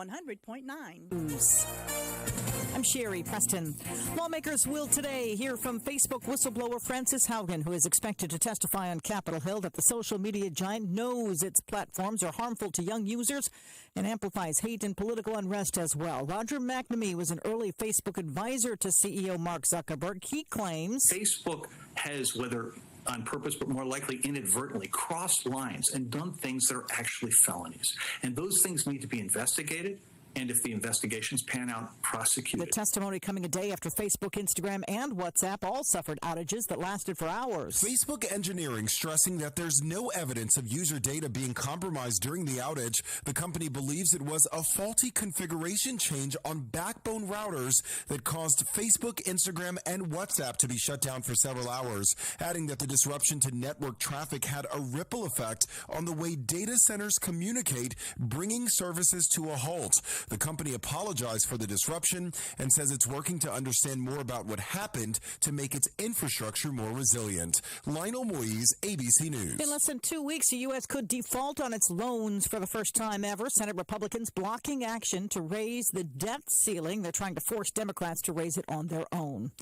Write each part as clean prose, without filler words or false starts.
100.9 News. I'm Sherry Preston. Lawmakers will today hear from Facebook whistleblower Frances Haugen, who is expected to testify on Capitol Hill that the social media giant knows its platforms are harmful to young users and amplifies hate and political unrest as well. Roger McNamee was an early Facebook advisor to CEO Mark Zuckerberg. He claims Facebook has, whether on purpose, but more likely inadvertently, crossed lines and done things that are actually felonies. And those things need to be investigated. And if the investigations pan out, prosecuted. The testimony coming a day after Facebook, Instagram, and WhatsApp all suffered outages that lasted for hours. Facebook engineering stressing that there's no evidence of user data being compromised during the outage. The company believes it was a faulty configuration change on backbone routers that caused Facebook, Instagram, and WhatsApp to be shut down for several hours, adding that the disruption to network traffic had a ripple effect on the way data centers communicate, bringing services to a halt. The company apologized for the disruption and says it's working to understand more about what happened to make its infrastructure more resilient. Lionel Moise, ABC News. In less than 2 weeks, the U.S. could default on its loans for the first time ever. Senate Republicans blocking action to raise the debt ceiling. They're trying to force Democrats to raise it on their own.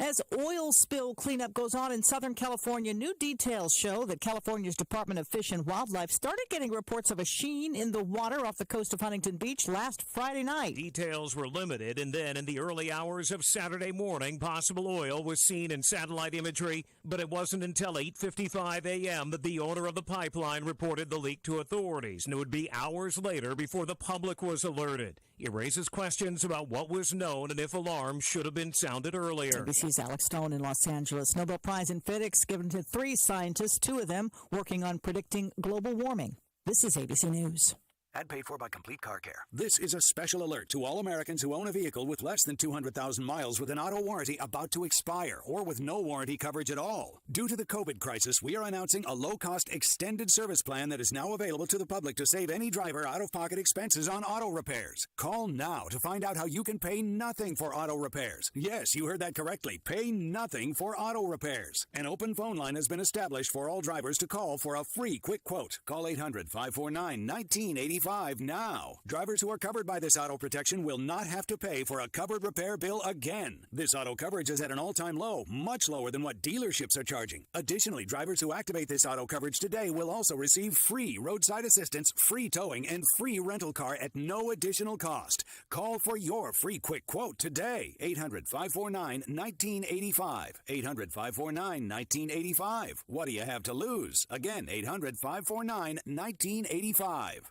As oil spill cleanup goes on in Southern California, new details show that California's Department of Fish and Wildlife started getting reports of a sheen in the water off the coast of Huntington Beach last Friday night. Details were limited, and then in the early hours of Saturday morning, possible oil was seen in satellite imagery, but it wasn't until 8:55 a.m. that the owner of the pipeline reported the leak to authorities, and it would be hours later before the public was alerted. It raises questions about what was known and if alarms should have been sounded earlier. ABC's Alex Stone in Los Angeles. Nobel Prize in Physics given to 3 scientists, 2 of them working on predicting global warming. This is ABC News. Ad paid for by Complete Car Care. This is a special alert to all Americans who own a vehicle with less than 200,000 miles with an auto warranty about to expire or with no warranty coverage at all. Due to the COVID crisis, we are announcing a low-cost extended service plan that is now available to the public to save any driver out-of-pocket expenses on auto repairs. Call now to find out how you can pay nothing for auto repairs. Yes, you heard that correctly. Pay nothing for auto repairs. An open phone line has been established for all drivers to call for a free quick quote. Call 800-549-1985 now. Drivers who are covered by this auto protection will not have to pay for a covered repair bill again. This auto coverage is at an all-time low, much lower than what dealerships are charging. Additionally, drivers who activate this auto coverage today will also receive free roadside assistance, free towing, and free rental car at no additional cost. Call for your free quick quote today. 800-549-1985. 800-549-1985. What do you have to lose? Again, 800-549-1985.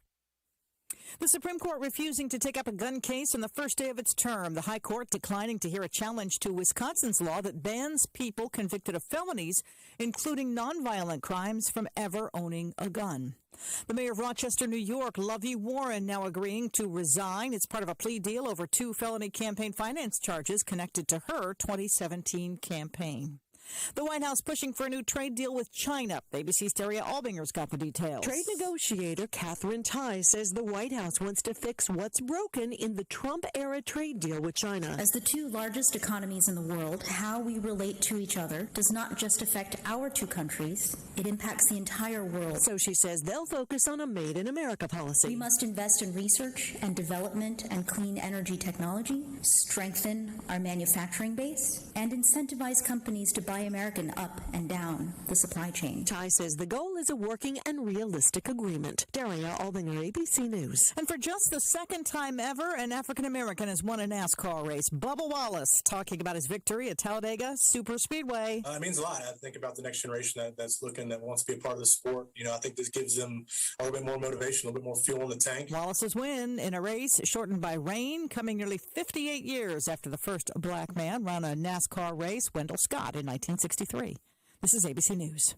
The Supreme Court refusing to take up a gun case on the first day of its term. The High Court declining to hear a challenge to Wisconsin's law that bans people convicted of felonies, including nonviolent crimes, from ever owning a gun. The mayor of Rochester, New York, Lovey Warren, now agreeing to resign. It's part of a plea deal over 2 felony campaign finance charges connected to her 2017 campaign. The White House pushing for a new trade deal with China. ABC's Daria Albinger's got the details. Trade negotiator Katherine Tai says the White House wants to fix what's broken in the Trump-era trade deal with China. As the 2 largest economies in the world, how we relate to each other does not just affect our 2 countries, it impacts the entire world. So she says they'll focus on a Made in America policy. We must invest in research and development and clean energy technology, strengthen our manufacturing base, and incentivize companies to buy American up and down the supply chain. Tai says the goal is a working and realistic agreement. Daria Albinger, ABC News. And for just the second time ever, an African-American has won a NASCAR race. Bubba Wallace talking about his victory at Talladega Superspeedway. It means a lot. I think about the next generation that wants to be a part of the sport. I think this gives them a little bit more motivation, a little bit more fuel in the tank. Wallace's win in a race shortened by rain, coming nearly 58 years after the first black man ran a NASCAR race, Wendell Scott, in 1963. This is ABC News.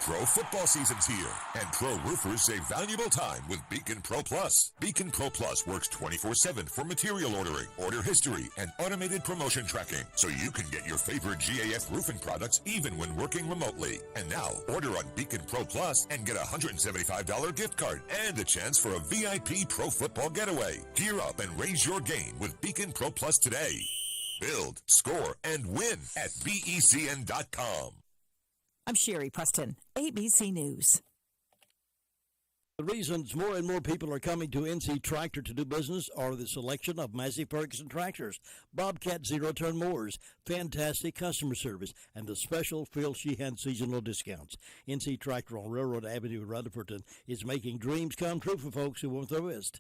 Pro football season's here, and pro roofers save valuable time with Beacon Pro Plus. Beacon Pro Plus works 24/7 for material ordering, order history, and automated promotion tracking, so you can get your favorite GAF roofing products even when working remotely. And now, order on Beacon Pro Plus and get a $175 gift card and a chance for a VIP pro football getaway. Gear up and raise your game with Beacon Pro Plus today. Build, score, and win at BECN.com. I'm Sherry Preston, ABC News. The reasons more and more people are coming to NC Tractor to do business are the selection of Massey Ferguson tractors, Bobcat zero-turn mowers, fantastic customer service, and the special Phil Sheehan seasonal discounts. NC Tractor on Railroad Avenue in Rutherford is making dreams come true for folks who want the risk.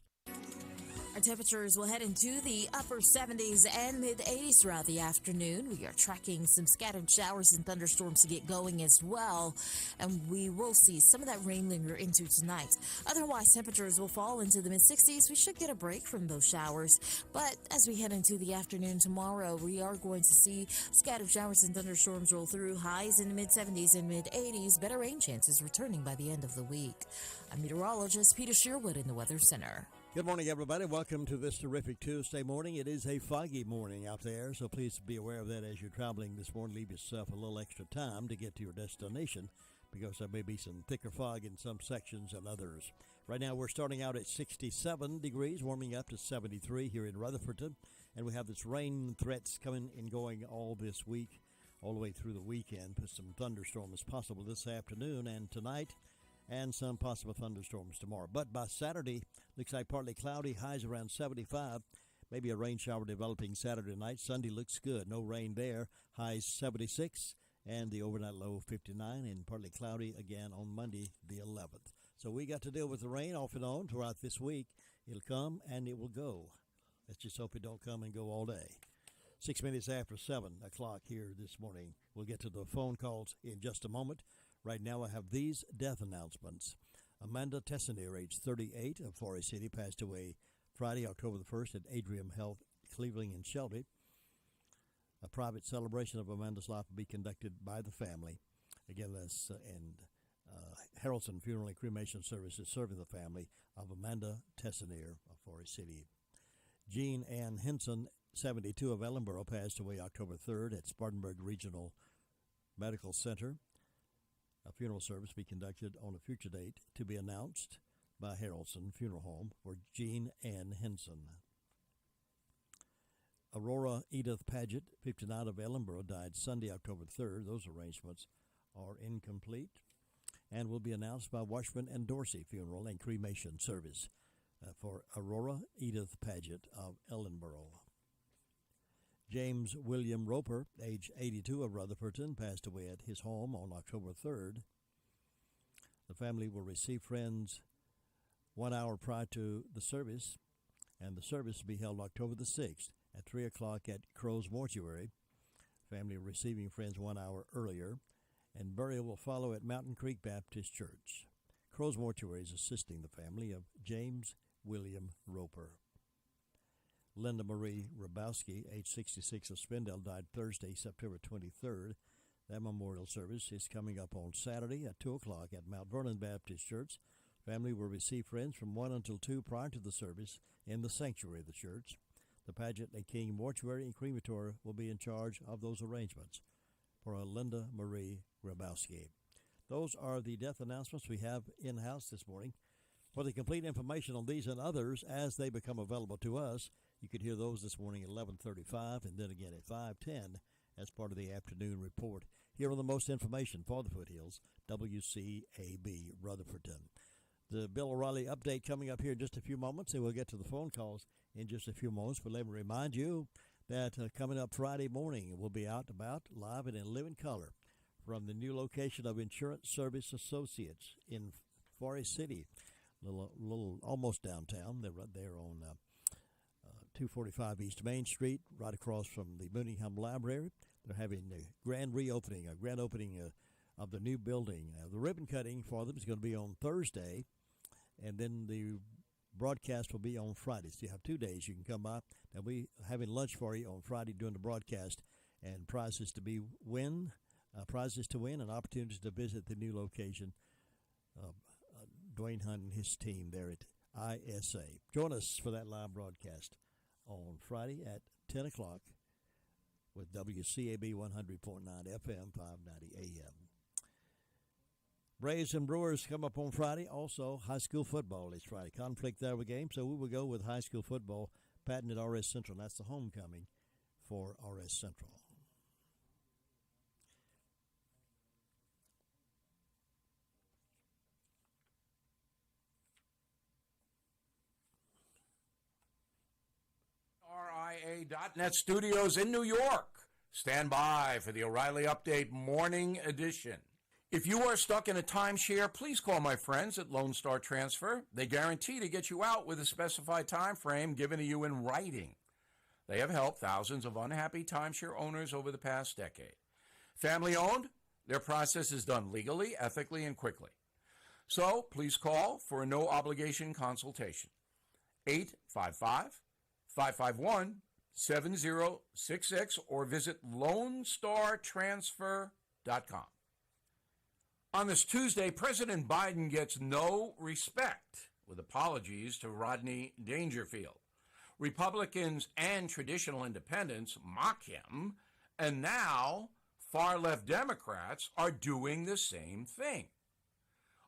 Our temperatures will head into the upper 70s and mid-80s throughout the afternoon. We are tracking some scattered showers and thunderstorms to get going as well, and we will see some of that rain linger into tonight. Otherwise, temperatures will fall into the mid-60s. We should get a break from those showers, but as we head into the afternoon tomorrow, we are going to see scattered showers and thunderstorms roll through, highs in the mid-70s and mid-80s. Better rain chances returning by the end of the week. I'm meteorologist Peter Sherwood in the Weather Center. Good morning, everybody. Welcome to this terrific Tuesday morning. It is a foggy morning out there, so please be aware of that as you're traveling this morning. Leave yourself a little extra time to get to your destination because there may be some thicker fog in some sections and others. Right now, we're starting out at 67 degrees, warming up to 73 here in Rutherford, and we have this rain threats coming and going all this week, all the way through the weekend. With some thunderstorms possible this afternoon and tonight, and some possible thunderstorms tomorrow. But by Saturday, looks like partly cloudy, highs around 75. Maybe a rain shower developing Saturday night. Sunday looks good. No rain there. Highs 76, and the overnight low 59, and partly cloudy again on Monday, the 11th. So we got to deal with the rain off and on throughout this week. It'll come and it will go. Let's just hope it don't come and go all day. 6 minutes after 7 o'clock here this morning. We'll get to the phone calls in just a moment. Right now I have these death announcements. Amanda Tessinier, age 38, of Forest City, passed away Friday, October the 1st at Adrium Health, Cleveland and Shelby. A private celebration of Amanda's life will be conducted by the family. Again, Harrelson Funeral and Cremation Services serving the family of Amanda Tessinier of Forest City. Jean Ann Henson, 72, of Ellenboro, passed away October 3rd at Spartanburg Regional Medical Center. A funeral service be conducted on a future date to be announced by Harrelson Funeral Home for Jean Ann Henson. Aurora Edith Paget, 59, of Ellenboro, died Sunday, October 3rd. Those arrangements are incomplete and will be announced by Washburn and Dorsey Funeral and Cremation Service for Aurora Edith Paget of Ellenboro. James William Roper, age 82, of Rutherford, passed away at his home on October 3rd. The family will receive friends 1 hour prior to the service, and the service will be held October the 6th at 3 o'clock at Crow's Mortuary. Family receiving friends 1 hour earlier, and burial will follow at Mountain Creek Baptist Church. Crow's Mortuary is assisting the family of James William Roper. Linda Marie Rabowski, age 66, of Spindale, died Thursday, September 23rd. That memorial service is coming up on Saturday at 2 o'clock at Mount Vernon Baptist Church. Family will receive friends from 1 until 2 prior to the service in the sanctuary of the church. The Paget and King Mortuary and Crematory will be in charge of those arrangements for Linda Marie Rabowski. Those are the death announcements we have in-house this morning. For the complete information on these and others as they become available to us, you could hear those this morning at 11:35 and then again at 5:10 as part of the afternoon report here on the most information for the Foothills, WCAB Rutherford. The Bill O'Reilly update coming up here in just a few moments, and we'll get to the phone calls in just a few moments. But let me remind you that coming up Friday morning, we'll be out and about live and in living color from the new location of Insurance Service Associates in Forest City, little almost downtown. They're right there on 245 East Main Street, right across from the Mooneyham Library. They're having a grand opening of the new building. The ribbon cutting for them is going to be on Thursday, and then the broadcast will be on Friday. So you have 2 days you can come by. They'll be having lunch for you on Friday during the broadcast, and prizes to win, and opportunities to visit the new location of Dwayne Hunt and his team there at ISA. Join us for that live broadcast on Friday at 10 o'clock with WCAB 100.9 FM, 590 AM. Braves and Brewers come up on Friday. Also, high school football is Friday. Conflict there with game, so we will go with high school football, Patton at RS Central. That's the homecoming for RS Central. NRIA.net studios in New York. Stand by for the O'Reilly Update Morning Edition. If you are stuck in a timeshare, please call my friends at Lone Star Transfer. They guarantee to get you out with a specified time frame given to you in writing. They have helped thousands of unhappy timeshare owners over the past decade. Family owned, their process is done legally, ethically, and quickly. So please call for a no-obligation consultation. 855-551-7066 or visit LoneStarTransfer.com. On this Tuesday, President Biden gets no respect, with apologies to Rodney Dangerfield. Republicans and traditional independents mock him, and now far-left Democrats are doing the same thing.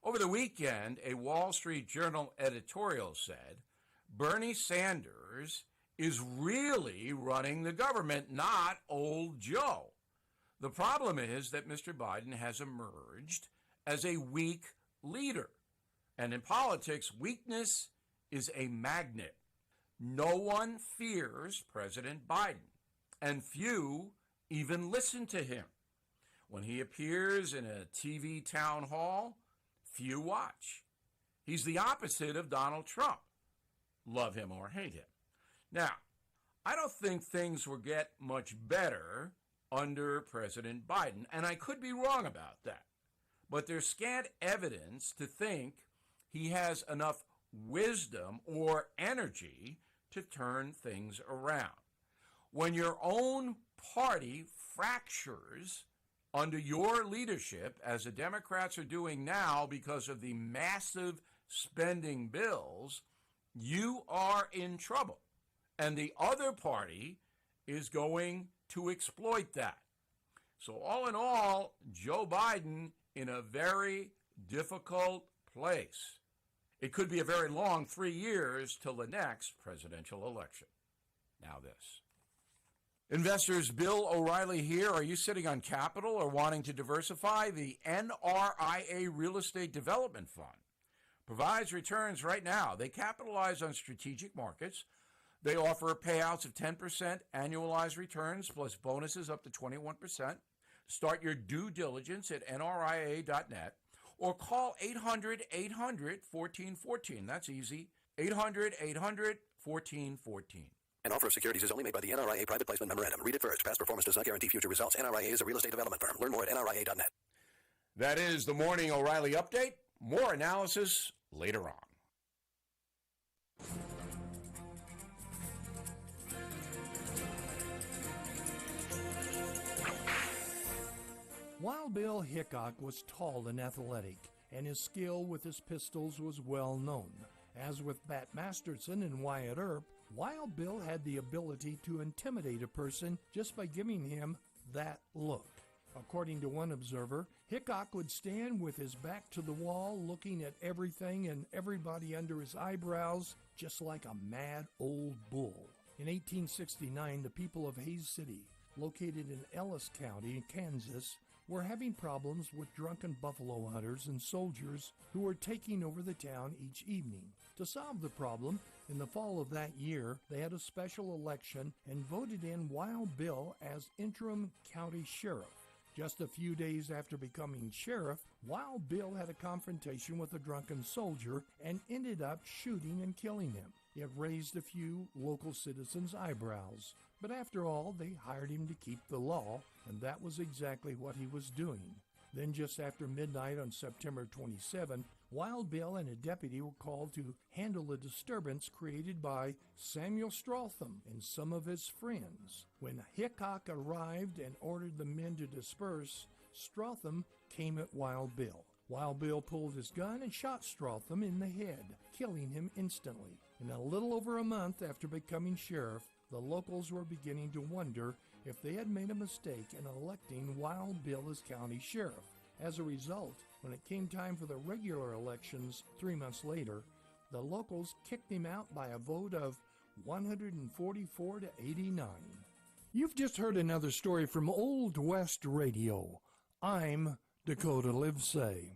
Over the weekend, a Wall Street Journal editorial said, Bernie Sanders is really running the government, not old Joe. The problem is that Mr. Biden has emerged as a weak leader. And in politics, weakness is a magnet. No one fears President Biden, and few even listen to him. When he appears in a TV town hall, few watch. He's the opposite of Donald Trump. Love him or hate him. Now, I don't think things will get much better under President Biden, and I could be wrong about that. But there's scant evidence to think he has enough wisdom or energy to turn things around. When your own party fractures under your leadership, as the Democrats are doing now because of the massive spending bills, you are in trouble. And the other party is going to exploit that. So all in all, Joe Biden in a very difficult place. It could be a very long 3 years till the next presidential election. Now this. Investors, Bill O'Reilly here. Are you sitting on capital or wanting to diversify? The NRIA Real Estate Development Fund provides returns right now. They capitalize on strategic markets. They offer payouts of 10% annualized returns plus bonuses up to 21%. Start your due diligence at NRIA.net or call 800-800-1414. That's easy. 800-800-1414. An offer of securities is only made by the NRIA Private Placement Memorandum. Read it first. Past performance does not guarantee future results. NRIA is a real estate development firm. Learn more at NRIA.net. That is the Morning O'Reilly Update. More analysis later on. Wild Bill Hickok was tall and athletic, and his skill with his pistols was well known. As with Bat Masterson and Wyatt Earp, Wild Bill had the ability to intimidate a person just by giving him that look. According to one observer, Hickok would stand with his back to the wall looking at everything and everybody under his eyebrows just like a mad old bull. In 1869, the people of Hays City, located in Ellis County, Kansas, were having problems with drunken buffalo hunters and soldiers who were taking over the town each evening. To solve the problem, in the fall of that year, they had a special election and voted in Wild Bill as interim county sheriff. Just a few days after becoming sheriff, Wild Bill had a confrontation with a drunken soldier and ended up shooting and killing him. It raised a few local citizens' eyebrows. But after all, they hired him to keep the law, and that was exactly what he was doing. Then just after midnight on September 27, Wild Bill and a deputy were called to handle a disturbance created by Samuel Stratham and some of his friends. When Hickok arrived and ordered the men to disperse, Stratham came at Wild Bill. Wild Bill pulled his gun and shot Stratham in the head, killing him instantly. And a little over a month after becoming sheriff, the locals were beginning to wonder if they had made a mistake in electing Wild Bill as county sheriff. As a result, when it came time for the regular elections 3 months later, the locals kicked him out by a vote of 144 to 89. You've just heard another story from Old West Radio. I'm Dakota Livesay.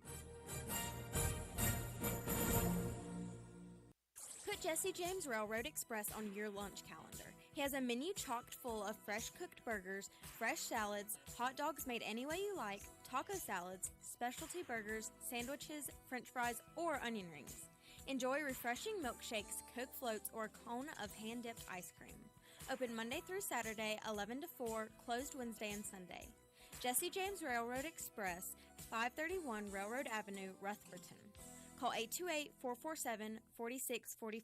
Put Jesse James Railroad Express on your lunch calendar. He has a menu chocked full of fresh cooked burgers, fresh salads, hot dogs made any way you like, taco salads, specialty burgers, sandwiches, french fries, or onion rings. Enjoy refreshing milkshakes, Coke floats, or a cone of hand-dipped ice cream. Open Monday through Saturday, 11 to 4, closed Wednesday and Sunday. Jesse James Railroad Express, 531 Railroad Avenue, Rutherford. Call 828-447-4644.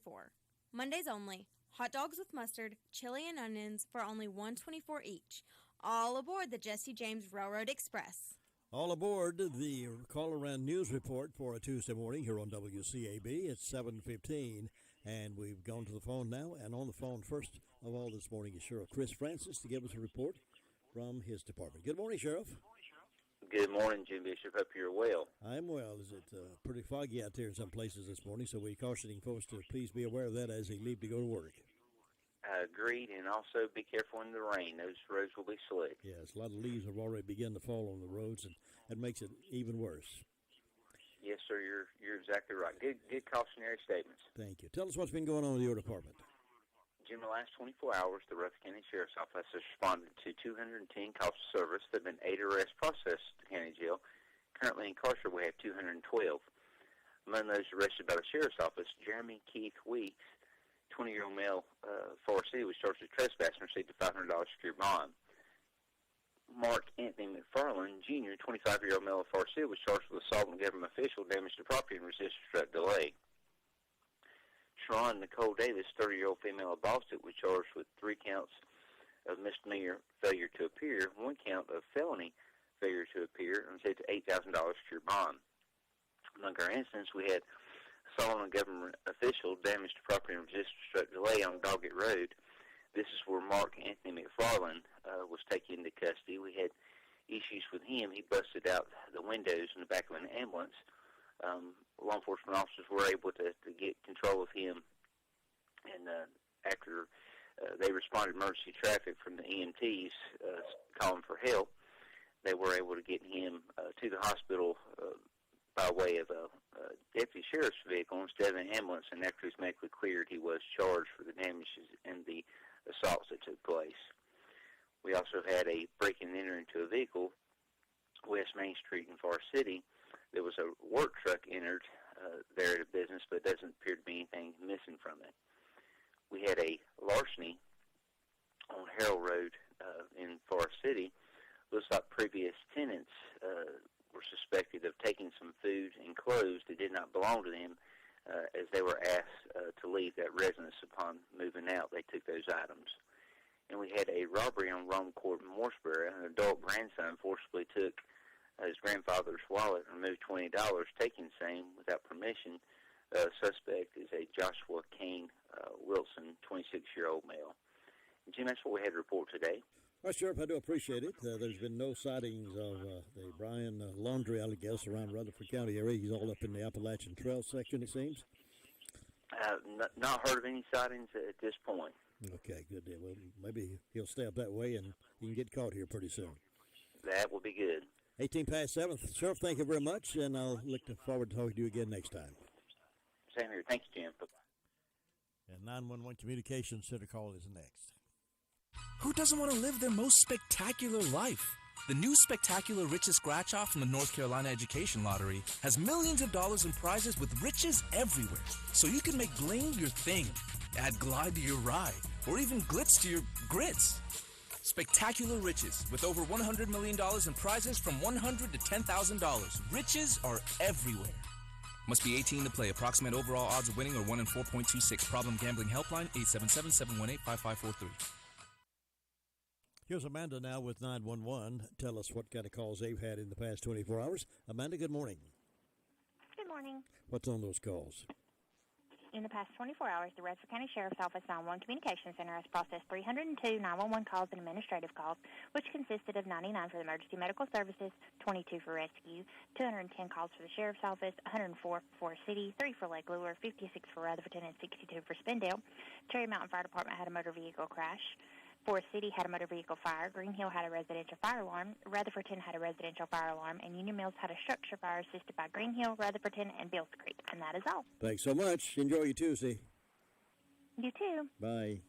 Mondays only. Hot dogs with mustard, chili, and onions for only $1.24 each. All aboard the Jesse James Railroad Express. All aboard the Call Around News Report for a Tuesday morning here on WCAB. It's 7:15, and we've gone to the phone now. And on the phone, first of all this morning, is Sheriff Chris Francis to give us a report from his department. Good morning, Sheriff. Good morning, Jim Bishop. Hope you're well. I'm well. Is it pretty foggy out there in some places this morning? So we're cautioning folks to please be aware of that as they leave to go to work. Agreed, and also be careful in the rain. Those roads will be slick. Yes, a lot of leaves have already begun to fall on the roads, and that makes it even worse. Yes, sir. You're exactly right. Good cautionary statements. Thank you. Tell us what's been going on with your department. Jim, the last 24 hours, the Rutherford County Sheriff's Office has responded to 210 calls of service. There have been 8 arrests processed at the county jail. Currently incarcerated, we have 212. Among those arrested by the Sheriff's Office, Jeremy Keith Weeks, 20-year-old male, Forest City, was charged with trespass and received a $500 secure bond. Mark Anthony McFarland, Jr., 25-year-old male of Forest City, was charged with assault on a government official, damage to property, and resisted threat delay. Sharon Nicole Davis, 30-year-old female of Boston, was charged with 3 counts of misdemeanor failure to appear, 1 count of felony failure to appear, and received an $8,000 secure bond. Among our incidents, we had assault on a government official, damage to property, and resisted threat delay on Doggett Road. This is where Mark Anthony McFarland was taken into custody. We had issues with him. He busted out the windows in the back of an ambulance. Law enforcement officers were able to get control of him, and after they responded to emergency traffic from the EMTs calling for help, they were able to get him to the hospital by way of a deputy sheriff's vehicle instead of an ambulance, and after he was medically cleared, he was charged for the damages and the assaults that took place. We also had a break and enter into a vehicle, West Main Street in Forest City. There was a work truck entered there at a business, but doesn't appear to be anything missing from it. We had a larceny on Harold Road in Forest City. Looks like previous tenants were suspected of taking some food and clothes that did not belong to them. As they were asked to leave that residence upon moving out, they took those items. And we had a robbery on Rome Court in Mooresbury. An adult grandson forcibly took his grandfather's wallet and removed $20, taking same without permission. Suspect is a Joshua Kane Wilson, 26-year-old male. And Jim, that's what we had to report today. Well, Sheriff, I do appreciate it. There's been no sightings of the Brian Laundry, I guess, around Rutherford County area. He's all up in the Appalachian Trail section, it seems. Not heard of any sightings at this point. Okay, good deal. Well, maybe he'll stay up that way and he can get caught here pretty soon. That will be good. 18 past 7. Sheriff, thank you very much, and I'll look forward to talking to you again next time. Same here. Thank you, Jim. Bye-bye. And 911 Communications Center call is next. Who doesn't want to live their most spectacular life? The new spectacular Riches Scratch-Off from the North Carolina Education Lottery has millions of dollars in prizes with riches everywhere. So you can make bling your thing, add glide to your ride, or even glitz to your grits. Spectacular Riches with over $100 million in prizes from $100 to $10,000. Riches are everywhere. Must be 18 to play. Approximate overall odds of winning are 1 in 4.26. Problem gambling helpline 877-718-5543. Here's Amanda now with 911. Tell us what kind of calls they've had in the past 24 hours. Amanda, good morning. Good morning. What's on those calls? In the past 24 hours, the Rutherford County Sheriff's Office 911 Communications Center has processed 302 911 calls and administrative calls, which consisted of 99 for the emergency medical services, 22 for rescue, 210 calls for the Sheriff's Office, 104 for Forest City, 3 for Lake Lure, 56 for Rutherford, and 62 for Spindale. Cherry Mountain Fire Department had a motor vehicle crash. Forest City had a motor vehicle fire. Green Hill had a residential fire alarm. Rutherfordton had a residential fire alarm. And Union Mills had a structure fire assisted by Green Hill, Rutherfordton, and Bills Creek. And that is all. Thanks so much. Enjoy your Tuesday. You too. Bye.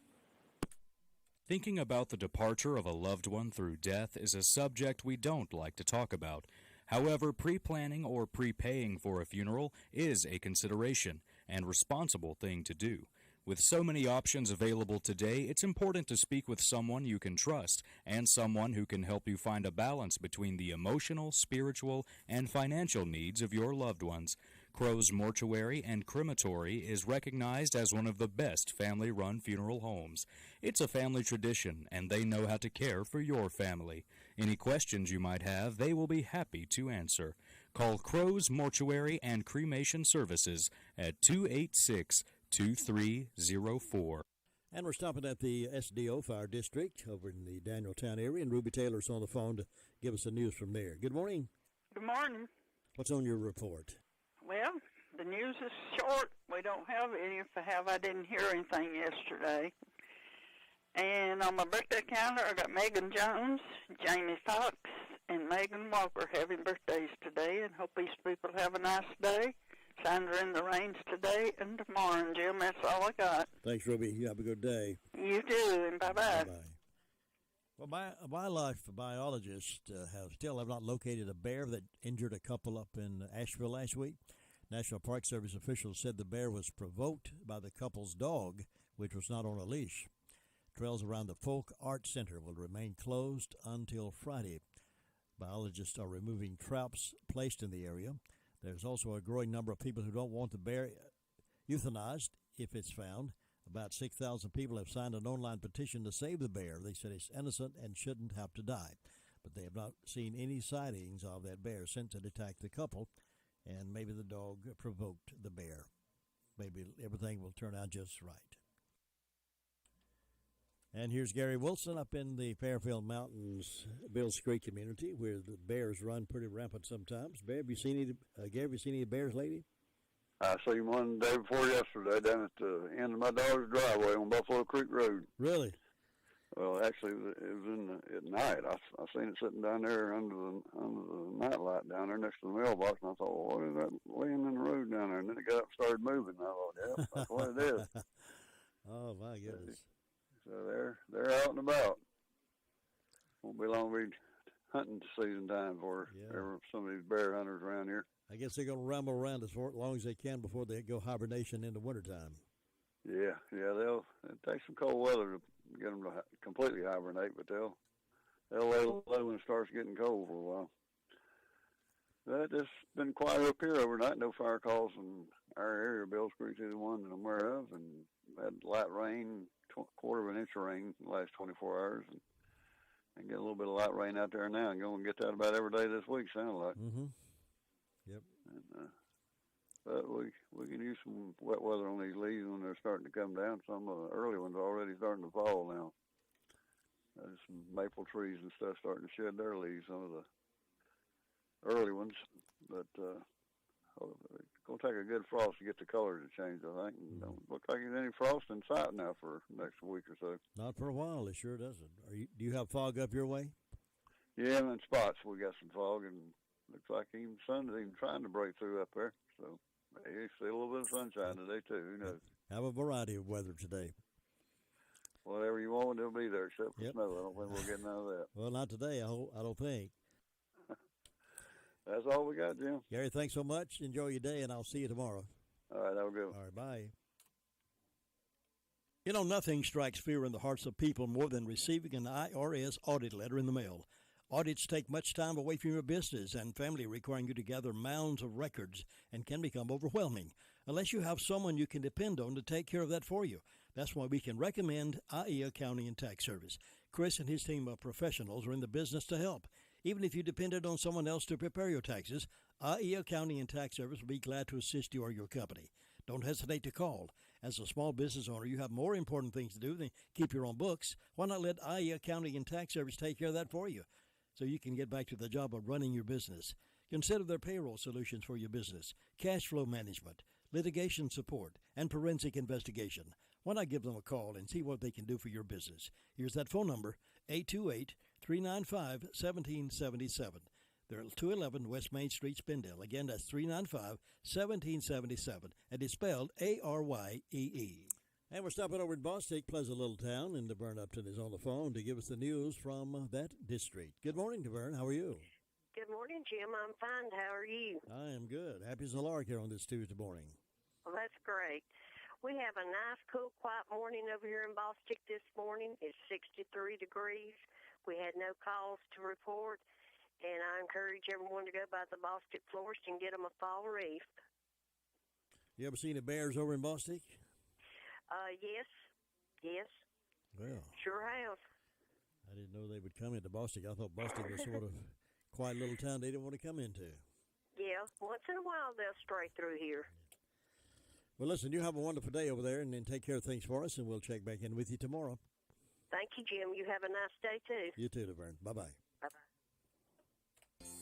Thinking about the departure of a loved one through death is a subject we don't like to talk about. However, pre-planning or prepaying for a funeral is a consideration and responsible thing to do. With so many options available today, it's important to speak with someone you can trust and someone who can help you find a balance between the emotional, spiritual, and financial needs of your loved ones. Crow's Mortuary and Crematory is recognized as one of the best family-run funeral homes. It's a family tradition, and they know how to care for your family. Any questions you might have, they will be happy to answer. Call Crow's Mortuary and Cremation Services at 286-2304. And we're stopping at the SDO Fire District over in the Danieltown area, and Ruby Taylor's on the phone to give us the news from there. Good morning. Good morning. What's on your report? Well, the news is short. We don't have any. If I have, I didn't hear anything yesterday. And on my birthday calendar, I got Megan Jones, Jamie Foxx, and Megan Walker having birthdays today, and hope these people have a nice day. Sandra in the rains today and tomorrow, and Jim, that's all I got. Thanks, Ruby. You have a good day. You too, and bye-bye. Bye-bye. Well, a wildlife biologist have not located a bear that injured a couple up in Asheville last week. National Park Service officials said the bear was provoked by the couple's dog, which was not on a leash. Trails around the Folk Art Center will remain closed until Friday. Biologists are removing traps placed in the area. There's also a growing number of people who don't want the bear euthanized if it's found. About 6,000 people have signed an online petition to save the bear. They said it's innocent and shouldn't have to die. But they have not seen any sightings of that bear since it attacked the couple, and maybe the dog provoked the bear. Maybe everything will turn out just right. And here's Gary Wilson up in the Fairfield Mountains, Bills Creek community, where the bears run pretty rampant sometimes. Bear, have you seen any bears lately? I seen one the day before yesterday down at the end of my daughter's driveway on Buffalo Creek Road. Really? Well, actually, it was at night. I seen it sitting down there under the nightlight down there next to the mailbox, and I thought, well, what is that laying in the road down there? And then it got up and started moving. And I thought, yeah, that's what it is. Oh, my goodness. So they're out and about. Won't be long to be hunting season time for some of these bear hunters around here. I guess they're going to ramble around as long as they can before they go hibernation in the wintertime. Yeah, it takes some cold weather to get them to completely hibernate, but they'll lay low when it starts getting cold for a while. But it's been quiet up here overnight. No fire calls in our area. Bills Creek is the one that I'm aware of, and had light rain, quarter of an inch of rain in the last 24 hours, and get a little bit of light rain out there now, and going to get that about every day this week, sound like. Mm-hmm. Yep. And, but we can use some wet weather on these leaves when they're starting to come down. Some of the early ones are already starting to fall now. There's some maple trees and stuff starting to shed their leaves, some of the early ones. But it's going to take a good frost to get the color to change, I think. And don't look like there's any frost in sight now for the next week or so. Not for a while, it sure doesn't. Do you have fog up your way? Yeah, in spots we got some fog, and looks like even sun's even trying to break through up there. So you see a little bit of sunshine today, too. Who knows? Have a variety of weather today. Whatever you want, it'll be there, except for snow. I don't think we'll get none of that. Well, not today, I don't think. That's all we got, Jim. Gary, thanks so much. Enjoy your day, and I'll see you tomorrow. All right, have a good one. All right, bye. You know, nothing strikes fear in the hearts of people more than receiving an IRS audit letter in the mail. Audits take much time away from your business and family, requiring you to gather mounds of records, and can become overwhelming unless you have someone you can depend on to take care of that for you. That's why we can recommend IE Accounting and Tax Service. Chris and his team of professionals are in the business to help. Even if you depended on someone else to prepare your taxes, IE Accounting and Tax Service will be glad to assist you or your company. Don't hesitate to call. As a small business owner, you have more important things to do than keep your own books. Why not let IE Accounting and Tax Service take care of that for you so you can get back to the job of running your business? Consider their payroll solutions for your business, cash flow management, litigation support, and forensic investigation. Why not give them a call and see what they can do for your business? Here's that phone number, 828-395-1777. They're at 211 West Main Street, Spindale. Again, that's 395-1777, and it's spelled A-R-Y-E-E. And we're stopping over in Bostic, Pleasant Little Town, and DeVern Upton is on the phone to give us the news from that district. Good morning, DeVern. How are you? Good morning, Jim. I'm fine. How are you? I am good. Happy as a lark here on this Tuesday morning. Well, that's great. We have a nice, cool, quiet morning over here in Bostic this morning. It's 63 degrees. We had no calls to report, and I encourage everyone to go by the Bostic florist and get them a fall wreath. You ever seen the bears over in Bostic? Yes. Well, sure have. I didn't know they would come into Bostic. I thought Bostic was sort of a quiet little town they didn't want to come into. Yeah, once in a while they'll stray through here. Well, listen, you have a wonderful day over there, and then take care of things for us, and we'll check back in with you tomorrow. Thank you, Jim. You have a nice day, too. You too, Laverne. Bye-bye. Bye-bye.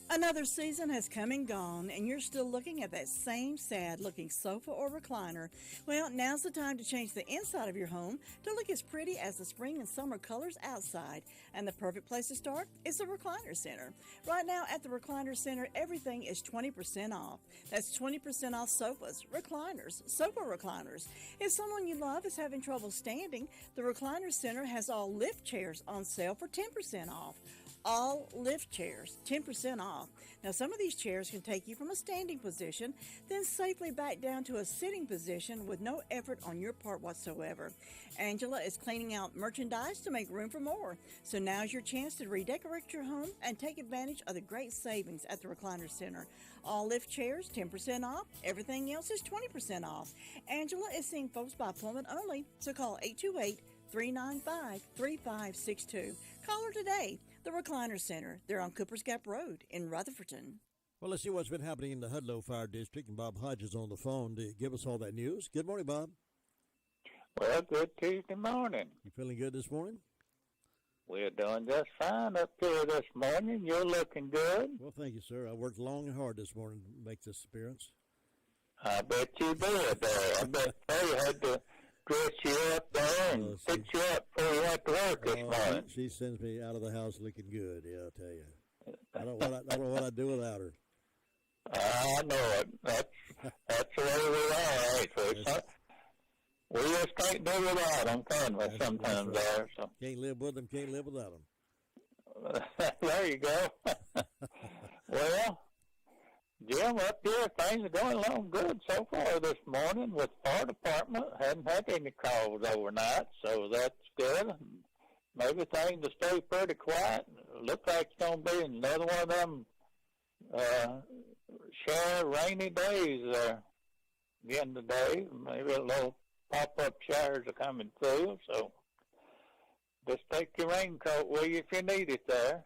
Another season has come and gone, and you're still looking at that same sad-looking sofa or recliner. Well, now's the time to change the inside of your home to look as pretty as the spring and summer colors outside. And the perfect place to start is the Recliner Center. Right now at the Recliner Center, everything is 20% off. That's 20% off sofas, recliners, sofa recliners. If someone you love is having trouble standing, the Recliner Center has all lift chairs on sale for 10% off. All lift chairs, 10% off. Now, some of these chairs can take you from a standing position, then safely back down to a sitting position with no effort on your part whatsoever. Angela is cleaning out merchandise to make room for more. So now's your chance to redecorate your home and take advantage of the great savings at the Recliner Center. All lift chairs, 10% off. Everything else is 20% off. Angela is seeing folks by appointment only, so call 828-395-3562. Call her today. The Recliner Center. They're on Cooper's Gap Road in Rutherfordton. Well, let's see what's been happening in the Hudlow Fire District, and Bob Hodge is on the phone to give us all that news. Good morning, Bob. Well, good Tuesday morning. You feeling good this morning? We're doing just fine up here this morning. You're looking good. Well, thank you, sir. I worked long and hard this morning to make this appearance. I bet you did. I bet they had to dress you up there and fix you up before you went to work this morning. She sends me out of the house looking good, yeah, I'll tell you. I don't know what I'd do without her. I know it. That's the way we are, ain't we? We just can't do without them, can we, sometimes there. So. Can't live with them, can't live without them. There you go. Well, Jim, up here, things are going along good so far this morning with the fire department. Hadn't had any calls overnight, so that's good. Maybe things will stay pretty quiet. Looks like it's going to be another one of them shower rainy days again today. Maybe a little pop-up showers are coming through, so just take your raincoat with you if you need it there.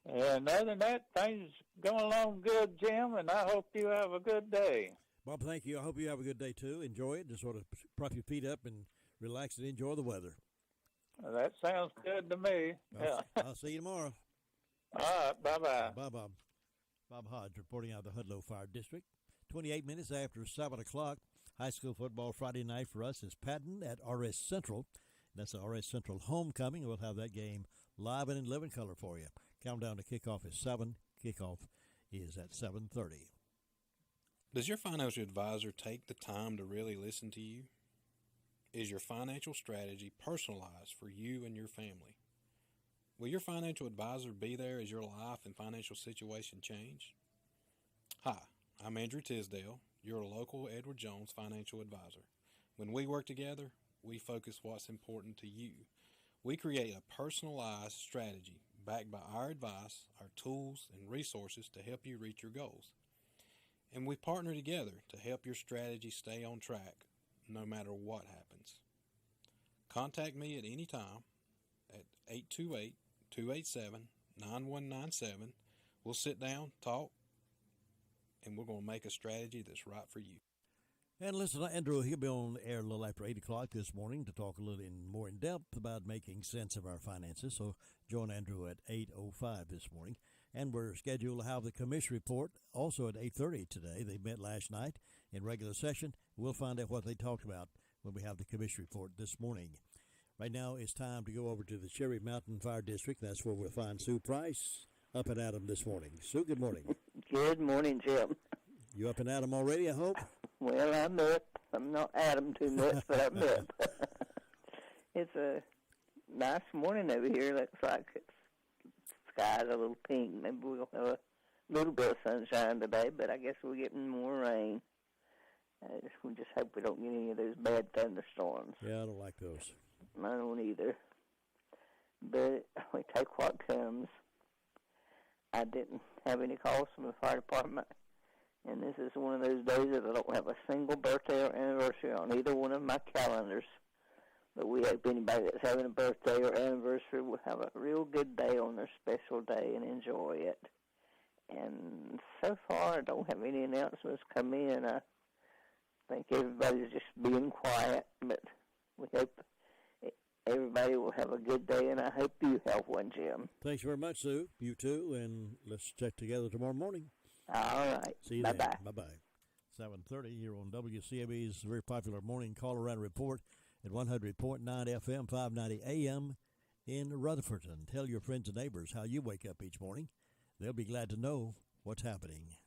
And other than that, things going along good, Jim, and I hope you have a good day. Bob, thank you. I hope you have a good day, too. Enjoy it. Just sort of prop your feet up and relax and enjoy the weather. That sounds good to me. I'll see you tomorrow. All right, bye-bye. Bye, Bob. Bob Hodge reporting out of the Hudlow Fire District. 28 minutes after 7 o'clock, high school football Friday night for us is Patton at RS Central. That's the RS Central homecoming. We'll have that game live and in living color for you. Countdown to kickoff is 7. Kickoff is at 7:30. Does your financial advisor take the time to really listen to you? Is your financial strategy personalized for you and your family? Will your financial advisor be there as your life and financial situation change? Hi, I'm Andrew Tisdale, your local Edward Jones financial advisor. When we work together, we focus what's important to you. We create a personalized strategy backed by our advice, our tools, and resources to help you reach your goals. And we partner together to help your strategy stay on track no matter what happens. Contact me at any time at 828-287-9197. We'll sit down, talk, and we're going to make a strategy that's right for you. And listen, Andrew, he'll be on air a little after 8 o'clock this morning to talk a little more in depth about making sense of our finances. So join Andrew at 8:05 this morning. And we're scheduled to have the commission report also at 8:30 today. They met last night in regular session. We'll find out what they talked about when we have the commission report this morning. Right now it's time to go over to the Cherry Mountain Fire District. That's where we'll find Sue Price up and at 'em this morning. Sue, good morning. Good morning, Jim. You up and at 'em already, I hope? Well, I'm up. I'm not at them too much, but I bet. It's a nice morning over here. Looks like sky's a little pink. Maybe we'll have a little bit of sunshine today, but I guess we're getting more rain. We just hope we don't get any of those bad thunderstorms. Yeah, I don't like those. I don't either. But we take what comes. I didn't have any calls from the fire department, and this is one of those days that I don't have a single birthday or anniversary on either one of my calendars. But we hope anybody that's having a birthday or anniversary will have a real good day on their special day and enjoy it. And so far, I don't have any announcements come in. I think everybody's just being quiet, but we hope everybody will have a good day, and I hope you have one, Jim. Thanks very much, Sue. You too, and let's check together tomorrow morning. All right. See you Bye-bye. then. Bye-bye. 7:30 here on WCAB's very popular morning Colorado Report at 100.9 FM, 590 AM in Rutherfordton. Tell your friends and neighbors how you wake up each morning. They'll be glad to know what's happening.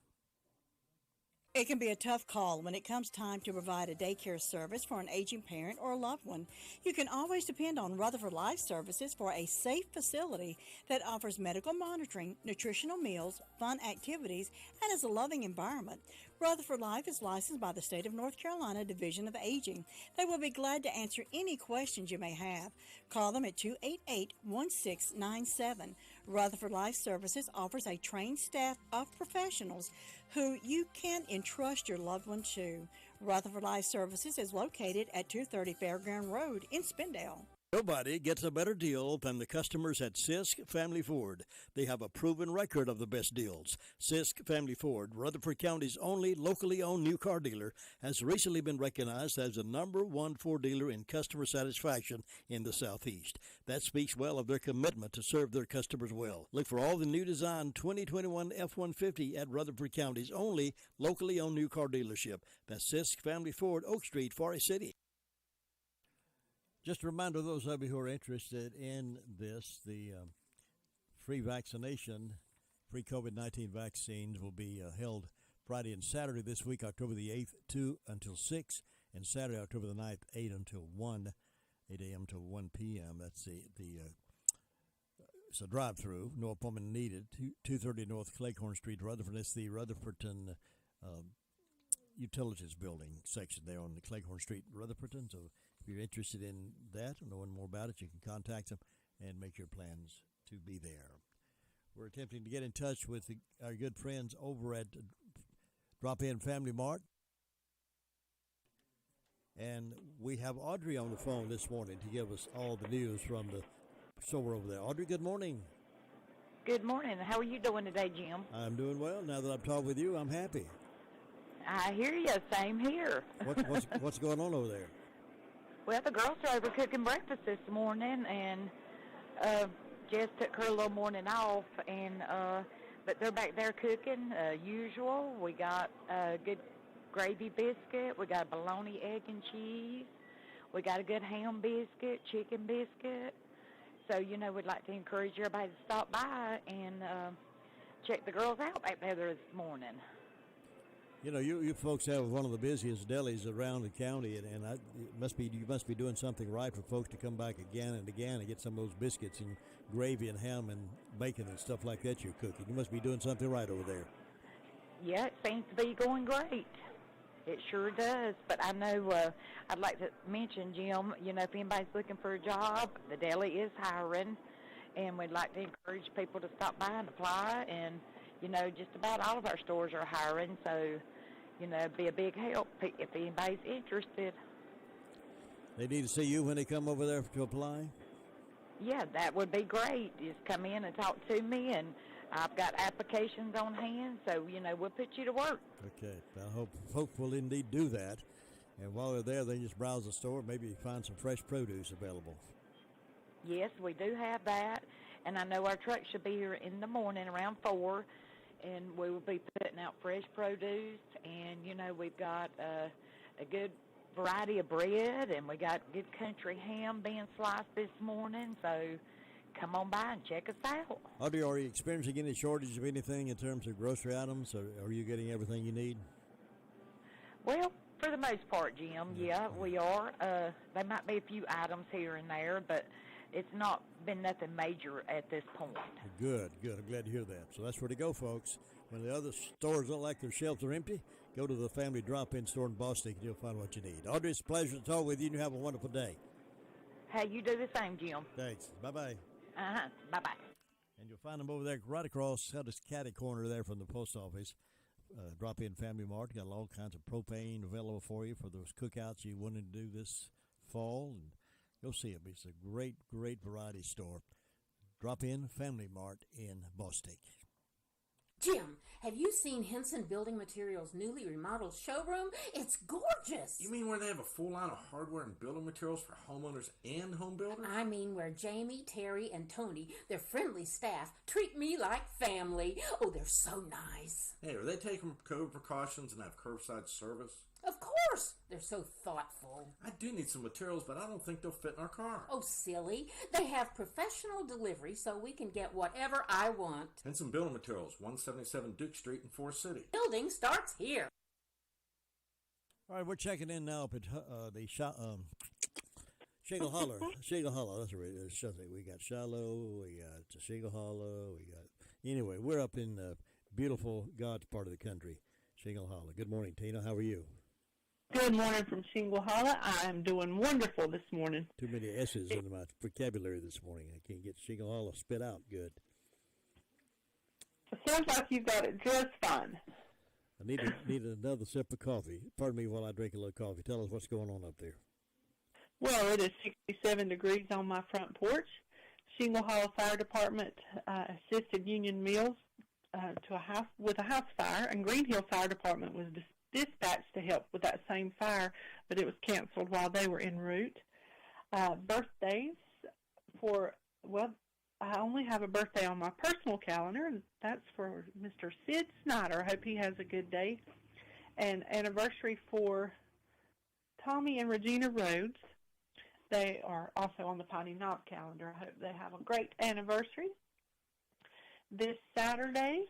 It can be a tough call when it comes time to provide a daycare service for an aging parent or a loved one. You can always depend on Rutherford Life Services for a safe facility that offers medical monitoring, nutritional meals, fun activities, and is a loving environment. Rutherford Life is licensed by the State of North Carolina Division of Aging. They will be glad to answer any questions you may have. Call them at 288-1697. Rutherford Life Services offers a trained staff of professionals who you can entrust your loved one to. Rutherford Life Services is located at 230 Fairground Road in Spindale. Nobody gets a better deal than the customers at Sisk Family Ford. They have a proven record of the best deals. Sisk Family Ford, Rutherford County's only locally owned new car dealer, has recently been recognized as the #1 Ford dealer in customer satisfaction in the Southeast. That speaks well of their commitment to serve their customers well. Look for all the new design 2021 F-150 at Rutherford County's only locally owned new car dealership. That's Sisk Family Ford, Oak Street, Forest City. Just a reminder to those of you who are interested in this, the free vaccination, free COVID-19 vaccines will be held Friday and Saturday this week, October the 8th, 2 until 6, and Saturday, October the 9th, 8 until 1, 8 a.m. to 1 p.m. That's it's a drive-through, no appointment needed, 230 North Cleghorn Street, Rutherford. It's the Rutherfordton Utilities Building section there on the Cleghorn Street, Rutherfordton. So if you're interested in that or knowing more about it, you can contact them and make your plans to be there. We're attempting to get in touch with our good friends over at Drop-In Family Mart. And we have Audrey on the phone this morning to give us all the news from the store over there. Audrey, good morning. Good morning. How are you doing today, Jim? I'm doing well. Now that I've talked with you, I'm happy. I hear you. Same here. What's going on over there? Well, the girls are over cooking breakfast this morning, and Jess took her little morning off, and but they're back there cooking usual. We got a good gravy biscuit. We got bologna, egg, and cheese. We got a good ham biscuit, chicken biscuit. So, we'd like to encourage everybody to stop by and check the girls out back there this morning. You folks have one of the busiest delis around the county, and you must be doing something right for folks to come back again and again and get some of those biscuits and gravy and ham and bacon and stuff like that you're cooking. You must be doing something right over there. Yeah, it seems to be going great. It sure does. But I know I'd like to mention, Jim, if anybody's looking for a job, the deli is hiring, and we'd like to encourage people to stop by and apply. And, just about all of our stores are hiring, so, it'd be a big help if anybody's interested. They need to see you when they come over there to apply? Yeah, that would be great. Just come in and talk to me, and I've got applications on hand, so, we'll put you to work. Okay. I hope folks will indeed do that. And while they're there, they just browse the store, maybe find some fresh produce available. Yes, we do have that. And I know our truck should be here in the morning around 4, and we will be putting out fresh produce. And, we've got a good variety of bread, and we got good country ham being sliced this morning, so come on by and check us out. Audrey, are you experiencing any shortage of anything in terms of grocery items, or are you getting everything you need? Well, For the most part, Jim, yeah, we are. There might be a few items here and there, but it's not been nothing major at this point. Good, good. I'm glad to hear that. So that's where to go, folks. When the other stores look like their shelves are empty, go to the family drop-in store in Boston and you'll find what you need. Audrey, it's a pleasure to talk with you, and you have a wonderful day. Hey, you do the same, Jim. Thanks. Bye-bye. Bye-bye. And you'll find them over there right across this catty corner there from the post office. Drop-in Family Mart. Got all kinds of propane available for you for those cookouts you wanted to do this fall. And go see them. It's a great, great variety store. Drop-in Family Mart in Boston. Jim, have you seen Henson Building Materials' newly remodeled showroom? It's gorgeous. You mean where they have a full line of hardware and building materials for homeowners and home builders? I mean where Jamie, Terry, and Tony, their friendly staff, treat me like family. Oh, they're so nice. Hey, are they taking COVID precautions and have curbside service? Of course. They're so thoughtful. I do need some materials, but I don't think they'll fit in our car. Oh, silly. They have professional delivery so we can get whatever I want. Henson Building Materials, 177 Duke Street in Forest City. Building starts here. All right, we're checking in now up at the Shingle Holler. Shingle Holler, that's right. We got Shiloh, we got Shingle Holler, Anyway, we're up in beautiful God's part of the country, Shingle Holler. Good morning, Tina. How are you? Good morning from Shingle Holler. I am doing wonderful this morning. Too many S's in my vocabulary this morning. I can't get Shingle Holler spit out good. It sounds like you've got it just fine. I need another sip of coffee. Pardon me while I drink a little coffee. Tell us what's going on up there. Well, it is 67 degrees on my front porch. Shingle Holler Fire Department assisted Union Mills to a house with a house fire, and Green Hill Fire Department was dispatched to help with that same fire, but it was canceled while they were en route. Birthdays I only have a birthday on my personal calendar, and that's for Mr. Sid Snyder. I hope he has a good day. And anniversary for Tommy and Regina Rhodes. They are also on the Piney Knob calendar. I hope they have a great anniversary. This Saturday,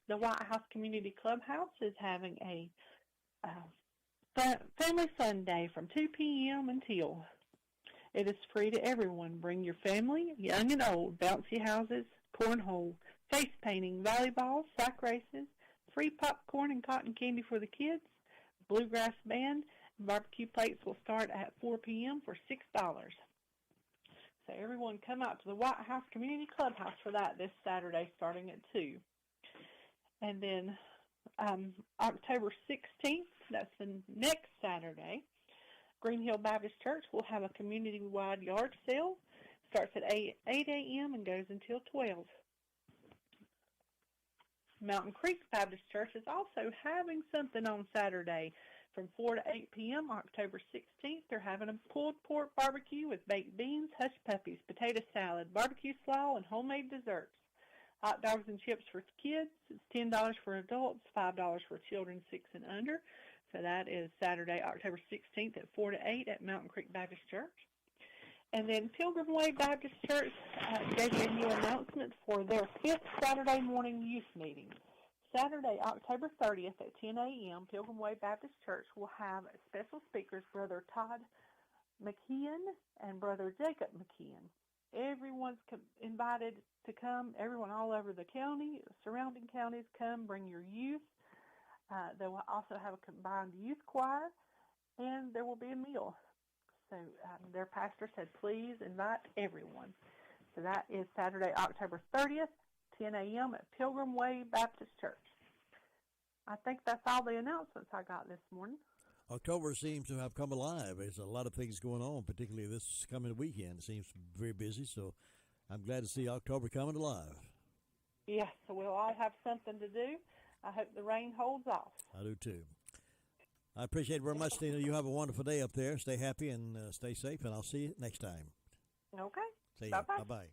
the White House Community Clubhouse is having a family fun day from 2 p.m. until. It is free to everyone. Bring your family, young and old, bouncy houses, cornhole, face painting, volleyball, sack races, free popcorn and cotton candy for the kids, bluegrass band, barbecue plates will start at 4 p.m. for $6. So everyone come out to the White House Community Clubhouse for that this Saturday starting at 2. And then October 16th, that's the next Saturday, Green Hill Baptist Church will have a community-wide yard sale. Starts at 8 a.m. and goes until 12. Mountain Creek Baptist Church is also having something on Saturday from 4 to 8 p.m. October 16th. They're having a pulled pork barbecue with baked beans, hush puppies, potato salad, barbecue slaw, and homemade desserts. Hot dogs and chips for kids. It's $10 for adults, $5 for children 6 and under. So that is Saturday, October 16th at 4 to 8 at Mountain Creek Baptist Church. And then Pilgrim Way Baptist Church gave you a new announcement for their 5th Saturday morning youth meeting. Saturday, October 30th at 10 a.m., Pilgrim Way Baptist Church will have special speakers, Brother Todd McKeon and Brother Jacob McKeon. Everyone's invited to come. Everyone all over the county, surrounding counties, come. Bring your youth. They will also have a combined youth choir, and there will be a meal. So their pastor said, please invite everyone. So that is Saturday, October 30th, 10 a.m. at Pilgrim Way Baptist Church. I think that's all the announcements I got this morning. October seems to have come alive. There's a lot of things going on, particularly this coming weekend. It seems very busy, so I'm glad to see October coming alive. Yes, so we'll all have something to do. I hope the rain holds off. I do, too. I appreciate it very much, Tina. You have a wonderful day up there. Stay happy and stay safe, and I'll see you next time. Okay. See you. Bye-bye. Bye-bye.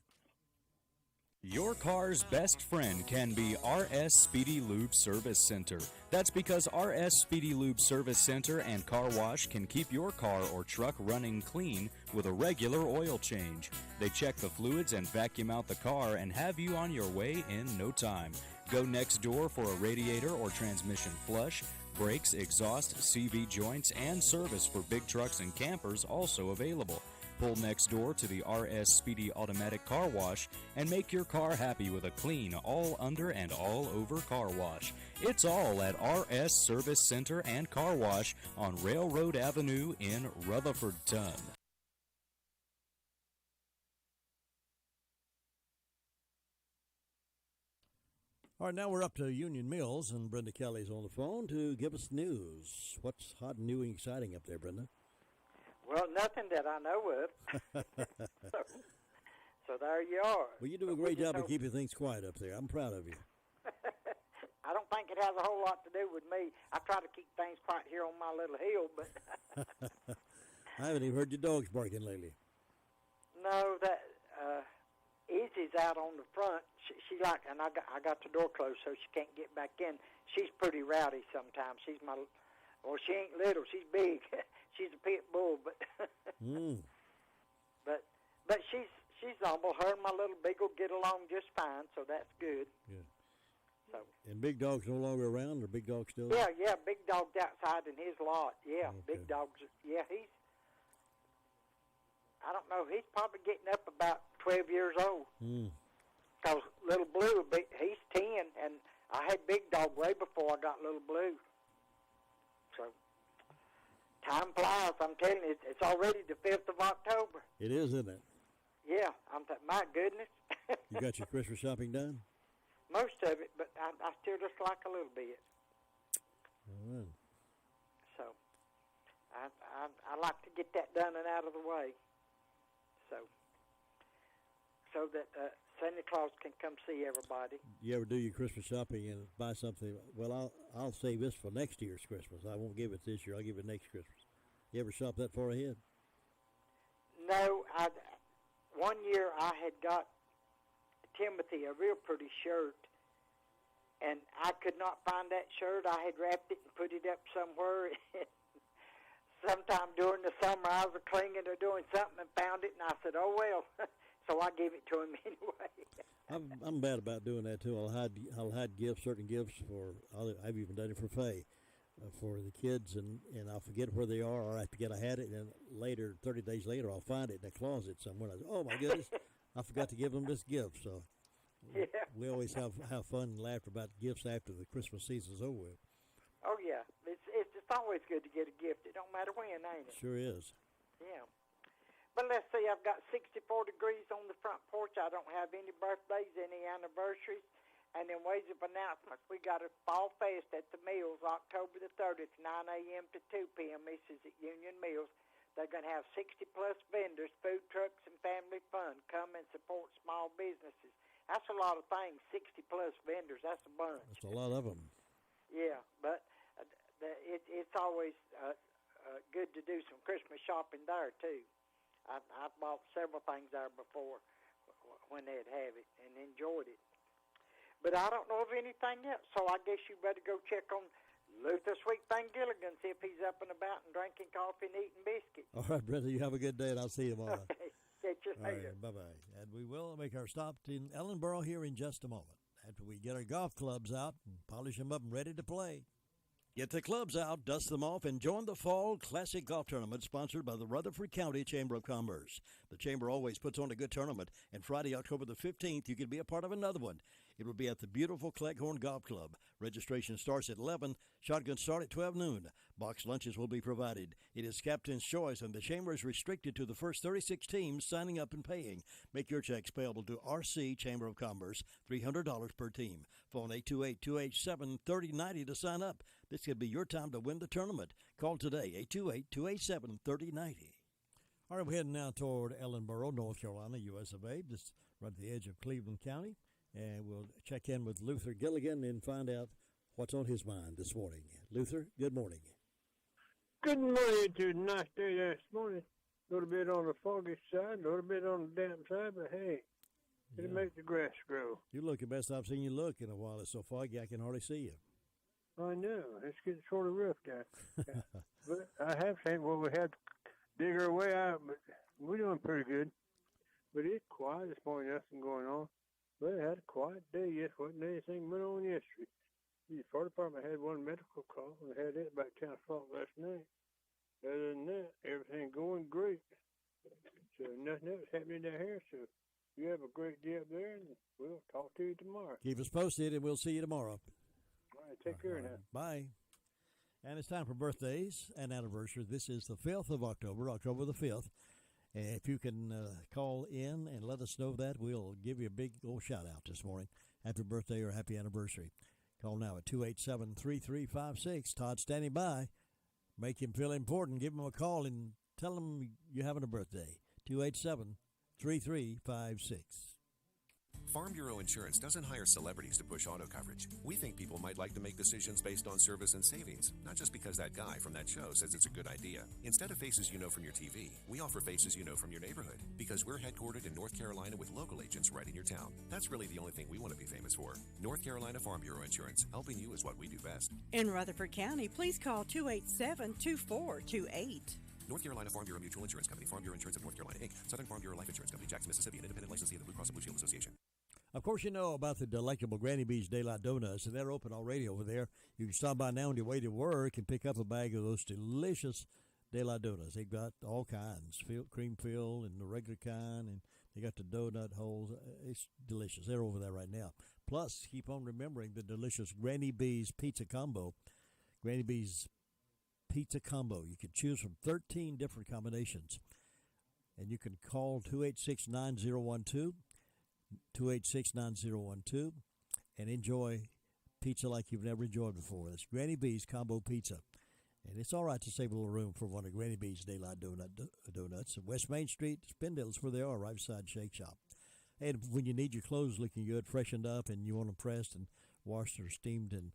Your car's best friend can be RS Speedy Lube Service Center. That's because RS Speedy Lube Service Center and Car Wash can keep your car or truck running clean with a regular oil change. They check the fluids and vacuum out the car and have you on your way in no time. Go next door for a radiator or transmission flush. Brakes, exhaust, CV joints, and service for big trucks and campers also available. Pull next door to the RS Speedy Automatic Car Wash and make your car happy with a clean, all under and all over car wash. It's all at RS Service Center and Car Wash on Railroad Avenue in Rutherfordton. All right, now we're up to Union Mills, and Brenda Kelly's on the phone to give us news. What's hot, new, and exciting up there, Brenda? Well, nothing that I know of. so there you are. Well, you do a great job of keeping things quiet up there. I'm proud of you. I don't think it has a whole lot to do with me. I try to keep things quiet here on my little hill, but I haven't even heard your dogs barking lately. no, that Easy's out on the front. She like, and I got the door closed so she can't get back in. She's pretty rowdy sometimes. She's my, well, she ain't little. She's big. She's a pit bull, but but she's normal. Her and my little beagle get along just fine, so that's good. Yeah. So. And Big Dog's no longer around, or Big Dog still? Yeah. Big Dog's outside in his lot. Yeah, okay. Big Dog's. Yeah, I don't know. He's probably getting up about 12 years old. Because Little Blue, he's 10, and I had Big Dog way before I got Little Blue. So. Time flies, I'm telling you, it's already the 5th of October. It is, isn't it? Yeah, my goodness. You got your Christmas shopping done? Most of it, but I still just like a little bit. All right. So, I like to get that done and out of the way. So that Santa Claus can come see everybody. You ever do your Christmas shopping and buy something? Well, I'll save this for next year's Christmas. I won't give it this year. I'll give it next Christmas. You ever shop that far ahead? No. One year I had got Timothy a real pretty shirt, and I could not find that shirt. I had wrapped it and put it up somewhere. Sometime during the summer, I was cleaning or doing something and found it, and I said, oh, well. So I gave it to him anyway. I'm bad about doing that too. I'll hide gifts, certain gifts I've even done it for Faye, for the kids, and I'll forget where they are, or I forget I had it, and then later, 30 days later, I'll find it in a closet somewhere. I say, oh my goodness, I forgot to give them this gift. So we always have fun and laugh about gifts after the Christmas season's over with. Oh yeah, it's always good to get a gift. It don't matter when, ain't it? Sure is. Yeah. But let's see, I've got 64 degrees on the front porch. I don't have any birthdays, any anniversaries. And in ways of announcements, we got a fall fest at the Mills, October the 30th, 9 a.m. to 2 p.m. This is at Union Mills. They're going to have 60-plus vendors, food trucks, and family fun. Come and support small businesses. That's a lot of things, 60-plus vendors. That's a bunch. That's a lot of them. Yeah, but it's always good to do some Christmas shopping there, too. I've bought several things there before when they'd have it and enjoyed it. But I don't know of anything else, so I guess you better go check on Luther Sweet Thing Gilligan, see if he's up and about and drinking coffee and eating biscuits. All right, Brenda, you have a good day, and I'll see you tomorrow. Catch you later. Right, bye-bye. And we will make our stop in Ellenboro here in just a moment after we get our golf clubs out and polish them up and ready to play. Get the clubs out, dust them off, and join the Fall Classic Golf Tournament sponsored by the Rutherford County Chamber of Commerce. The Chamber always puts on a good tournament, and Friday, October the 15th, you can be a part of another one. It will be at the beautiful Cleghorn Golf Club. Registration starts at 11. Shotguns start at 12 noon. Boxed lunches will be provided. It is captain's choice, and the Chamber is restricted to the first 36 teams signing up and paying. Make your checks payable to RC Chamber of Commerce, $300 per team. Phone 828-287-3090 to sign up. This could be your time to win the tournament. Call today, 828-287-3090. All right, we're heading now toward Ellenboro, North Carolina, U.S. of A., just right at the edge of Cleveland County. And we'll check in with Luther Gilligan and find out what's on his mind this morning. Luther, good morning. Good morning to a nice day this morning. A little bit on the foggy side, a little bit on the damp side, but hey, it'll make the grass grow. You look the best I've seen you look in a while. It's so foggy I can hardly see you. I know. It's getting sort of rough down. But I have seen, well, we had to dig our way out, but we're doing pretty good. But it's quiet this morning, nothing going on. But I had a quiet day. Yes, wasn't anything went on yesterday. The fire department had one medical call, and they had it about 10 o'clock last night. Other than that, everything going great. So nothing else happening down here, so you have a great day up there, and we'll talk to you tomorrow. Keep us posted, and we'll see you tomorrow. All right, take care now. Bye. And it's time for birthdays and anniversaries. This is the 5th of October, October the 5th. And if you can call in and let us know that, we'll give you a big old shout-out this morning. Happy birthday or happy anniversary. Call now at 287-3356. Todd standing by. Make him feel important. Give him a call and tell him you're having a birthday. 287-3356. Farm Bureau Insurance doesn't hire celebrities to push auto coverage. We think people might like to make decisions based on service and savings, not just because that guy from that show says it's a good idea. Instead of faces you know from your TV, we offer faces you know from your neighborhood, because we're headquartered in North Carolina with local agents right in your town. That's really the only thing we want to be famous for. North Carolina Farm Bureau Insurance. Helping you is what we do best. In Rutherford County, please call 287-2428. North Carolina Farm Bureau Mutual Insurance Company, Farm Bureau Insurance of North Carolina, Inc., Southern Farm Bureau Life Insurance Company, Jackson, Mississippi, an independent licensee of the Blue Cross and Blue Shield Association. Of course, you know about the delectable Granny B's Daylight Donuts, and they're open already over there. You can stop by now on your way to work and pick up a bag of those delicious Daylight Donuts. They've got all kinds, cream filled and the regular kind, and they got the donut holes. It's delicious. They're over there right now. Plus, keep on remembering the delicious Granny B's Pizza Combo. Granny B's Pizza Combo. You can choose from 13 different combinations, and you can call 286-9012. 286-9012 and enjoy pizza like you've never enjoyed before. It's Granny B's Combo Pizza. And it's all right to save a little room for one of Granny B's Daylight Donuts. West Main Street, Spindale is where they are, right beside Shake Shop. And when you need your clothes looking good, freshened up, and you want them pressed and washed or steamed and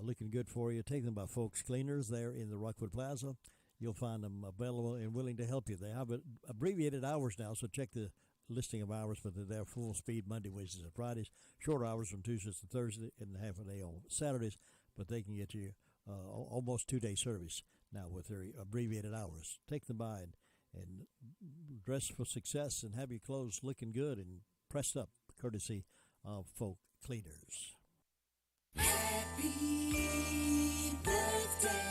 looking good for you, take them by Folks Cleaners there in the Rockwood Plaza. You'll find them available and willing to help you. They have abbreviated hours now, so check the listing of hours, but they're there full speed Monday, Wednesdays, and Fridays. Short hours from Tuesdays to Thursday, and half a day on Saturdays. But they can get you almost 2-day service now with their abbreviated hours. Take them by and dress for success and have your clothes looking good and pressed up, courtesy of Folk Cleaners. Happy birthday.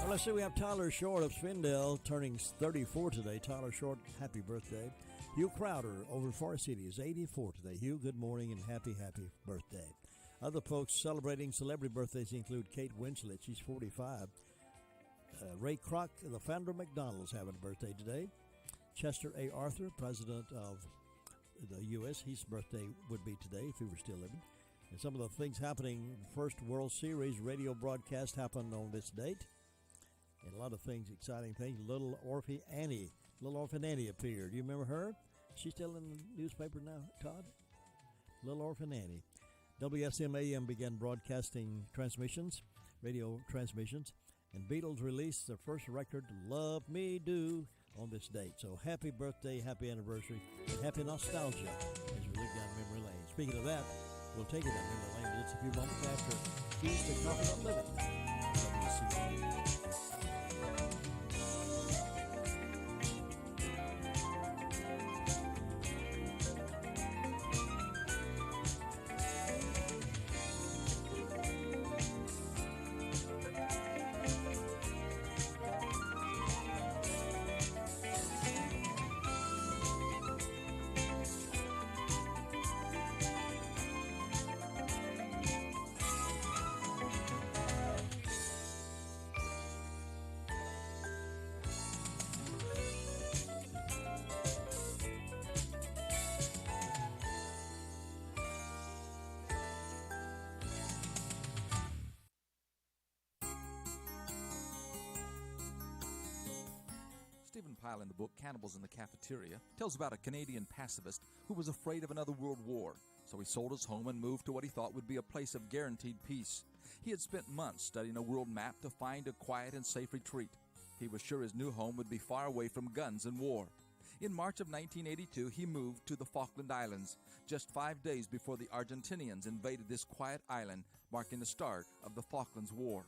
Let's see, we have Tyler Short of Spindale turning 34 today. Tyler Short, happy birthday. Hugh Crowder over in Forest City is 84 today. Hugh, good morning and happy birthday. Other folks celebrating celebrity birthdays include Kate Winslet, she's 45. Ray Kroc, the founder of McDonald's, having a birthday today. Chester A. Arthur, president of the U.S., his birthday would be today if he were still living. And some of the things happening, first World Series radio broadcast happened on this date. And a lot of things, exciting things. Little Orphan Annie appeared. You remember her? She's still in the newspaper now, Todd? Little Orphan Annie. WSMAM began broadcasting radio transmissions, and Beatles released their first record, Love Me Do, on this date. So happy birthday, happy anniversary, and happy nostalgia as we look down memory lane. Speaking of that, we'll take it down memory lane just a few moments after Keys to Confident Living. WCAB. Stephen Pyle in the book Cannibals in the Cafeteria tells about a Canadian pacifist who was afraid of another world war, so he sold his home and moved to what he thought would be a place of guaranteed peace. He had spent months studying a world map to find a quiet and safe retreat. He was sure his new home would be far away from guns and war. In March of 1982, he moved to the Falkland Islands, just 5 days before the Argentinians invaded this quiet island, marking the start of the Falklands War.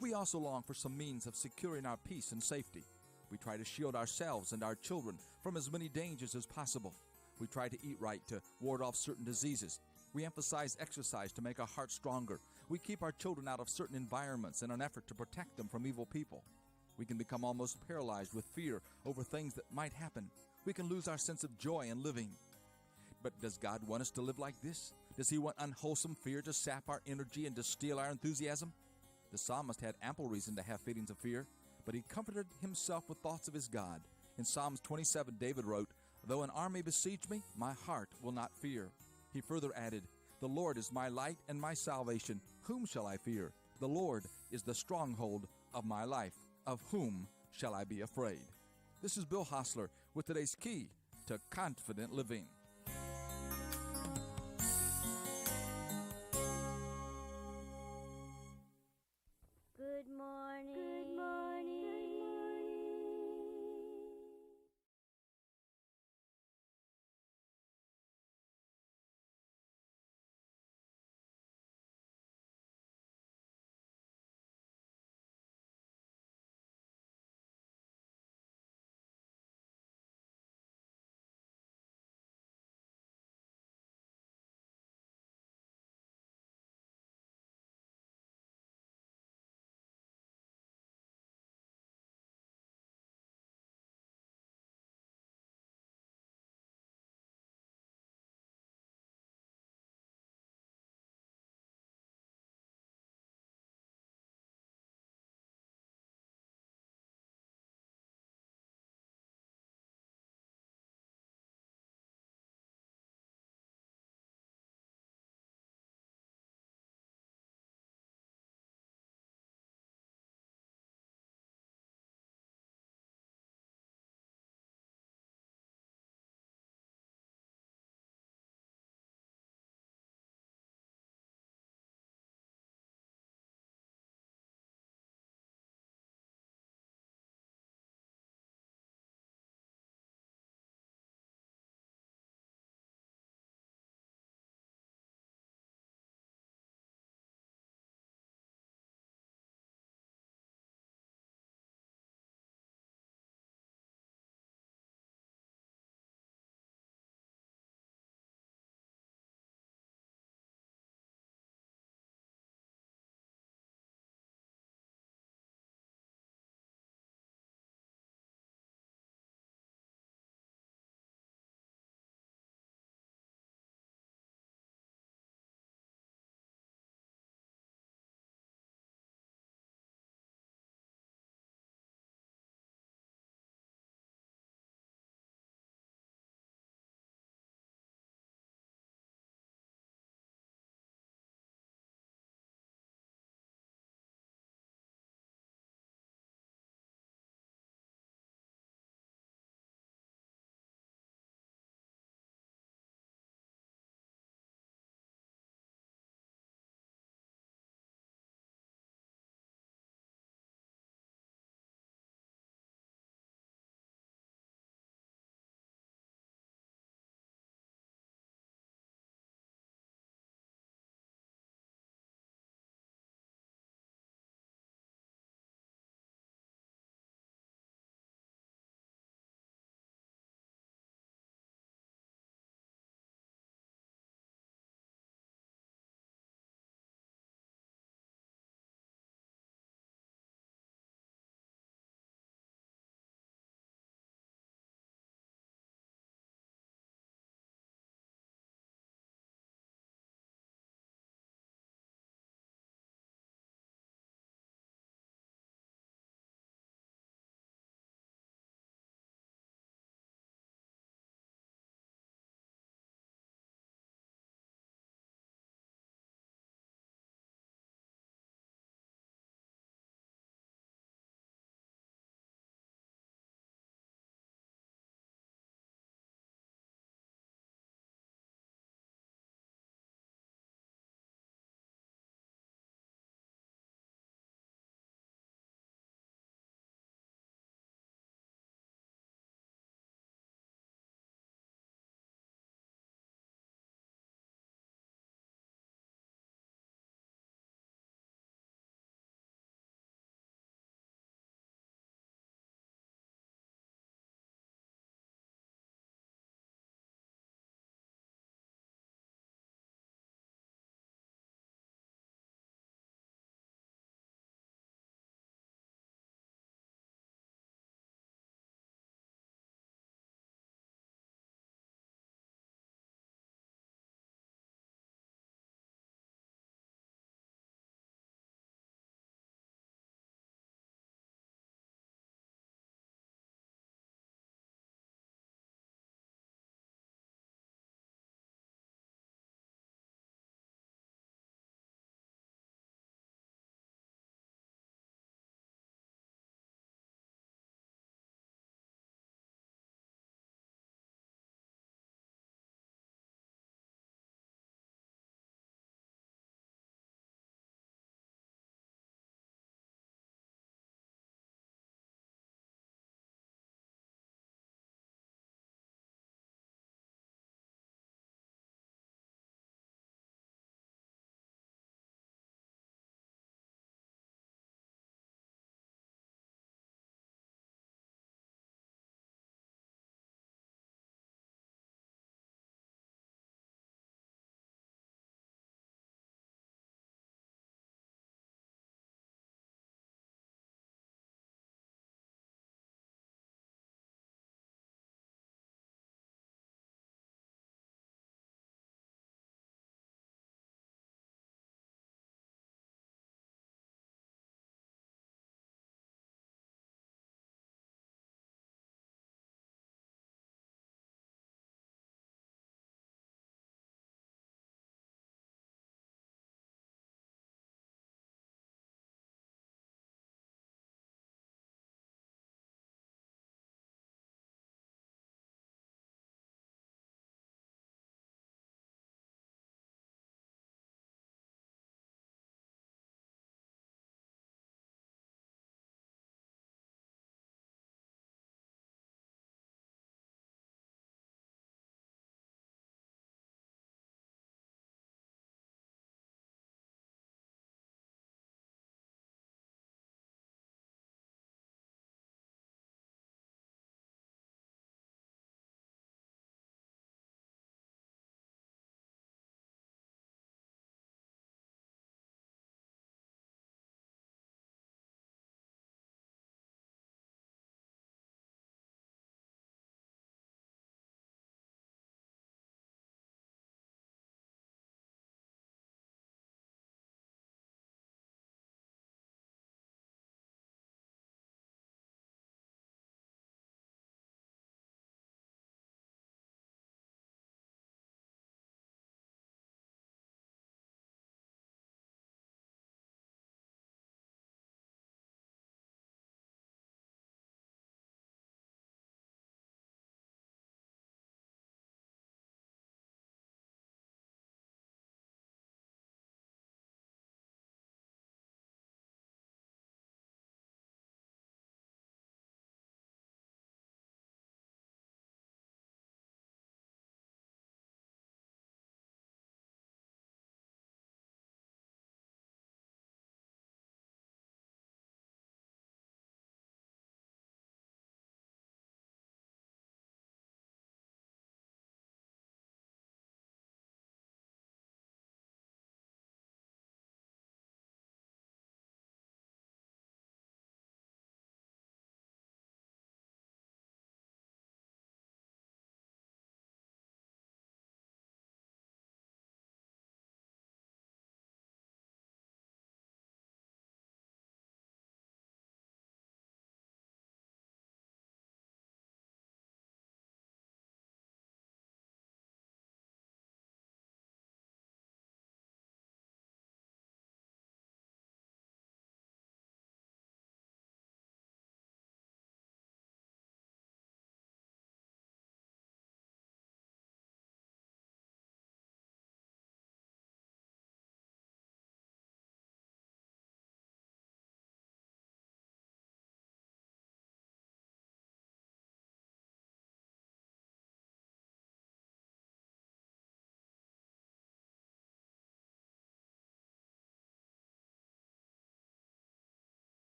We also long for some means of securing our peace and safety. We try to shield ourselves and our children from as many dangers as possible. We try to eat right to ward off certain diseases. We emphasize exercise to make our hearts stronger. We keep our children out of certain environments in an effort to protect them from evil people. We can become almost paralyzed with fear over things that might happen. We can lose our sense of joy in living. But does God want us to live like this? Does He want unwholesome fear to sap our energy and to steal our enthusiasm? The psalmist had ample reason to have feelings of fear, but he comforted himself with thoughts of his God. In Psalms 27, David wrote, "Though an army besiege me, my heart will not fear." He further added, "The Lord is my light and my salvation. Whom shall I fear? The Lord is the stronghold of my life. Of whom shall I be afraid?" This is Bill Hostler with today's key to confident living.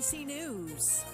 ABC News.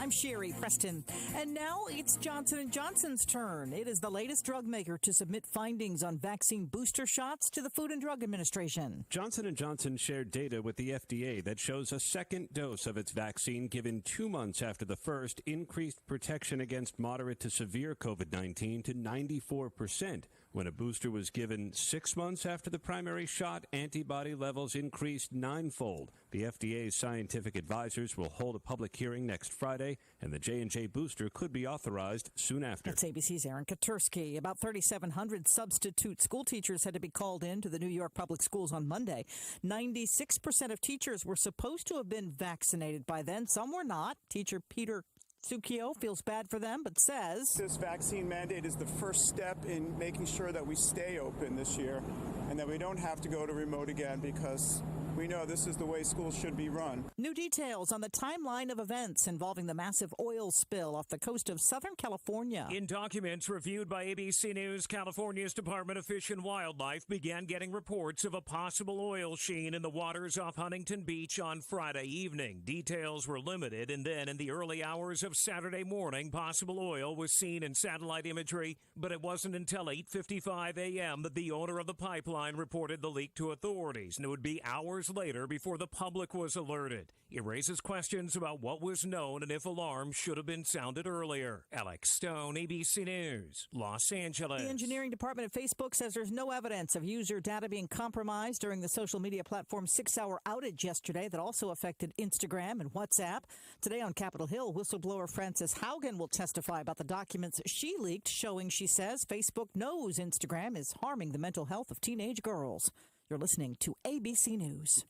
I'm Sherry Preston, and now it's Johnson & Johnson's turn. It is the latest drug maker to submit findings on vaccine booster shots to the Food and Drug Administration. Johnson & Johnson shared data with the FDA that shows a second dose of its vaccine given 2 months after the first increased protection against moderate to severe COVID-19 to 94%. When a booster was given 6 months after the primary shot, antibody levels increased 9-fold. The FDA's scientific advisors will hold a public hearing next Friday, and the J&J booster could be authorized soon after. That's ABC's Aaron Katursky. About 3,700 substitute school teachers had to be called in to the New York Public Schools on Monday. 96% of teachers were supposed to have been vaccinated by then. Some were not. Teacher Peter Succhio feels bad for them, but says this vaccine mandate is the first step in making sure that we stay open this year and that we don't have to go to remote again, because we know this is the way schools should be run. New details on the timeline of events involving the massive oil spill off the coast of Southern California. In documents reviewed by ABC News, California's Department of Fish and Wildlife began getting reports of a possible oil sheen in the waters off Huntington Beach on Friday evening. Details were limited, and then in the early hours of Saturday morning, possible oil was seen in satellite imagery, but it wasn't until 8:55 a.m. that the owner of the pipeline reported the leak to authorities, and it would be hours later before the public was alerted. It raises questions about what was known and if alarms should have been sounded earlier. Alex Stone, ABC News, Los Angeles. The engineering department of Facebook says there's no evidence of user data being compromised during the social media platform's 6-hour outage yesterday that also affected Instagram and WhatsApp. Today on Capitol Hill, whistleblower Frances Haugen will testify about the documents she leaked, showing, she says, Facebook knows Instagram is harming the mental health of teenage girls. You're listening to ABC News.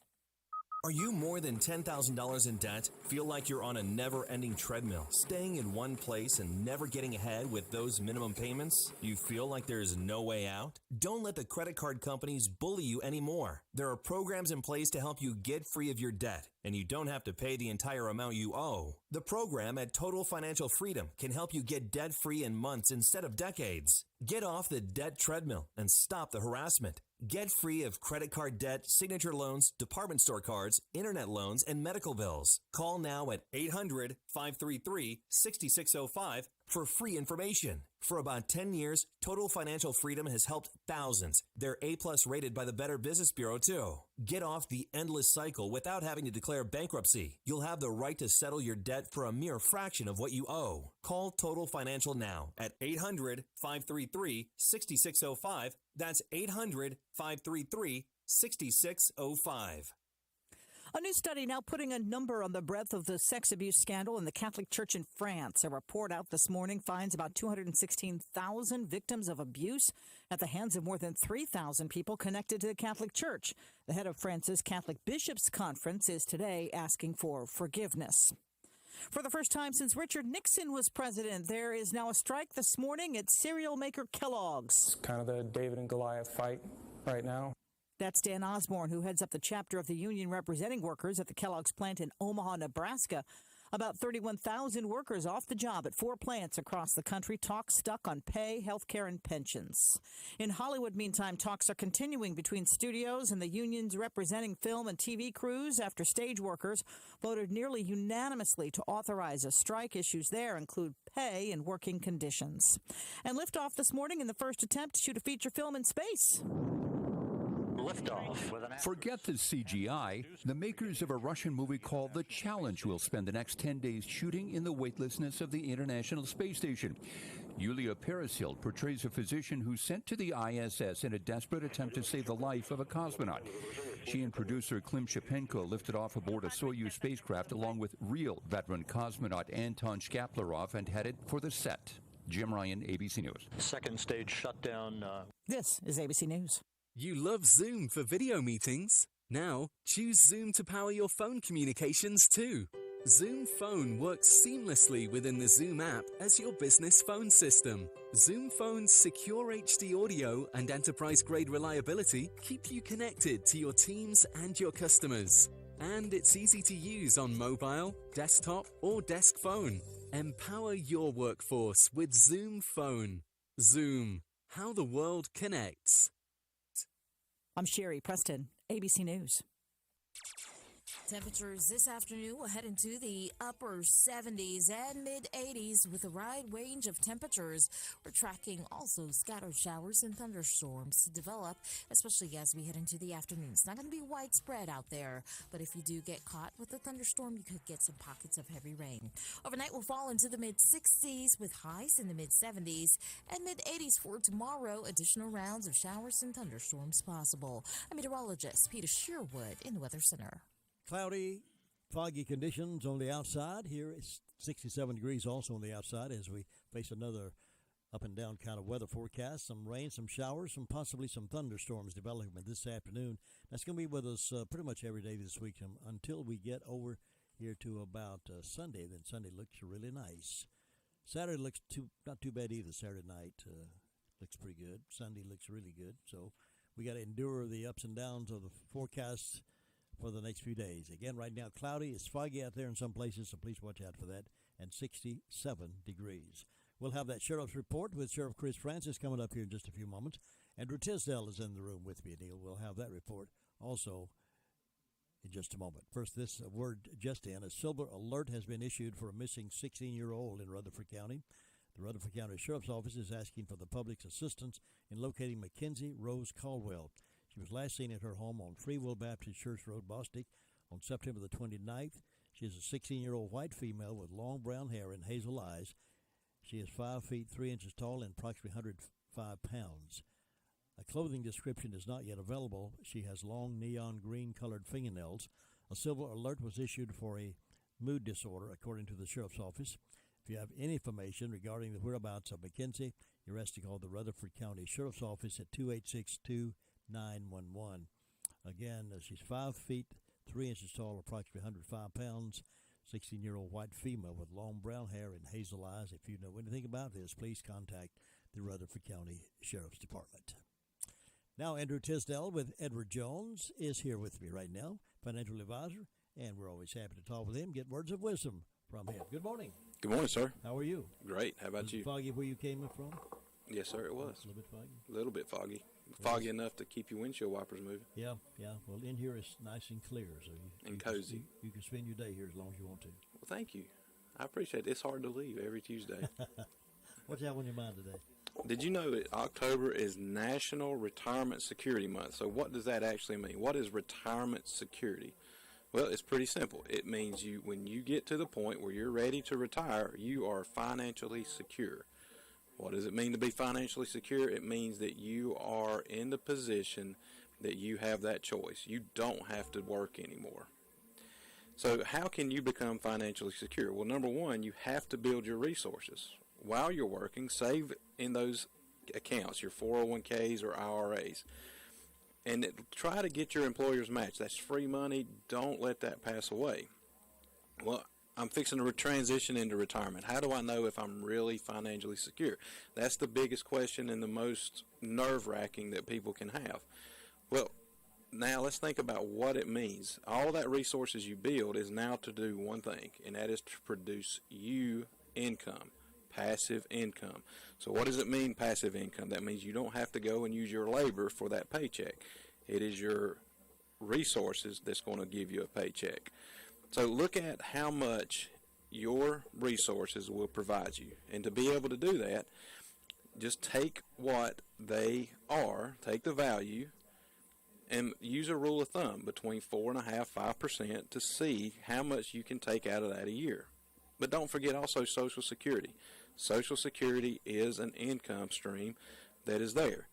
Are you more than $10,000 in debt? Feel like you're on a never-ending treadmill, staying in one place and never getting ahead with those minimum payments? You feel like there is no way out? Don't let the credit card companies bully you anymore. There are programs in place to help you get free of your debt, and you don't have to pay the entire amount you owe. The program at Total Financial Freedom can help you get debt-free in months instead of decades. Get off the debt treadmill and stop the harassment. Get free of credit card debt, signature loans, department store cards, internet loans, and medical bills. Call now at 800-533-6605 for free information. For about 10 years, Total Financial Freedom has helped thousands. They're A-plus rated by the Better Business Bureau, too. Get off the endless cycle without having to declare bankruptcy. You'll have the right to settle your debt for a mere fraction of what you owe. Call Total Financial now at 800-533-6605. That's 800-533-6605. A new study now putting a number on the breadth of the sex abuse scandal in the Catholic Church in France. A report out this morning finds about 216,000 victims of abuse at the hands of more than 3,000 people connected to the Catholic Church. The head of France's Catholic Bishops' Conference is today asking for forgiveness. For the first time since Richard Nixon was president, there is now a strike this morning at cereal maker Kellogg's. It's kind of the David and Goliath fight right now. That's Dan Osborne, who heads up the chapter of the union representing workers at the Kellogg's plant in Omaha, Nebraska. About 31,000 workers off the job at 4 plants across the country. Talks stuck on pay, health care, and pensions. In Hollywood, meantime, talks are continuing between studios and the unions representing film and TV crews after stage workers voted nearly unanimously to authorize a strike. Issues there include pay and working conditions. And liftoff this morning in the first attempt to shoot a feature film in space. Forget the CGI. The makers of a Russian movie called The Challenge will spend the next 10 days shooting in the weightlessness of the International Space Station. Yulia Peresild portrays a physician who's sent to the ISS in a desperate attempt to save the life of a cosmonaut. She and producer Klim Shipenko lifted off aboard a Soyuz spacecraft along with real veteran cosmonaut Anton Shkaplerov and headed for the set. Jim Ryan, ABC News. Second stage shutdown. This is ABC News. You love Zoom for video meetings? Now, choose Zoom to power your phone communications too. Zoom Phone works seamlessly within the Zoom app as your business phone system. Zoom Phone's secure HD audio and enterprise-grade reliability keep you connected to your teams and your customers. And it's easy to use on mobile, desktop, or desk phone. Empower your workforce with Zoom Phone. Zoom, how the world connects. I'm Sherry Preston, ABC News. Temperatures this afternoon will head into the upper 70s and mid 80s with a wide range of temperatures. We're tracking also scattered showers and thunderstorms to develop, especially as we head into the afternoon. It's not going to be widespread out there, but if you do get caught with a thunderstorm, you could get some pockets of heavy rain. Overnight will fall into the mid 60s with highs in the mid 70s and mid 80s for tomorrow. Additional rounds of showers and thunderstorms possible. I'm meteorologist Peter Sherwood in the Weather Center. Cloudy, foggy conditions on the outside. Here it's 67 degrees also on the outside as we face another up and down kind of weather forecast. Some rain, some showers, possibly some thunderstorms developing this afternoon. That's going to be with us pretty much every day this week until we get over here to about Sunday. Then Sunday looks really nice. Saturday looks not too bad either. Saturday night looks pretty good. Sunday looks really good. So we got to endure the ups and downs of the forecast for the next few days. Again, right now, cloudy. It's foggy out there in some places, so please watch out for that. And 67 degrees. We'll have that Sheriff's Report with Sheriff Chris Francis coming up here in just a few moments. Andrew Tisdale is in the room with me, Neil. We'll have that report also in just a moment. First, this word just in. A silver alert has been issued for a missing 16-year-old in Rutherford County. The Rutherford County Sheriff's Office is asking for the public's assistance in locating Mackenzie Rose Caldwell. She was last seen at her home on Free Will Baptist Church Road, Bostic, on September the 29th. She is a 16-year-old white female with long brown hair and hazel eyes. She is 5 feet 3 inches tall and approximately 105 pounds. A clothing description is not yet available. She has long neon green-colored fingernails. A silver alert was issued for a mood disorder, according to the Sheriff's Office. If you have any information regarding the whereabouts of Mackenzie, you're asked to call the Rutherford County Sheriff's Office at 286-2911. Again, she's 5 feet 3 inches tall, approximately 105 pounds, 16-year-old white female with long brown hair and hazel eyes. If you know anything about this, please contact the Rutherford County Sheriff's Department. Now, Andrew Tisdale with Edward Jones is here with me right now, financial advisor, and we're always happy to talk with him, get words of wisdom from him. Good morning. Good morning, sir. How are you? Great. How about you? Foggy where you came from? Yes, sir, it was. A little bit foggy? A little bit foggy. Foggy enough to keep your windshield wipers moving. Yeah. Well, in here it's nice and clear, so you cozy. You can spend your day here as long as you want to. Well, thank you. I appreciate it. It's hard to leave every Tuesday. What's that on your mind today? Did you know that October is National Retirement Security Month? So what does that actually mean? What is retirement security? Well, it's pretty simple. It means when you get to the point where you're ready to retire, you are financially secure. What does it mean to be financially secure? It means that you are in the position that you have that choice. You don't have to work anymore. So how can you become financially secure? Well, number one, you have to build your resources. While you're working, save in those accounts, your 401ks or IRAs. And try to get your employer's match. That's free money. Don't let that pass away. Well, I'm fixing to transition into retirement. How do I know if I'm really financially secure? That's the biggest question and the most nerve-wracking that people can have. Well, now let's think about what it means. All that resources you build is now to do one thing, and that is to produce you income, passive income. So what does it mean, passive income? That means you don't have to go and use your labor for that paycheck. It is your resources that's going to give you a paycheck. So look at how much your resources will provide you. And to be able to do that, just take what they are, take the value, and use a rule of thumb between 4.5–5% to see how much you can take out of that a year. But don't forget also Social Security. Social Security is an income stream that is there.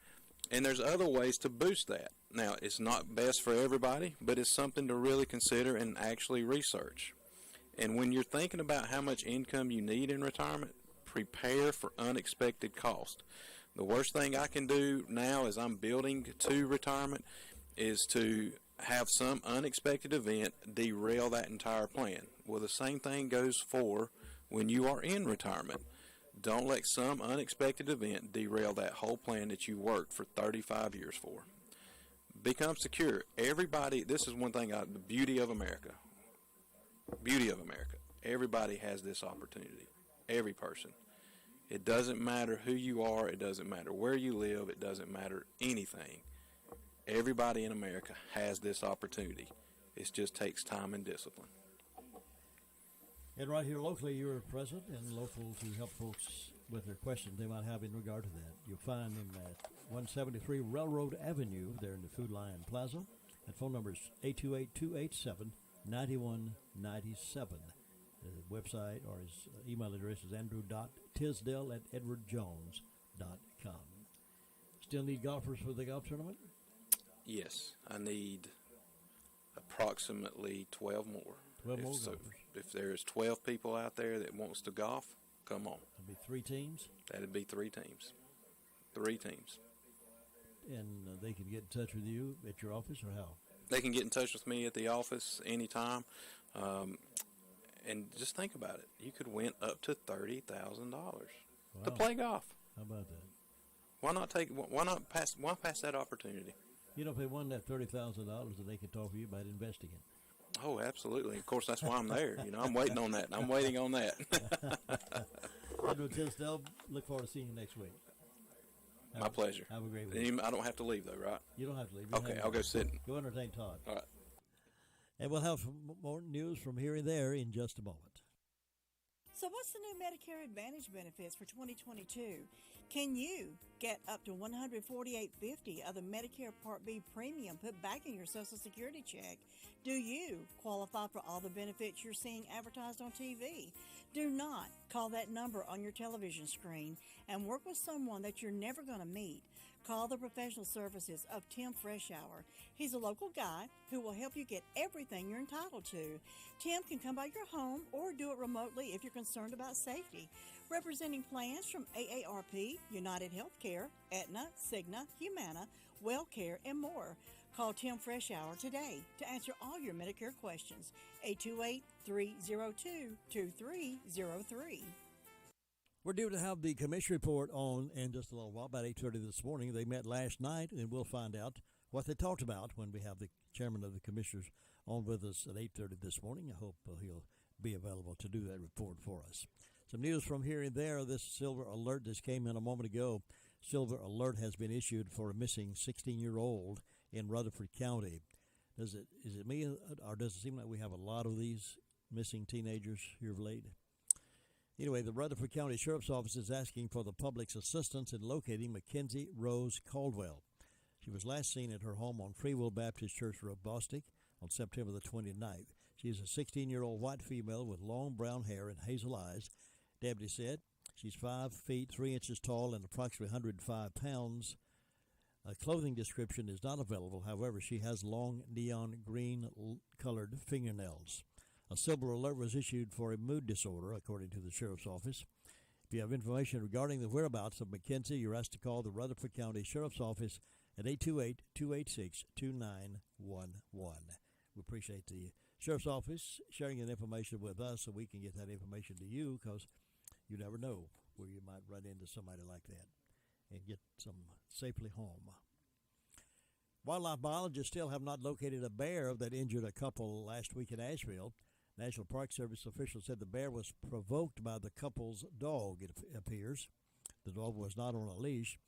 And there's other ways to boost that. Now, it's not best for everybody, but it's something to really consider and actually research. And when you're thinking about how much income you need in retirement, prepare for unexpected cost. The worst thing I can do now as I'm building to retirement is to have some unexpected event derail that entire plan. Well, the same thing goes for when you are in retirement. Don't let some unexpected event derail that whole plan that you worked for 35 years for. Become secure. Everybody, this is one thing, the beauty of America. Beauty of America. Everybody has this opportunity. Every person. It doesn't matter who you are. It doesn't matter where you live. It doesn't matter anything. Everybody in America has this opportunity. It just takes time and discipline. And right here locally, you're present and local to help folks with their questions they might have in regard to that. You'll find them at 173 Railroad Avenue there in the Food Lion Plaza. And phone number is 828-287-9197. His website or his email address is andrew.tisdale@edwardjones.com. Still need golfers for the golf tournament? Yes, I need approximately 12 more. 12 more golfers. If there's 12 people out there that wants to golf, come on. That'd be 3 teams? That'd be 3 teams. 3 teams. And they can get in touch with you at your office, or how? They can get in touch with me at the office anytime. And just think about it. You could win up to $30,000 to play golf. How about that? Why not pass that opportunity? You know, if they won that $30,000, then they could talk to you about investing it. Oh, absolutely. Of course, that's why I'm there. I'm waiting on that. I'm waiting on that. Edward Tisdale, look forward to seeing you next week. My pleasure. Have a great week. I don't have to leave, though, right? You don't have to leave. Okay, I'll go sit. Go entertain Todd. All right. And we'll have some more news from here and there in just a moment. So what's the new Medicare Advantage benefits for 2022? Can you get up to $148.50 of the Medicare Part B premium put back in your Social Security check? Do you qualify for all the benefits you're seeing advertised on TV? Do not call that number on your television screen and work with someone that you're never going to meet. Call the professional services of Tim Freshour. He's a local guy who will help you get everything you're entitled to. Tim can come by your home or do it remotely if you're concerned about safety. Representing plans from AARP, United Healthcare, Aetna, Cigna, Humana, WellCare, and more. Call Tim Freshour today to answer all your Medicare questions. 828-302-2303. We're due to have the commission report on in just a little while, about 8:30 this morning. They met last night, and we'll find out what they talked about when we have the chairman of the commissioners on with us at 8:30 this morning. I hope he'll be available to do that report for us. Some news from here and there. This silver alert just came in a moment ago. Silver alert has been issued for a missing 16-year-old in Rutherford County. Is it me, or does it seem like we have a lot of these missing teenagers here of late? Anyway, the Rutherford County Sheriff's Office is asking for the public's assistance in locating Mackenzie Rose Caldwell. She was last seen at her home on Free Will Baptist Church Road, Bostic, on September the 29th. She is a 16-year-old white female with long brown hair and hazel eyes. Deputy said she's 5 feet 3 inches tall and approximately 105 pounds. A clothing description is not available. However, she has long neon green-colored fingernails. A silver alert was issued for a mood disorder, according to the Sheriff's Office. If you have information regarding the whereabouts of Mackenzie, you're asked to call the Rutherford County Sheriff's Office at 828-286-2911. We appreciate the Sheriff's Office sharing that information with us so we can get that information to you, because you never know where you might run into somebody like that and get some safely home. Wildlife biologists still have not located a bear that injured a couple last week in Asheville. National Park Service officials said the bear was provoked by the couple's dog, it appears. The dog was not on a leash.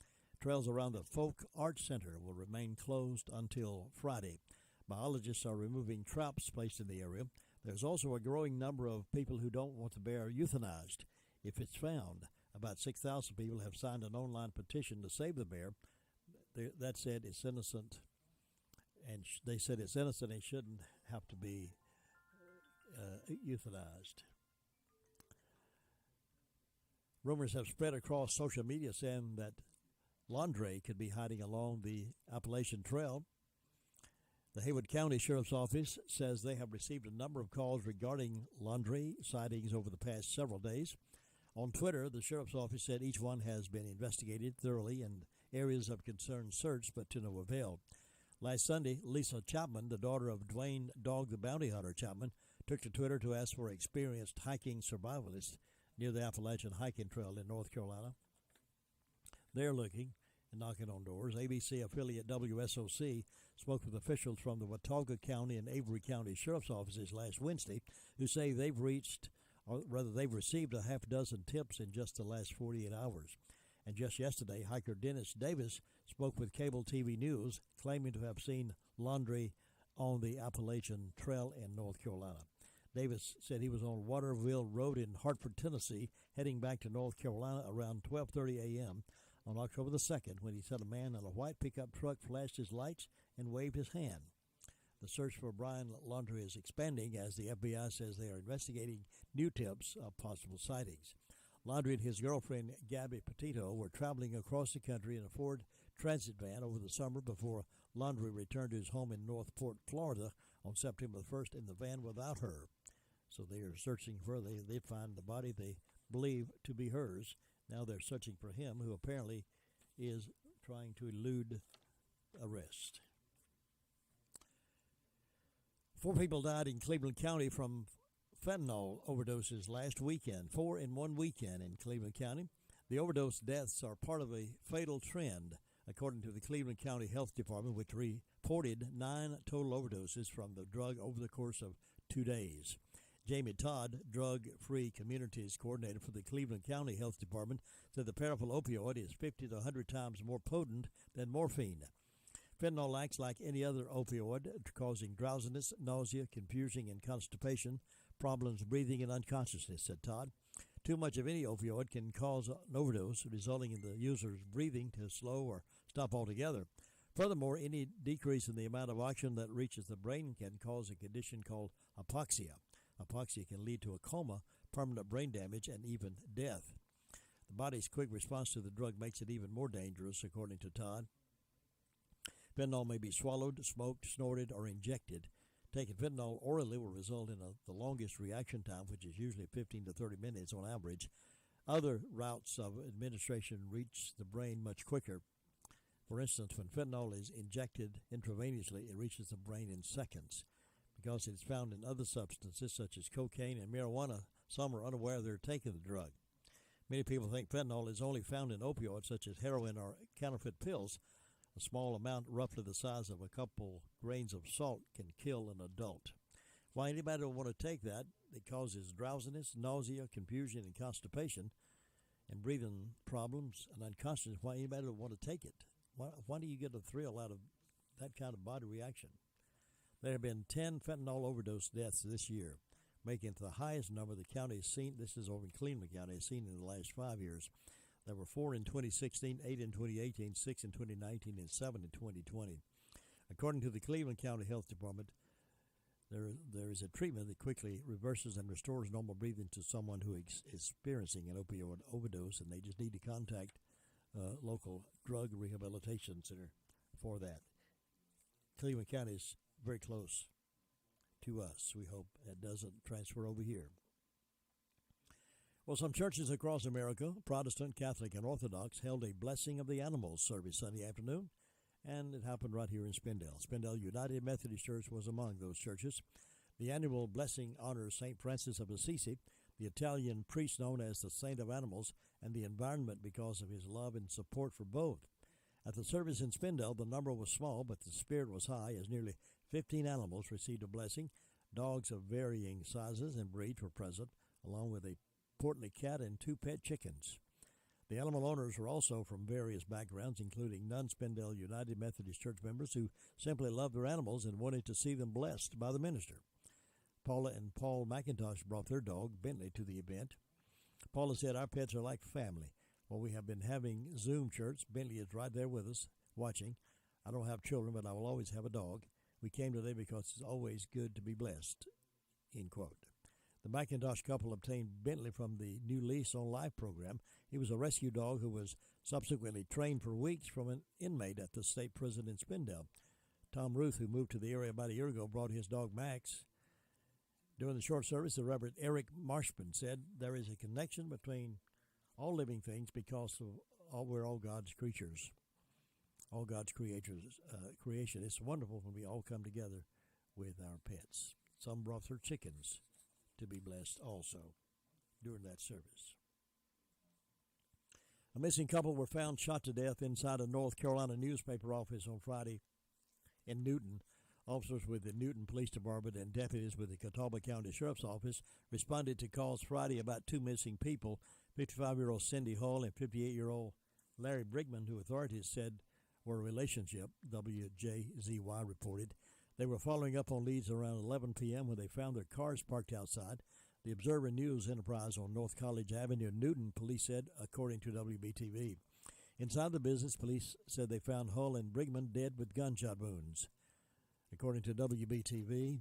Trails around the Folk Art Center will remain closed until Friday. Biologists are removing traps placed in the area. There's also a growing number of people who don't want the bear euthanized if it's found. About 6,000 people have signed an online petition to save the bear. That said, it's innocent, and they said it's innocent and shouldn't have to be euthanized. Rumors have spread across social media saying that Landry could be hiding along the Appalachian Trail. The Haywood County Sheriff's Office says they have received a number of calls regarding Landry sightings over the past several days. On Twitter, the Sheriff's Office said each one has been investigated thoroughly and areas of concern searched, but to no avail. Last Sunday, Lisa Chapman, the daughter of Dwayne Dog the Bounty Hunter Chapman, took to Twitter to ask for experienced hiking survivalists near the Appalachian Hiking Trail in North Carolina. They're looking and knocking on doors. ABC affiliate WSOC spoke with officials from the Watauga County and Avery County Sheriff's Offices last Wednesday, who say they've received a half dozen tips in just the last 48 hours. And just yesterday, hiker Dennis Davis spoke with cable TV news, claiming to have seen Landry on the Appalachian Trail in North Carolina. Davis said he was on Waterville Road in Hartford, Tennessee, heading back to North Carolina around 12:30 a.m. on October the 2nd when he said a man in a white pickup truck flashed his lights and waved his hand. The search for Brian Laundrie is expanding as the FBI says they are investigating new tips of possible sightings. Laundrie and his girlfriend, Gabby Petito, were traveling across the country in a Ford Transit van over the summer before Laundrie returned to his home in Northport, Florida on September the 1st in the van without her. So they are searching for her. They find the body they believe to be hers. Now they're searching for him, who apparently is trying to elude arrest. 4 people died in Cleveland County from fentanyl overdoses last weekend. 4 in one weekend in Cleveland County. The overdose deaths are part of a fatal trend, according to the Cleveland County Health Department, which reported 9 total overdoses from the drug over the course of 2 days. Jamie Todd, Drug-Free Communities Coordinator for the Cleveland County Health Department, said the powerful opioid is 50 to 100 times more potent than morphine. Fentanyl acts like any other opioid, causing drowsiness, nausea, confusion, and constipation, problems breathing, and unconsciousness, said Todd. Too much of any opioid can cause an overdose, resulting in the user's breathing to slow or stop altogether. Furthermore, any decrease in the amount of oxygen that reaches the brain can cause a condition called apoxia. Apoxia can lead to a coma, permanent brain damage, and even death. The body's quick response to the drug makes it even more dangerous, according to Todd. Fentanyl may be swallowed, smoked, snorted, or injected. Taking fentanyl orally will result in the longest reaction time, which is usually 15 to 30 minutes on average. Other routes of administration reach the brain much quicker. For instance, when fentanyl is injected intravenously, it reaches the brain in seconds. Because it is found in other substances such as cocaine and marijuana, some are unaware they're taking the drug. Many people think fentanyl is only found in opioids such as heroin or counterfeit pills. A small amount, roughly the size of a couple grains of salt, can kill an adult. Why anybody would want to take that? It causes drowsiness, nausea, confusion, and constipation, and breathing problems and unconsciousness. Why anybody would want to take it? Why do you get a thrill out of that kind of body reaction? There have been 10 fentanyl overdose deaths this year, making it the highest number the county has seen. This is over in Cleveland County, has seen in the last 5 years. There were 4 in 2016, 8 in 2018, 6 in 2019, and 7 in 2020. According to the Cleveland County Health Department, there is a treatment that quickly reverses and restores normal breathing to someone who is experiencing an opioid overdose, and they just need to contact local drug rehabilitation center for that. Cleveland County is very close to us. We hope that doesn't transfer over here. Well, some churches across America, Protestant, Catholic, and Orthodox, held a Blessing of the Animals service Sunday afternoon, and it happened right here in Spindale. Spindale United Methodist Church was among those churches. The annual blessing honors St. Francis of Assisi, the Italian priest known as the Saint of Animals, and the environment because of his love and support for both. At the service in Spindale, the number was small, but the spirit was high, as nearly 15 animals received a blessing. Dogs of varying sizes and breeds were present, along with a portly cat and 2 pet chickens. The animal owners were also from various backgrounds, including non-Spindale United Methodist Church members who simply loved their animals and wanted to see them blessed by the minister. Paula and Paul McIntosh brought their dog, Bentley, to the event. Paula said, "Our pets are like family. Well, we have been having Zoom church. Bentley is right there with us, watching. I don't have children, but I will always have a dog. We came today because it's always good to be blessed," end quote. The McIntosh couple obtained Bentley from the New Lease on Life program. He was a rescue dog who was subsequently trained for weeks from an inmate at the state prison in Spindale. Tom Ruth, who moved to the area about a year ago, brought his dog Max. During the short service, the Reverend Eric Marshman said there is a connection between all living things because we're all God's creatures, all God's creation. It's wonderful when we all come together with our pets. Some brought their chickens to be blessed also during that service. A missing couple were found shot to death inside a North Carolina newspaper office on Friday in Newton. Officers with the Newton Police Department and deputies with the Catawba County Sheriff's Office responded to calls Friday about 2 missing people, 55-year-old Cindy Hall and 58-year-old Larry Brigman, who authorities said were a relationship, WJZY reported. They were following up on leads around 11 p.m. when they found their cars parked outside the Observer News Enterprise on North College Avenue in Newton, police said, according to WBTV. Inside the business, police said they found Hull and Brigman dead with gunshot wounds. According to WBTV,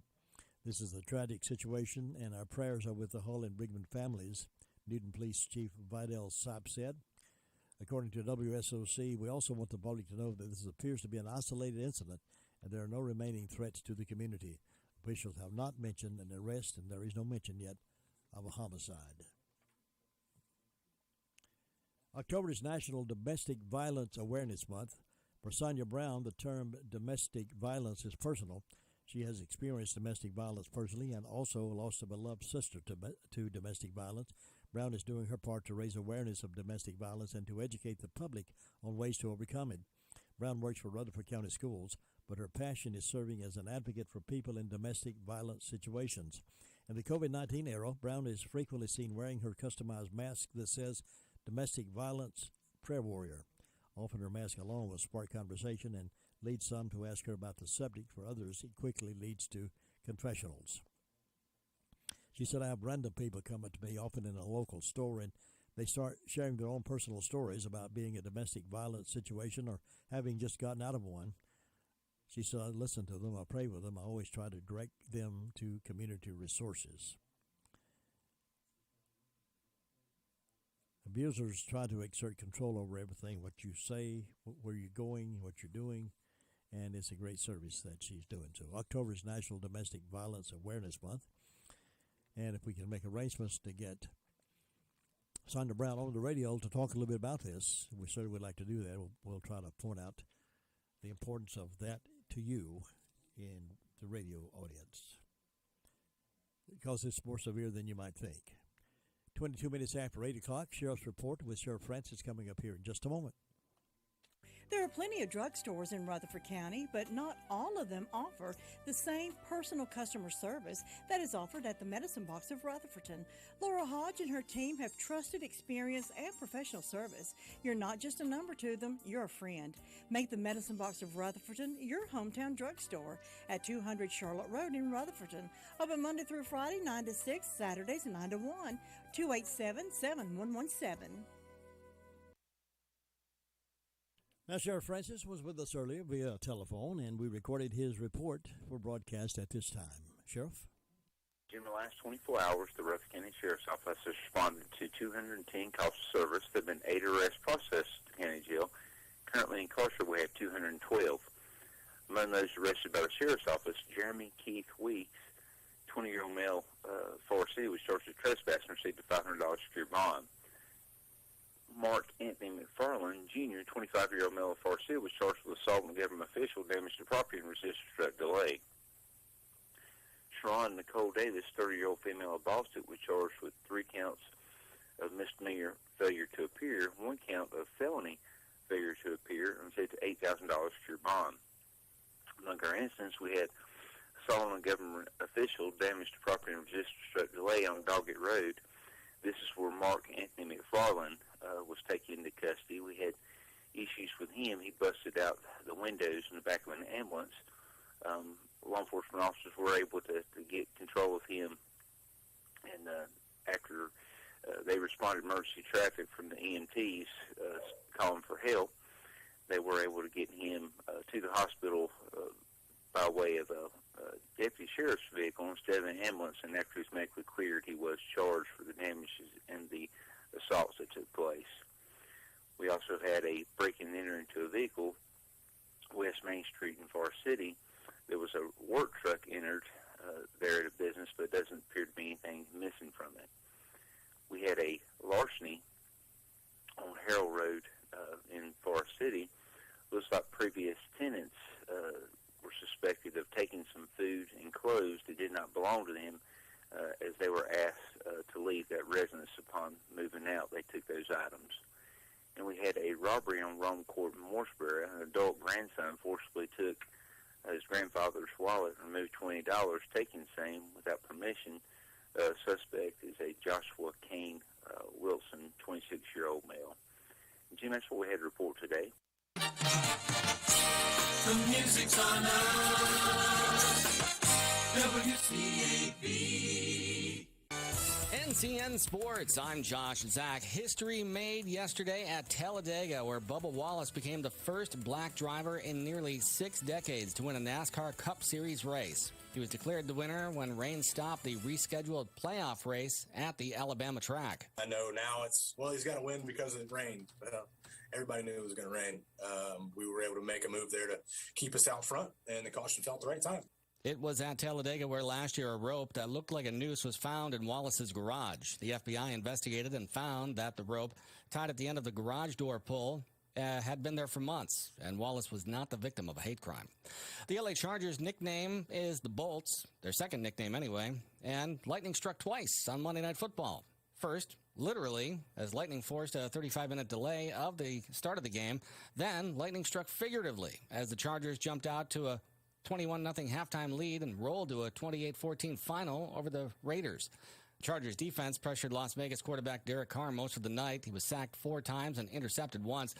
this is a tragic situation, and our prayers are with the Hull and Brigman families, Newton Police Chief Vidal Sapp said. According to WSOC, we also want the public to know that this appears to be an isolated incident, and there are no remaining threats to the community. Officials have not mentioned an arrest, and there is no mention yet of a homicide. October is National Domestic Violence Awareness Month. For Sonia Brown, the term domestic violence is personal. She has experienced domestic violence personally and also lost a beloved sister to domestic violence. Brown is doing her part to raise awareness of domestic violence and to educate the public on ways to overcome it. Brown works for Rutherford County Schools, but her passion is serving as an advocate for people in domestic violence situations. In the COVID-19 era, Brown is frequently seen wearing her customized mask that says Domestic Violence Prayer Warrior. Often her mask alone will spark conversation and lead some to ask her about the subject. For others, it quickly leads to confessionals. She said, I have random people come up to me, often in a local store, and they start sharing their own personal stories about being in a domestic violence situation or having just gotten out of one. She said, I listen to them, I pray with them, I always try to direct them to community resources. Abusers try to exert control over everything, what you say, where you're going, what you're doing, and it's a great service that she's doing. So October is National Domestic Violence Awareness Month, and if we can make arrangements to get Sonia Brown on the radio to talk a little bit about this, we certainly would like to do that. We'll try to point out the importance of that to you in the radio audience, because it's more severe than you might think. 22 minutes after 8 o'clock, Sheriff's Report with Sheriff Francis coming up here in just a moment. There are plenty of drugstores in Rutherford County, but not all of them offer the same personal customer service that is offered at the Medicine Box of Rutherfordton. Laura Hodge and her team have trusted experience and professional service. You're not just a number to them, you're a friend. Make the Medicine Box of Rutherfordton your hometown drugstore at 200 Charlotte Road in Rutherfordton. Open Monday through Friday, 9 to 6, Saturdays 9 to 1, 287-7117. Now, Sheriff Francis was with us earlier via telephone, and we recorded his report for broadcast at this time. Sheriff? In the last 24 hours, the Rutherford County Sheriff's Office has responded to 210 calls of service. There have been 8 arrests processed at the county jail. Currently incarcerated, we have 212. Among those arrested by the Sheriff's Office, Jeremy Keith Weeks, 20-year-old male, Forest City, was charged with trespass and received a $500 secure bond. Mark Anthony McFarland, Jr., 25-year-old male of Forest City, was charged with assault on a government official, damage to property, and resisted drug delay. Sharon Nicole Davis, 30-year-old female of Boston, was charged with 3 counts of misdemeanor failure to appear, 1 count of felony failure to appear, and received an $8,000 secure bond. Among our incidents, we had assault on a government official, damage to property, and resisted drug delay on Doggett Road. This is where Mark Anthony McFarland was taken into custody. We had issues with him. He busted out the windows in the back of an ambulance. Law enforcement officers were able to get control of him, and after they responded to emergency traffic from the EMTs calling for help, they were able to get him to the hospital by way of a deputy sheriff's vehicle instead of an ambulance, and after he was medically cleared, he was charged for the damages and the assaults that took place. We also had a break and enter into a vehicle, West Main Street in Forest City. There was a work truck entered there at a business, but it doesn't appear to be anything missing from it. We had a larceny on Harold Road in Forest City. Looks like previous tenants were suspected of taking some food and clothes that did not belong to them. As they were asked to leave that residence upon moving out, they took those items. And we had a robbery on Rome Court in Mooresboro. An adult grandson forcibly took his grandfather's wallet and removed $20, taking the same without permission. Suspect is a Joshua Kane Wilson, 26-year-old male. Jim, that's what we had to report today. The music's on us. WCAB. NCN Sports, I'm Josh Zach. History made yesterday at Talladega, where Bubba Wallace became the first black driver in nearly 6 decades to win a NASCAR Cup Series race. He was declared the winner when rain stopped the rescheduled playoff race at the Alabama track. I know now he's got to win because it rained. Everybody knew it was going to rain. We were able to make a move there to keep us out front, and the caution fell at the right time. It was at Talladega where last year a rope that looked like a noose was found in Wallace's garage. The FBI investigated and found that the rope tied at the end of the garage door pull had been there for months, and Wallace was not the victim of a hate crime. The LA Chargers' nickname is the Bolts, their second nickname anyway, and lightning struck twice on Monday Night Football. First, literally, as lightning forced a 35-minute delay of the start of the game. Then, lightning struck figuratively as the Chargers jumped out to a 21-0 halftime lead and rolled to a 28-14 final over the Raiders. Chargers defense pressured Las Vegas quarterback Derek Carr most of the night. He was sacked 4 times and intercepted once.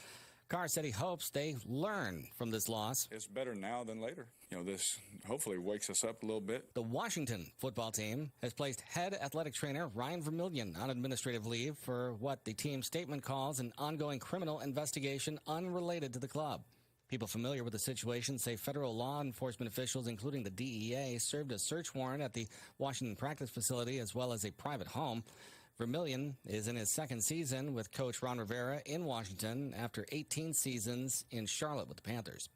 Carr said he hopes they learn from this loss. It's better now than later. This hopefully wakes us up a little bit. The Washington football team has placed head athletic trainer Ryan Vermillion on administrative leave for what the team's statement calls an ongoing criminal investigation unrelated to the club. People familiar with the situation say federal law enforcement officials, including the DEA, served a search warrant at the Washington practice facility as well as a private home. Vermillion is in his second season with coach Ron Rivera in Washington after 18 seasons in Charlotte with the Panthers.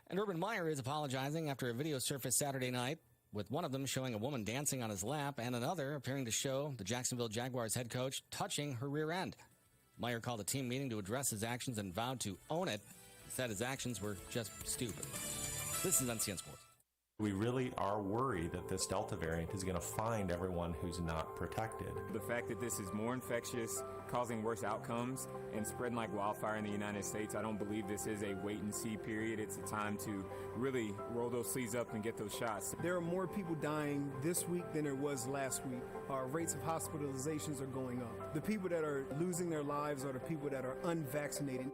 And Urban Meyer is apologizing after a video surfaced Saturday night, with one of them showing a woman dancing on his lap and another appearing to show the Jacksonville Jaguars head coach touching her rear end. Meyer called a team meeting to address his actions and vowed to own it. He said his actions were just stupid. This is NCN Sports. We really are worried that this Delta variant is going to find everyone who's not protected. The fact that this is more infectious, causing worse outcomes, and spreading like wildfire in the United States, I don't believe this is a wait-and-see period. It's a time to really roll those sleeves up and get those shots. There are more people dying this week than there was last week. Our rates of hospitalizations are going up. The people that are losing their lives are the people that are unvaccinated.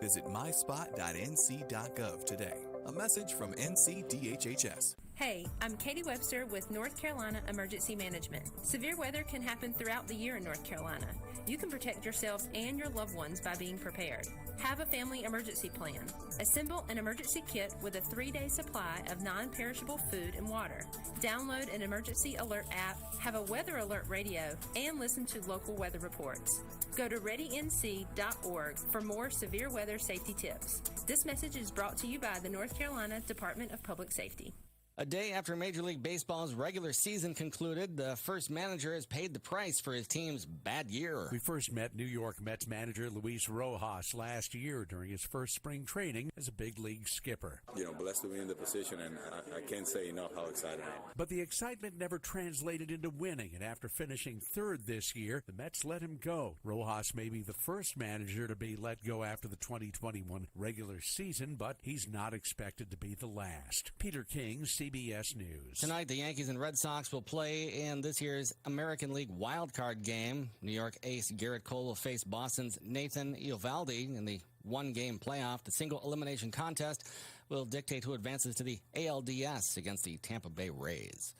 Visit myspot.nc.gov today. A message from NCDHHS. Hey, I'm Katie Webster with North Carolina Emergency Management. Severe weather can happen throughout the year in North Carolina. You can protect yourselves and your loved ones by being prepared. Have a family emergency plan. Assemble an emergency kit with a 3-day supply of non-perishable food and water. Download an emergency alert app, have a weather alert radio, and listen to local weather reports. Go to readync.org for more severe weather safety tips. This message is brought to you by the North Carolina Department of Public Safety. A day after Major League Baseball's regular season concluded, the first manager has paid the price for his team's bad year. We first met New York Mets manager Luis Rojas last year during his first spring training as a big league skipper. Blessed to be in the position, and I can't say enough how excited I am. But the excitement never translated into winning, and after finishing third this year, the Mets let him go. Rojas may be the first manager to be let go after the 2021 regular season, but he's not expected to be the last. Peter King, CBS News. Tonight, the Yankees and Red Sox will play in this year's American League wildcard game. New York ace Garrett Cole will face Boston's Nathan Eovaldi in the one-game playoff. The single elimination contest will dictate who advances to the ALDS against the Tampa Bay Rays.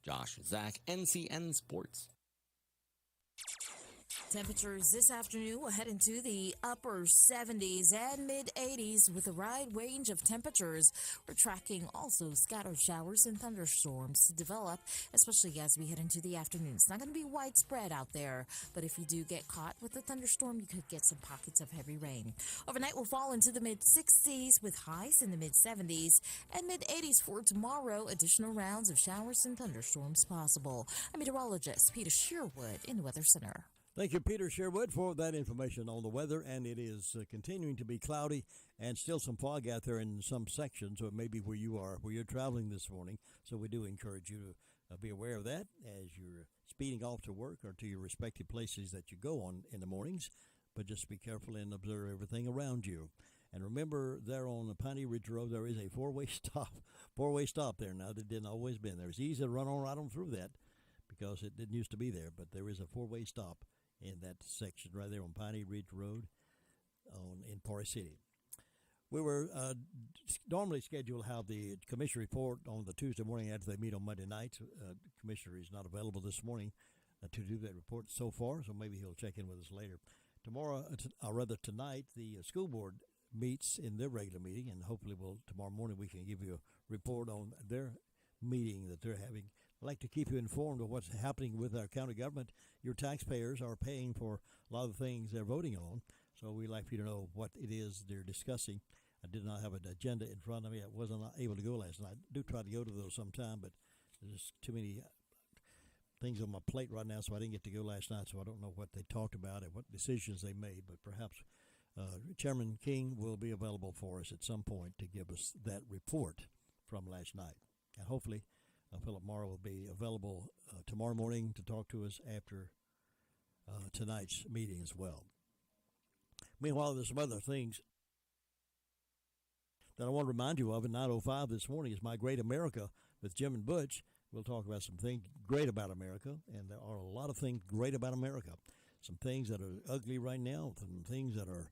Josh Zach, NCN Sports. Temperatures this afternoon will head into the upper 70s and mid-80s with a wide range of temperatures. We're tracking also scattered showers and thunderstorms to develop, especially as we head into the afternoon. It's not going to be widespread out there, but if you do get caught with a thunderstorm, you could get some pockets of heavy rain. Overnight will fall into the mid-60s with highs in the mid-70s and mid-80s for tomorrow. Additional rounds of showers and thunderstorms possible. I'm meteorologist Peter Sherwood in the Weather Center. Thank you, Peter Sherwood, for that information on the weather. And it is continuing to be cloudy and still some fog out there in some sections, or maybe where you're traveling this morning. So we do encourage you to be aware of that as you're speeding off to work or to your respective places that you go on in the mornings. But just be careful and observe everything around you. And remember, there on the Piney Ridge Road, there is a four-way stop there now that didn't always been there. It's easy to run on right on through that because it didn't used to be there, but there is a four-way stop in that section right there on Piney Ridge Road in Forest City. We were normally scheduled to have the commissioner report on the Tuesday morning after they meet on Monday nights. The commissioner is not available this morning to do that report so far, so maybe he'll check in with us later. Tomorrow, or rather tonight, the school board meets in their regular meeting, and hopefully tomorrow morning we can give you a report on their meeting that they're having. I'd like to keep you informed of what's happening with our county government. Your taxpayers are paying for a lot of the things they're voting on, so we'd like for you to know what it is they're discussing. I did not have an agenda in front of me. I wasn't able to go last night. I do try to go to those sometime, but there's too many things on my plate right now, so I didn't get to go last night, so I don't know what they talked about and what decisions they made, but perhaps Chairman King will be available for us at some point to give us that report from last night. And hopefully Philip Morrow will be available tomorrow morning to talk to us after tonight's meeting as well. Meanwhile, there's some other things that I want to remind you of at 9:05 this morning is My Great America with Jim and Butch. We'll talk about some things great about America, and there are a lot of things great about America. Some things that are ugly right now, some things that are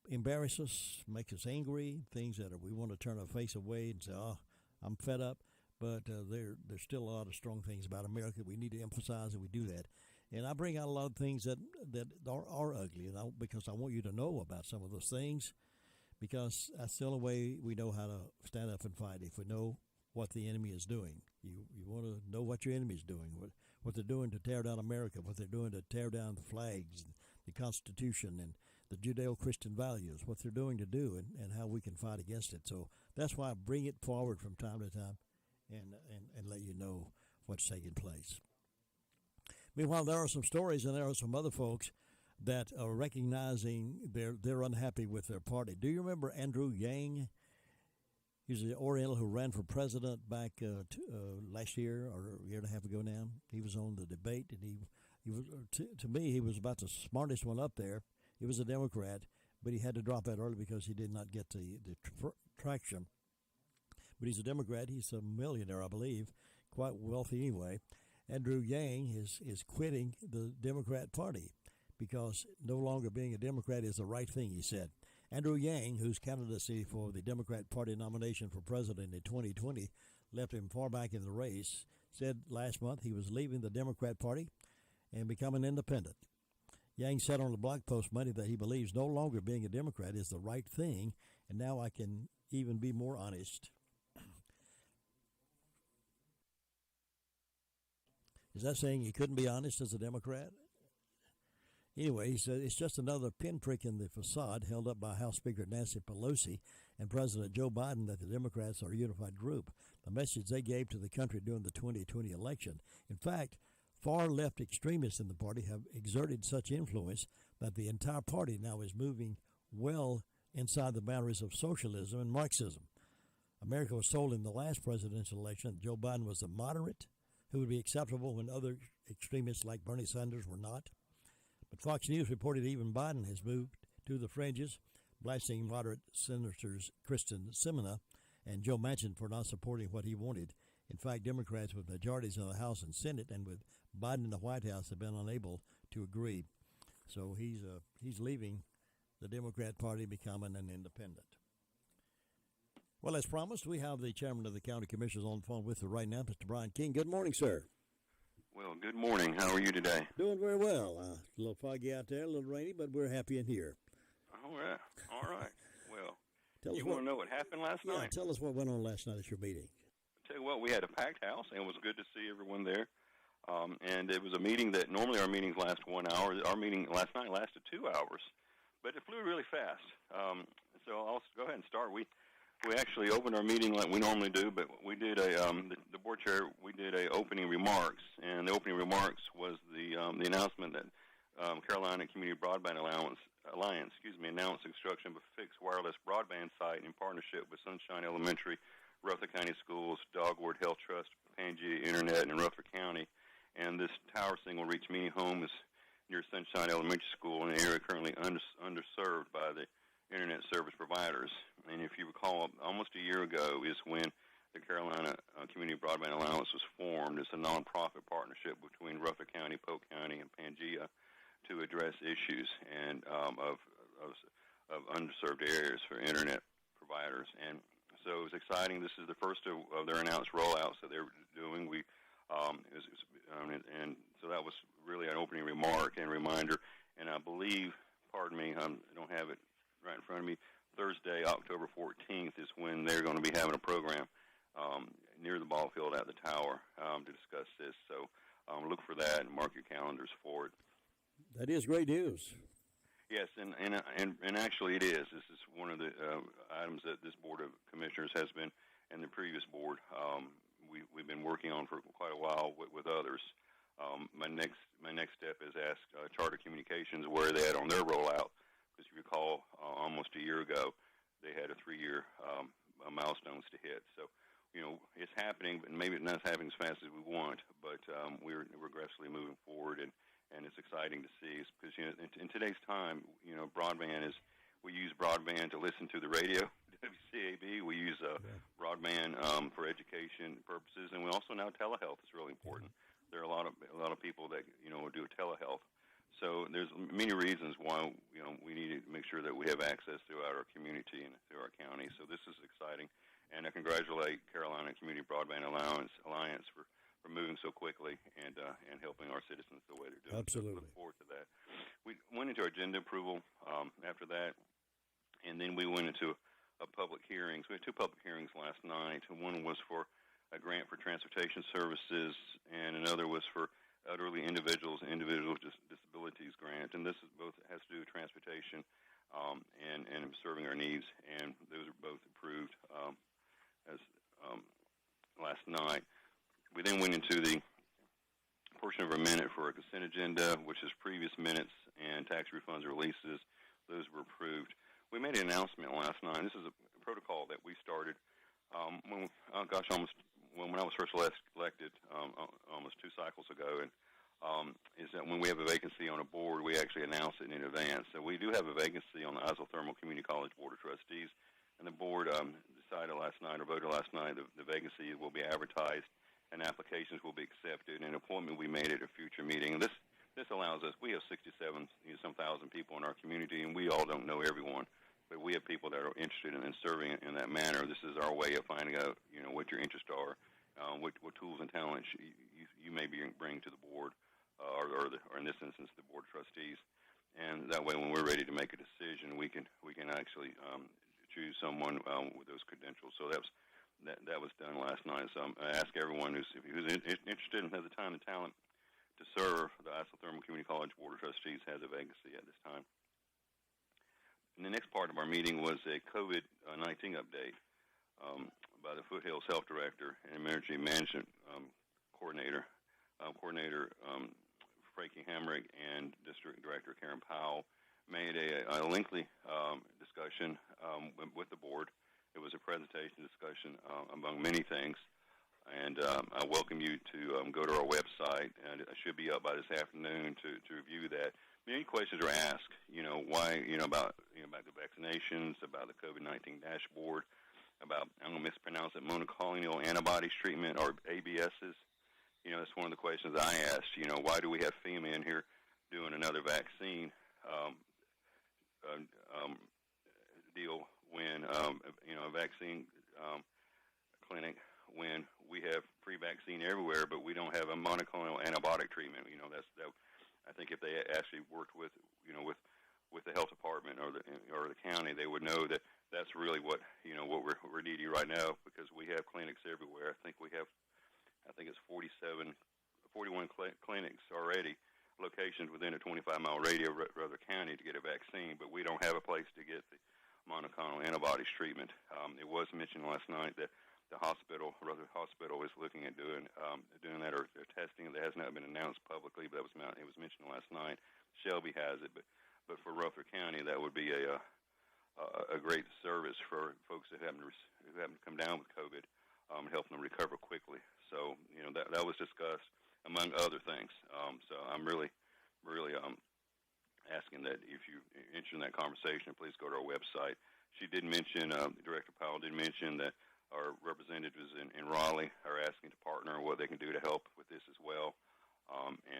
embarrass us, make us angry, things that we want to turn our face away and say, oh, I'm fed up. But there's still a lot of strong things about America we need to emphasize, and we do that. And I bring out a lot of things that are ugly, because I want you to know about some of those things, because that's the only way we know how to stand up and fight, if we know what the enemy is doing. You want to know what your enemy is doing, what they're doing to tear down America, what they're doing to tear down the flags, and the Constitution, and the Judeo-Christian values, what they're doing to do, and how we can fight against it. So that's why I bring it forward from time to time and let you know what's taking place. Meanwhile, there are some stories, and there are some other folks that are recognizing they're unhappy with their party. Do you remember Andrew Yang? He's the Oriental who ran for president back last year or a year and a half ago now. He was on the debate, and he was to me, he was about the smartest one up there. He was a Democrat, but he had to drop out early because he did not get the traction. But he's a Democrat. He's a millionaire, I believe, quite wealthy anyway. Andrew Yang is quitting the Democrat Party because no longer being a Democrat is the right thing, he said. Andrew Yang, whose candidacy for the Democrat Party nomination for president in 2020 left him far back in the race, said last month he was leaving the Democrat Party and becoming independent. Yang said on the blog post Monday that he believes no longer being a Democrat is the right thing, and now I can even be more honest. Is that saying he couldn't be honest as a Democrat? Anyway, he said it's just another pinprick in the facade held up by House Speaker Nancy Pelosi and President Joe Biden that the Democrats are a unified group, the message they gave to the country during the 2020 election. In fact, far-left extremists in the party have exerted such influence that the entire party now is moving well inside the boundaries of socialism and Marxism. America was told in the last presidential election that Joe Biden was a moderate who would be acceptable when other extremists like Bernie Sanders were not. But Fox News reported even Biden has moved to the fringes, blasting moderate Senators Kristen Sinema and Joe Manchin for not supporting what he wanted. In fact, Democrats with majorities in the House and Senate and with Biden in the White House have been unable to agree. So he's leaving the Democrat Party, becoming an independent. Well, as promised, we have the chairman of the county commissioners on the phone with us right now, Mr. Brian King. Good morning, sir. Well, good morning. How are you today? Doing very well. A little foggy out there, a little rainy, but we're happy in here. All right. All right. Well, you want to know what happened last night? Tell us what went on last night at your meeting. Tell you what, we had a packed house, and it was good to see everyone there. And it was a meeting that normally our meetings last 1 hour. Our meeting last night lasted 2 hours, but it flew really fast. So I'll go ahead and start. We actually opened our meeting like we normally do, but we did the board chair, we did a opening remarks, and the opening remarks was the announcement that Carolina Community Broadband Alliance, announced construction of a fixed wireless broadband site in partnership with Sunshine Elementary, Rutherford County Schools, Dogwood Health Trust, Pangea Internet, and Rutherford County. And this tower thing will reach many homes near Sunshine Elementary School in an area currently underserved by the Internet service providers. And if you recall, almost a year ago is when the Carolina Community Broadband Alliance was formed. It's a nonprofit partnership between Rutherford County, Polk County, and Pangea to address issues and of of underserved areas for internet providers. And so it was exciting. This is the first of their announced rollouts that they're doing. And so that was really an opening remark and reminder. And I believe, pardon me, I don't have it right in front of me, Thursday, October 14th is when they're going to be having a program near the ball field at the tower to discuss this. So look for that and mark your calendars for it. That is great news. Yes, and actually it is. This is one of the items that this Board of Commissioners has been, and the previous board, we've been working on for quite a while with others. My next step is ask Charter Communications where they're at on their rollout, because if you recall, almost a year ago, they had a 3-year milestones to hit. So, it's happening, but maybe it's not happening as fast as we want, but we're aggressively moving forward, and it's exciting to see, because in today's time, broadband is, we use broadband to listen to the radio, WCAB. We use broadband for education purposes, and we also now telehealth is really important. There are a lot of people that will do telehealth. So there's many reasons why we need to make sure that we have access throughout our community and through our county. So this is exciting, and I congratulate Carolina Community Broadband Alliance for moving so quickly and helping our citizens the way they're doing. Absolutely. So look forward to that. We went into our agenda approval after that, and then we went into a public hearings. We had 2 public hearings last night. One was for a grant for transportation services, and another was for elderly individuals and individual disabilities grant. And this is both has to do with transportation and serving our needs, and those are both approved as last night. We then went into the portion of our minute for a consent agenda, which is previous minutes and tax refunds or releases. Those were approved. We made an announcement last night. This is a protocol that we started when I was first elected almost 2 cycles ago, and is that when we have a vacancy on a board, we actually announce it in advance. So we do have a vacancy on the Isothermal Community College Board of Trustees, and the board decided last night, or voted last night, the vacancy will be advertised, and applications will be accepted, and an appointment will be made at a future meeting. And this allows us, we have 67,000 people in our community, and we all don't know everyone, but we have people that are interested in serving in that manner. This is our way of finding out, what your interests are, what tools and talents you may bring to the board, or in this instance, the Board of Trustees. And that way, when we're ready to make a decision, we can actually choose someone with those credentials. So that was done last night. So I ask everyone who's interested and has the time and talent to serve, the Isothermal Community College Board of Trustees has a vacancy at this time. And the next part of our meeting was a COVID-19 update by the Foothills Health Director and Emergency Management Coordinator Frankie Hamrick, and District Director Karen Powell made a lengthy discussion with the board. It was a presentation discussion among many things, and I welcome you to go to our website, and it should be up by this afternoon to review that. Many questions are asked, why, about the vaccinations, about the COVID-19 dashboard, about, I'm going to mispronounce it, monoclonal antibodies treatment, or ABSs. That's one of the questions I asked, why do we have FEMA in here doing another vaccine deal when, a vaccine clinic, when we have pre-vaccine everywhere, but we don't have a monoclonal antibiotic treatment. I think if they actually worked with the health department or the county, they would know that that's really what we're needing right now, because we have clinics everywhere. I think it's 41 clinics already, locations within a 25-mile radius of Rutherford County to get a vaccine, but we don't have a place to get the monoclonal antibodies treatment. It was mentioned last night that the Rutherford Hospital is looking at doing that, or testing. That has not been announced publicly, but it was mentioned last night. Shelby has it, but for Rutherford County, that would be a great service for folks who happen to come down with COVID, helping them recover quickly. So that was discussed among other things. So I'm really asking that if you're interested in that conversation, please go to our website. She did mention, Director Powell did mention that our representatives in Raleigh are asking to partner what they can do to help with this as well.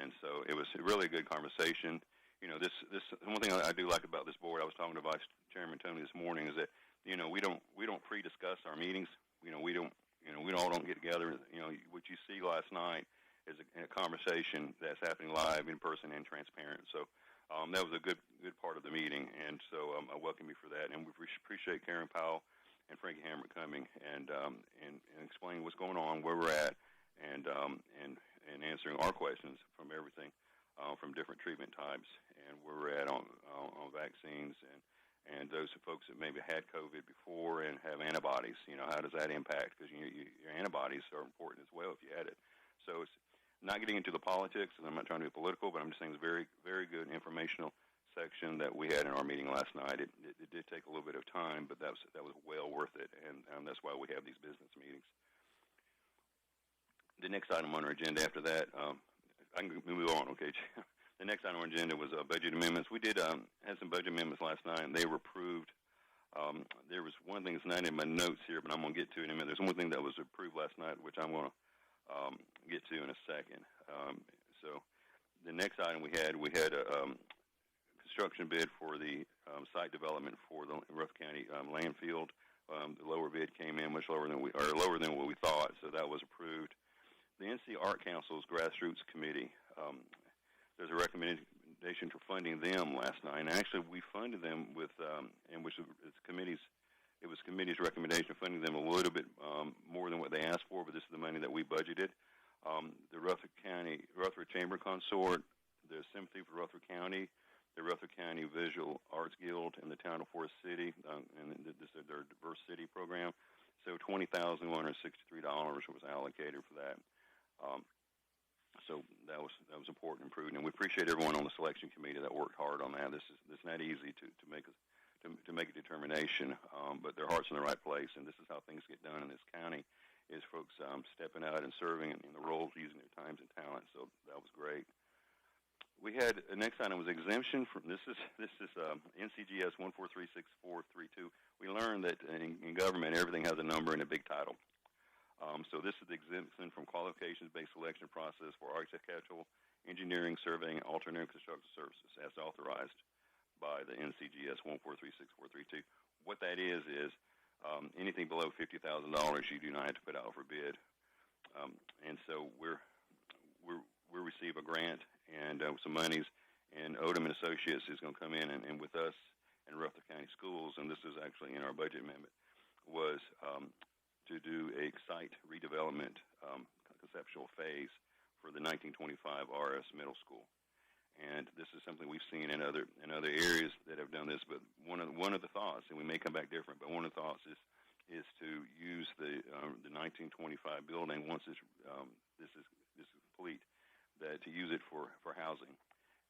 And so it was really a good conversation. this one thing I do like about this board. I was talking to Vice Chairman Tony this morning, is that we don't pre-discuss our meetings. We all don't get together. What you see last night is a conversation that's happening live, in person, and transparent. So that was a good part of the meeting, and so I welcome you for that. And we appreciate Karen Powell and Frankie Hammer coming and explaining what's going on, where we're at, and answering our questions from everything, from different treatment types, and where we're at on vaccines, and those folks that maybe had COVID before and have antibodies. How does that impact? Because your antibodies are important as well if you had it. So it's not getting into the politics, and I'm not trying to be political, but I'm just saying it's a very, very good informational section that we had in our meeting last night. It did take a little bit of time, but that was well worth it, and that's why we have these business meetings. The next item on our agenda after that, I can move on, okay? The next item on our agenda was budget amendments. We did have some budget amendments last night, and they were approved. There was one thing that's not in my notes here, but I'm going to get to it in a minute. There's one thing that was approved last night, which I'm going to get to in a second. So the next item we had a construction bid for the site development for the Rutherford County landfill. The lower bid came in much lower than what we thought, so that was approved. The NC Art Council's Grassroots Committee, there's a recommendation for funding them last night. And actually, we funded them with, it was committee's recommendation of funding them a little bit more than what they asked for, but this is the money that we budgeted. The Rutherford Chamber Consort, the Sympathy for Rutherford County, the Rutherford County Visual Arts Guild, and the Town of Forest City, and this is their Diverse City program. So $20,163 was allocated for that. So that was important and prudent, and we appreciate everyone on the selection committee that worked hard on that. It's not easy to make a determination, but their heart's in the right place, and this is how things get done in this county, is folks stepping out and serving in the roles, using their times and talents. So that was great. We had the next item was exemption from this is NCGS 1436432. We learned that in government everything has a number and a big title. So this is the exemption from qualifications-based selection process for architectural, engineering, surveying, and alternative construction services as authorized by the NCGS 1436432. What that is anything below $50,000 you do not have to put out for bid. And so we receive a grant and some monies, and Odom and Associates is going to come in and with us and Rutherford County Schools, and this is actually in our budget amendment, was to do a site redevelopment conceptual phase for the 1925 RS Middle School. And this is something we've seen in other areas that have done this. But one of the thoughts, and we may come back different, but one of the thoughts is to use the 1925 building once this is complete, that to use it for housing,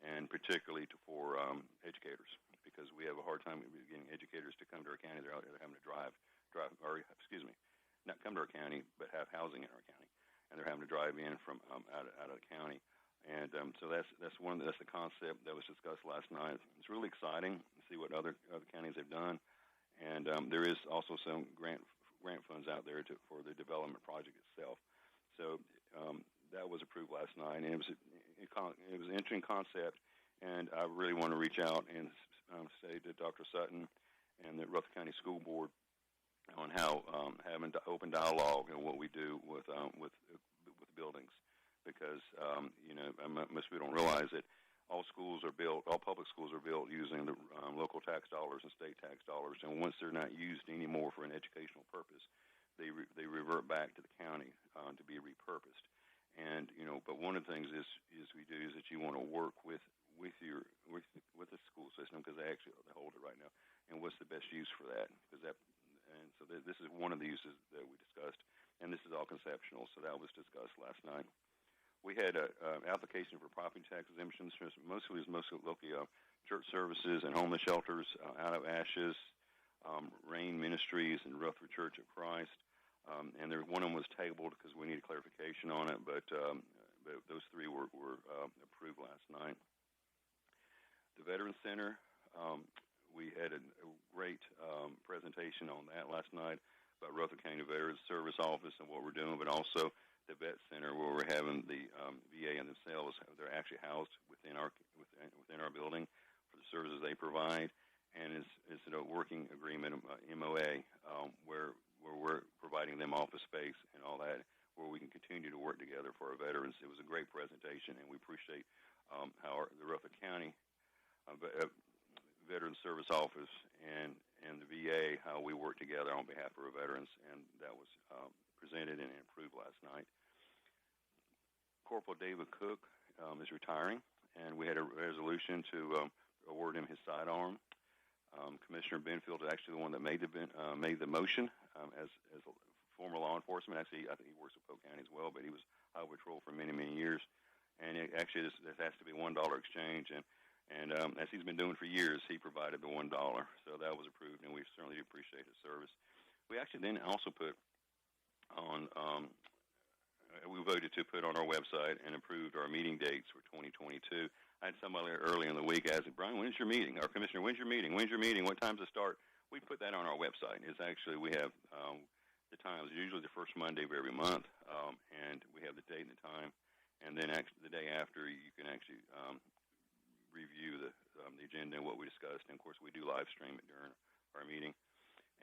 and particularly for educators, because we have a hard time getting educators to come to our county. They're out there having to drive, not come to our county, but have housing in our county, and they're having to drive in from out of the county. And so that's the concept that was discussed last night. It's really exciting to see what other counties have done, and there is also some grant funds out there for the development project itself. So that was approved last night, and it was an interesting concept. And I really want to reach out and say to Dr. Sutton and the Rutherford County School Board on how having open dialogue and what we do with buildings, because most people don't realize that all public schools are built using the local tax dollars and state tax dollars, and once they're not used anymore for an educational purpose, they revert back to the county to be repurposed. And but one of the things is that you want to work with the school system, because they hold it right now, and what's the best use for that? So this is one of the uses that we discussed, and this is all conceptual. So that was discussed last night. We had an application for property tax exemptions, mostly locally church services and homeless shelters, Out of Ashes, Rain Ministries, and Rutherford Church of Christ. And one of them was tabled because we needed clarification on it, but those three were approved last night. The Veterans Center, we had a great presentation on that last night about Rutherford County Veterans Service Office and what we're doing, but also the vet center where we're having the VA and themselves. They're actually housed within our building for the services they provide, and it's a working agreement, MOA, where we're providing them office space and all that, where we can continue to work together for our veterans. It was a great presentation, and we appreciate how the Rutherford County Veterans Service Office and the VA, how we work together on behalf of our veterans, and that was presented and approved last night. Corporal David Cook is retiring, and we had a resolution to award him his sidearm. Commissioner Benfield is actually the one that made the motion as a former law enforcement. Actually, I think he works with Polk County as well, but he was Highway Patrol for many, many years. And this has to be $1 exchange, and as he's been doing for years, he provided the $1. So that was approved, and we certainly appreciate his service. We actually then also put on, we voted to put on our website and approved our meeting dates for 2022. I had somebody early in the week ask, Brian, when's your meeting? Our commissioner, when's your meeting? When's your meeting? What time's it start? We put that on our website. It's actually, we have the times, usually the first Monday of every month, and we have the date and the time. And then the day after, you can actually review the agenda and what we discussed. And, of course, we do live stream it during our meeting.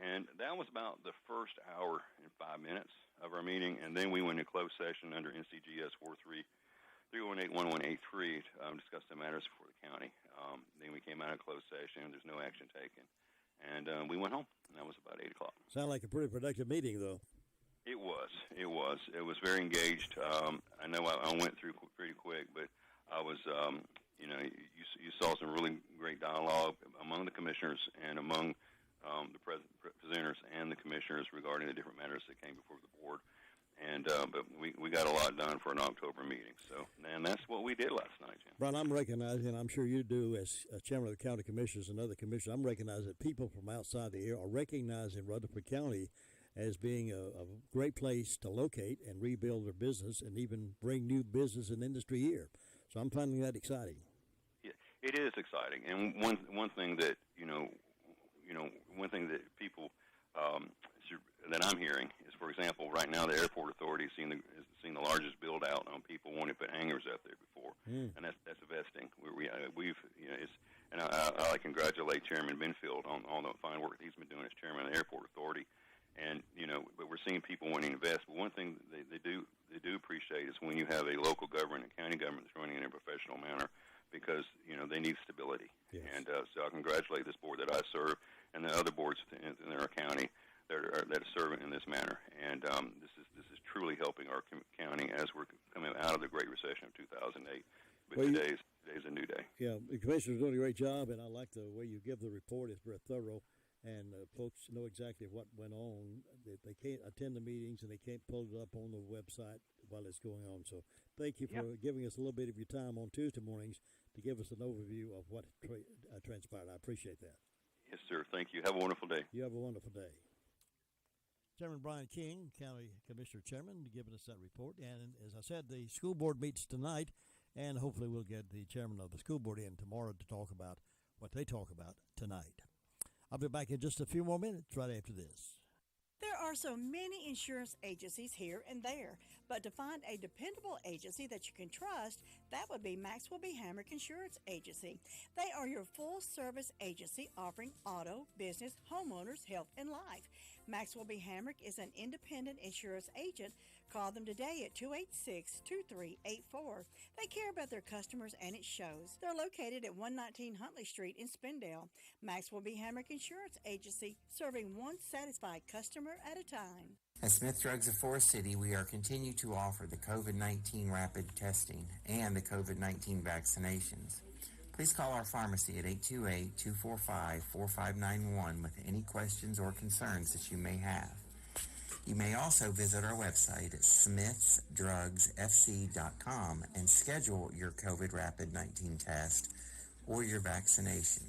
And that was about the first hour and 5 minutes of our meeting. And then we went into closed session under NCGS 43181183 to discuss the matters before the county. Then we came out of closed session. There's no action taken. And we went home. And that was about 8 o'clock. Sound like a pretty productive meeting, though. It was. It was very engaged. I know I went through pretty quick, but I was, you saw some really great dialogue among the commissioners and among the presenters and the commissioners regarding the different matters that came before the board. And but we got a lot done for an October meeting. So, and that's what we did last night, Jim. Brian, I'm recognizing, and I'm sure you do as chairman of the county commissioners and other commissioners, I'm recognizing that people from outside the area are recognizing Rutherford County as being a great place to locate and rebuild their business and even bring new business and industry here. So I'm finding that exciting. Yeah, it is exciting. And one thing that one thing that people that I'm hearing is, for example, right now the airport authority has seen the largest build out on people wanting to put hangars out there before, and that's vesting. I congratulate Chairman Benfield on all the fine work he's been doing as chairman of the airport authority. And but we're seeing people wanting to invest. But one thing they do appreciate is when you have a local government and county government that's running in a professional manner, because they need stability. Yes. And so I congratulate this board that I serve and the other boards in our county that are serving in this manner. And this is truly helping our county as we're coming out of the Great Recession of 2008. But today's a new day. Yeah, the commissioner's doing a great job, and I like the way you give the report. It's very thorough. And folks know exactly what went on. They can't attend the meetings, and they can't pull it up on the website while it's going on. So thank you for giving us a little bit of your time on Tuesday mornings to give us an overview of what transpired. I appreciate that. Yes, sir. Thank you. Have a wonderful day. You have a wonderful day. Chairman Brian King, County Commissioner Chairman, giving us that report. And as I said, the school board meets tonight, and hopefully we'll get the chairman of the school board in tomorrow to talk about what they talk about tonight. I'll be back in just a few more minutes right after this. There are so many insurance agencies here and there, but to find a dependable agency that you can trust, that would be Maxwell B. Hamrick Insurance Agency. They are your full-service agency offering auto, business, homeowners, health, and life. Maxwell B. Hamrick is an independent insurance agent. Call them today at 286-2384. They care about their customers, and it shows. They're located at 119 Huntley Street in Spindale. Maxwell B. Hamrick Insurance Agency, serving one satisfied customer at a time. At Smith Drugs of Forest City, we are continuing to offer the COVID-19 rapid testing and the COVID-19 vaccinations. Please call our pharmacy at 828-245-4591 with any questions or concerns that you may have. You may also visit our website at smithsdrugsfc.com and schedule your COVID Rapid 19 test or your vaccination.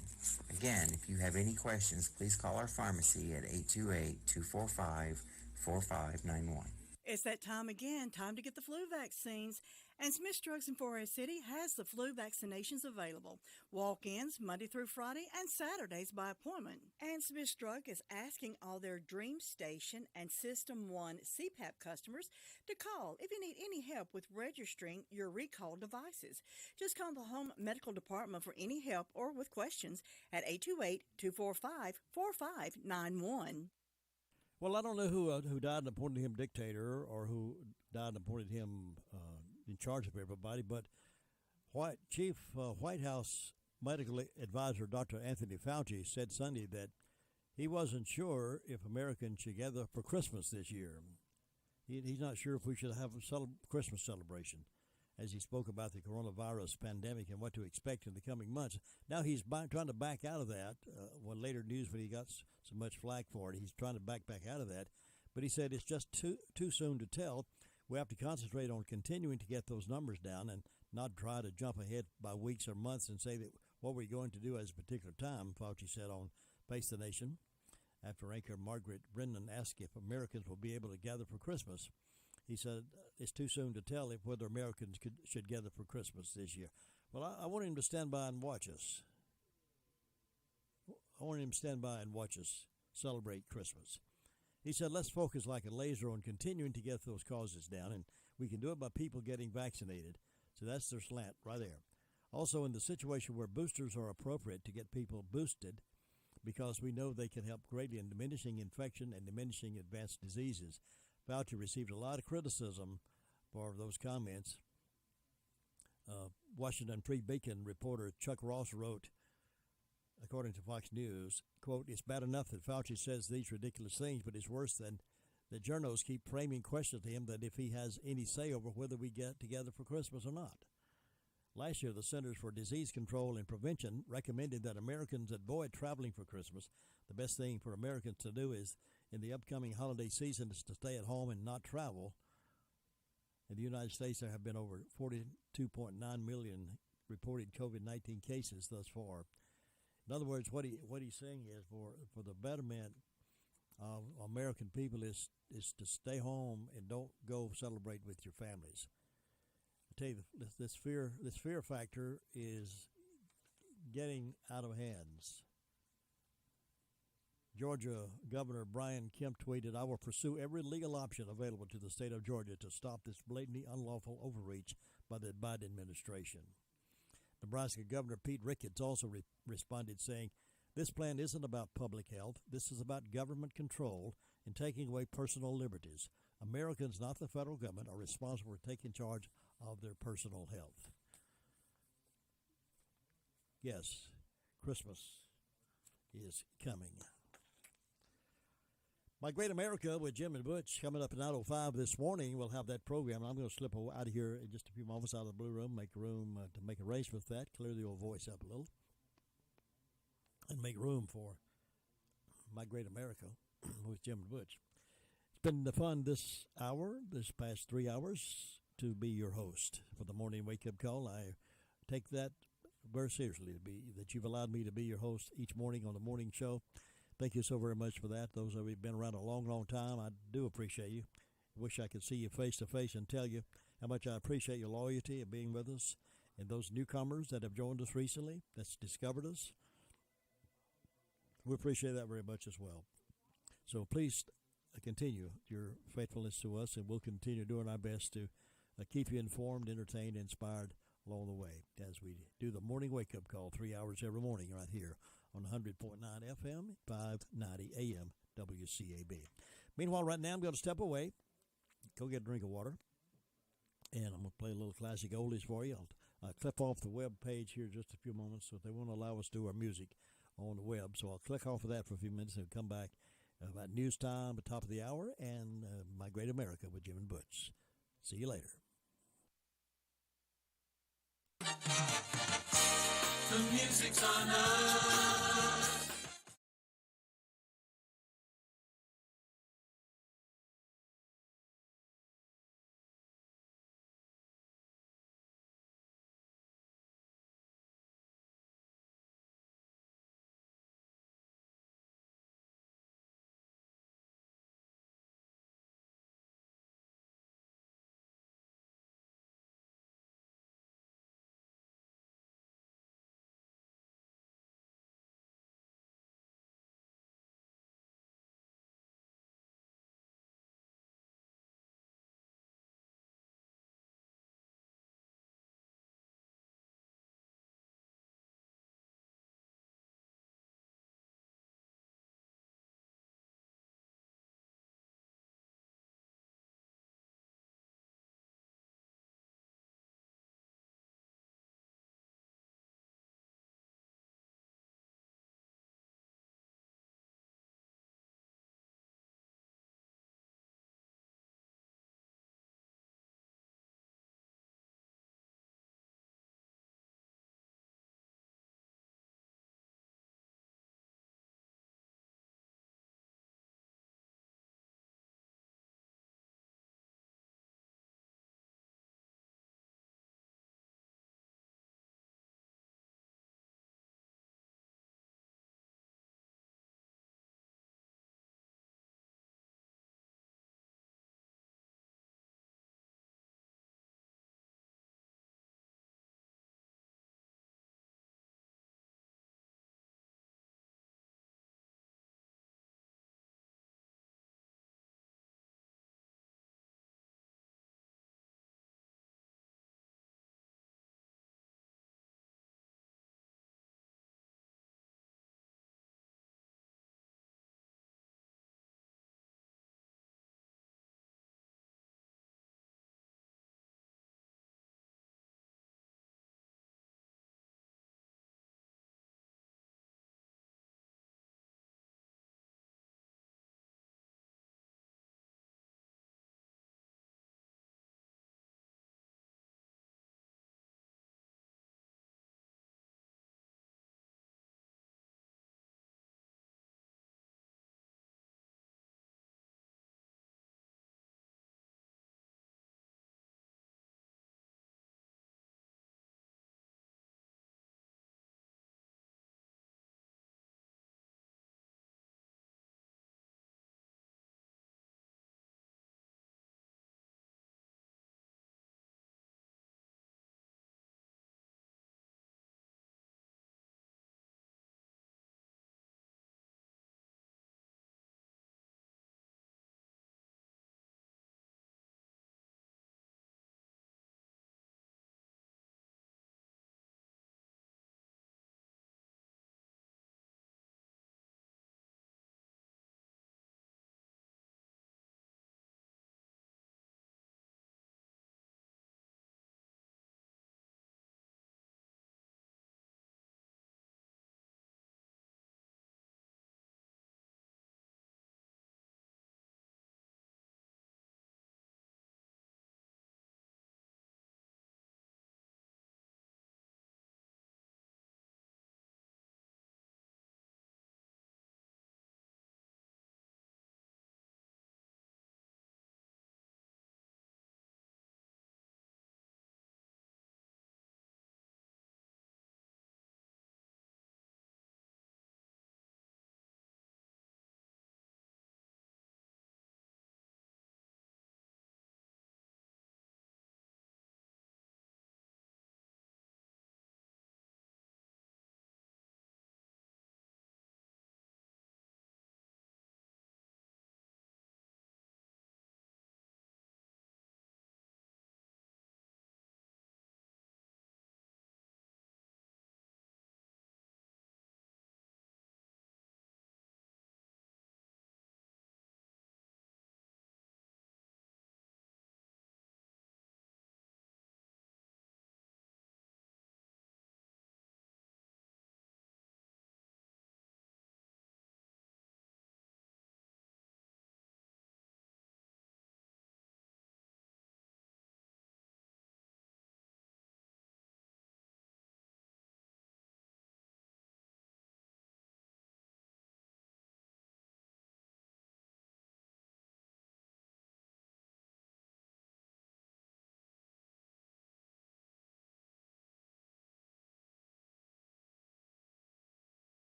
Again, if you have any questions, please call our pharmacy at 828-245-4591. It's that time again, time to get the flu vaccines. And Smith's Drugs in Forest City has the flu vaccinations available. Walk-ins Monday through Friday and Saturdays by appointment. And Smith's Drug is asking all their Dream Station and System 1 CPAP customers to call if you need any help with registering your recall devices. Just call the Home Medical Department for any help or with questions at 828-245-4591. Well, I don't know who died and appointed him dictator or who died and appointed him in charge of everybody, but Chief White House medical advisor Dr. Anthony Fauci said Sunday that he wasn't sure if Americans should gather for Christmas this year. He's not sure if we should have a Christmas celebration, as he spoke about the coronavirus pandemic and what to expect in the coming months. Now he's trying to back out of that. Later news when he got so much flack for it, he's trying to back out of that. But he said it's just too soon to tell. We have to concentrate on continuing to get those numbers down and not try to jump ahead by weeks or months and say that what we're going to do at a particular time, Fauci said on Face the Nation, after anchor Margaret Brennan asked if Americans will be able to gather for Christmas. He said it's too soon to tell if whether Americans should gather for Christmas this year. Well, I want him to stand by and watch us. I want him to stand by and watch us celebrate Christmas. He said, let's focus like a laser on continuing to get those causes down, and we can do it by people getting vaccinated. So that's their slant right there. Also, in the situation where boosters are appropriate to get people boosted, because we know they can help greatly in diminishing infection and diminishing advanced diseases. Fauci received a lot of criticism for those comments. Washington Free-Beacon reporter Chuck Ross wrote, according to Fox News, quote, it's bad enough that Fauci says these ridiculous things, but it's worse than the journals keep framing questions to him that if he has any say over whether we get together for Christmas or not. Last year, the Centers for Disease Control and Prevention recommended that Americans avoid traveling for Christmas. The best thing for Americans to do is, in the upcoming holiday season, is to stay at home and not travel. In the United States, there have been over 42.9 million reported COVID-19 cases thus far. In other words, what he's saying is for the betterment of American people is to stay home and don't go celebrate with your families. I tell you, this fear factor is getting out of hands. Georgia Governor Brian Kemp tweeted, I will pursue every legal option available to the state of Georgia to stop this blatantly unlawful overreach by the Biden administration. Nebraska Governor Pete Ricketts also responded saying, this plan isn't about public health. This is about government control and taking away personal liberties. Americans, not the federal government, are responsible for taking charge of their personal health. Yes, Christmas is coming. My Great America with Jim and Butch coming up at 9:05 this morning. We'll have that program. I'm going to slip out of here in just a few moments out of the Blue Room, make room to make a race with that, clear the old voice up a little, and make room for My Great America with Jim and Butch. It's been fun this past 3 hours, to be your host for the morning wake-up call. I take that very seriously, that you've allowed me to be your host each morning on the morning show. Thank you so very much for that. Those of you who've been around a long, long time, I do appreciate you. I wish I could see you face to face and tell you how much I appreciate your loyalty and being with us. And those newcomers that have joined us recently, that's discovered us, we appreciate that very much as well. So please continue your faithfulness to us, and we'll continue doing our best to keep you informed, entertained, inspired along the way as we do the morning wake-up call 3 hours every morning right here on 100.9 FM, 590 AM, WCAB. Meanwhile, right now I'm going to step away, go get a drink of water, and I'm going to play a little classic oldies for you. I'll clip off the web page here just a few moments, so they won't allow us to do our music on the web. So I'll click off of that for a few minutes and come back about news time at the top of the hour and My Great America with Jim and Butch. See you later. The music's on us.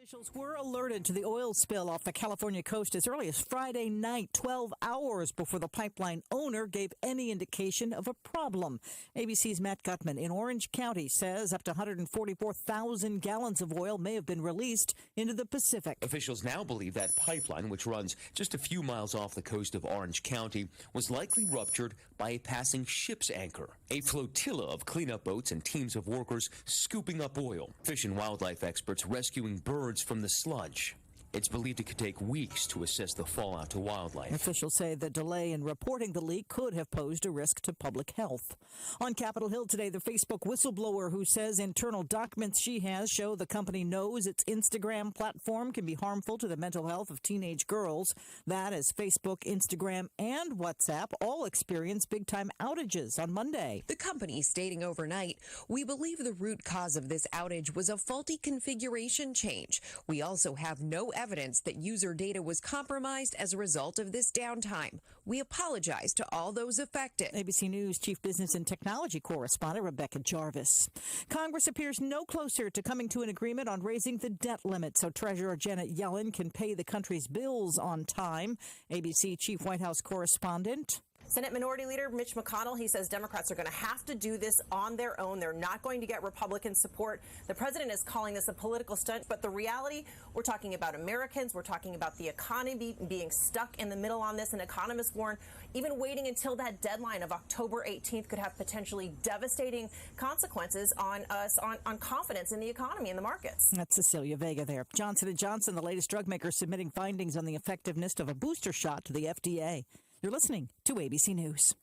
Officials were alerted to the oil spill off the California coast as early as Friday night, 12 hours before the pipeline owner gave any indication of a problem. ABC's Matt Gutman in Orange County says up to 144,000 gallons of oil may have been released into the Pacific. Officials now believe that pipeline, which runs just a few miles off the coast of Orange County, was likely ruptured by a passing ship's anchor. A flotilla of cleanup boats and teams of workers scooping up oil. Fish and wildlife experts rescuing birds from the sludge. It's believed it could take weeks to assess the fallout to wildlife. Officials say the delay in reporting the leak could have posed a risk to public health. On Capitol Hill today, the Facebook whistleblower who says internal documents she has show the company knows its Instagram platform can be harmful to the mental health of teenage girls. That as Facebook, Instagram, and WhatsApp all experienced big-time outages on Monday. The company stating overnight, "We believe the root cause of this outage was a faulty configuration change. We also have no evidence that user data was compromised as a result of this downtime. We apologize to all those affected." ABC News Chief Business and Technology Correspondent Rebecca Jarvis. Congress appears no closer to coming to an agreement on raising the debt limit so Treasurer Janet Yellen can pay the country's bills on time. ABC Chief White House Correspondent. Senate Minority Leader Mitch McConnell, he says Democrats are going to have to do this on their own. They're not going to get Republican support. The president is calling this a political stunt, but the reality, we're talking about Americans. We're talking about the economy being stuck in the middle on this. And economists warn even waiting until that deadline of October 18th could have potentially devastating consequences on us, on confidence in the economy and the markets. That's Cecilia Vega there. Johnson & Johnson, the latest drug maker, submitting findings on the effectiveness of a booster shot to the FDA. You're listening to ABC News.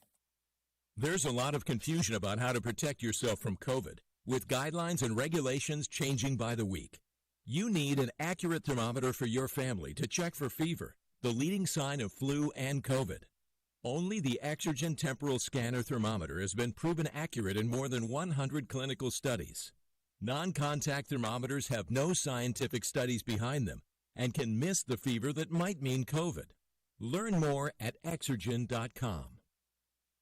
There's a lot of confusion about how to protect yourself from COVID, with guidelines and regulations changing by the week. You need an accurate thermometer for your family to check for fever, the leading sign of flu and COVID. Only the Exergen Temporal Scanner Thermometer has been proven accurate in more than 100 clinical studies. Non-contact thermometers have no scientific studies behind them and can miss the fever that might mean COVID. Learn more at Exergen.com.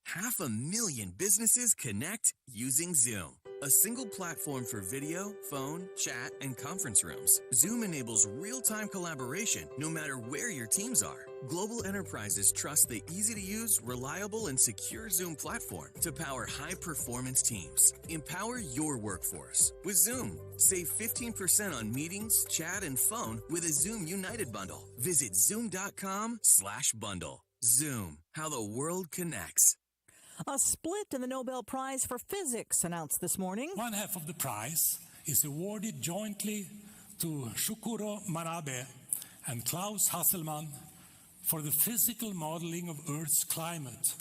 500,000 businesses connect using Zoom, a single platform for video, phone, chat, and conference rooms. Zoom enables real-time collaboration no matter where your teams are. Global enterprises trust the easy-to-use, reliable, and secure Zoom platform to power high-performance teams. Empower your workforce with Zoom. Save 15% on meetings, chat, and phone with a Zoom United bundle. Visit zoom.com/bundle. Zoom, how the world connects. A split in the Nobel Prize for Physics announced this morning. One half of the prize is awarded jointly to Shukuro Marabe and Klaus Hasselmann for the physical modeling of Earth's climate,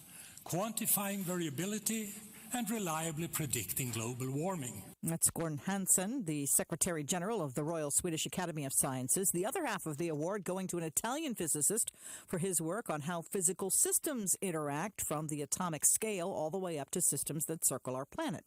quantifying variability and reliably predicting global warming. That's Gordon Hansen, the Secretary General of the Royal Swedish Academy of Sciences. The other half of the award going to an Italian physicist for his work on how physical systems interact from the atomic scale all the way up to systems that circle our planet.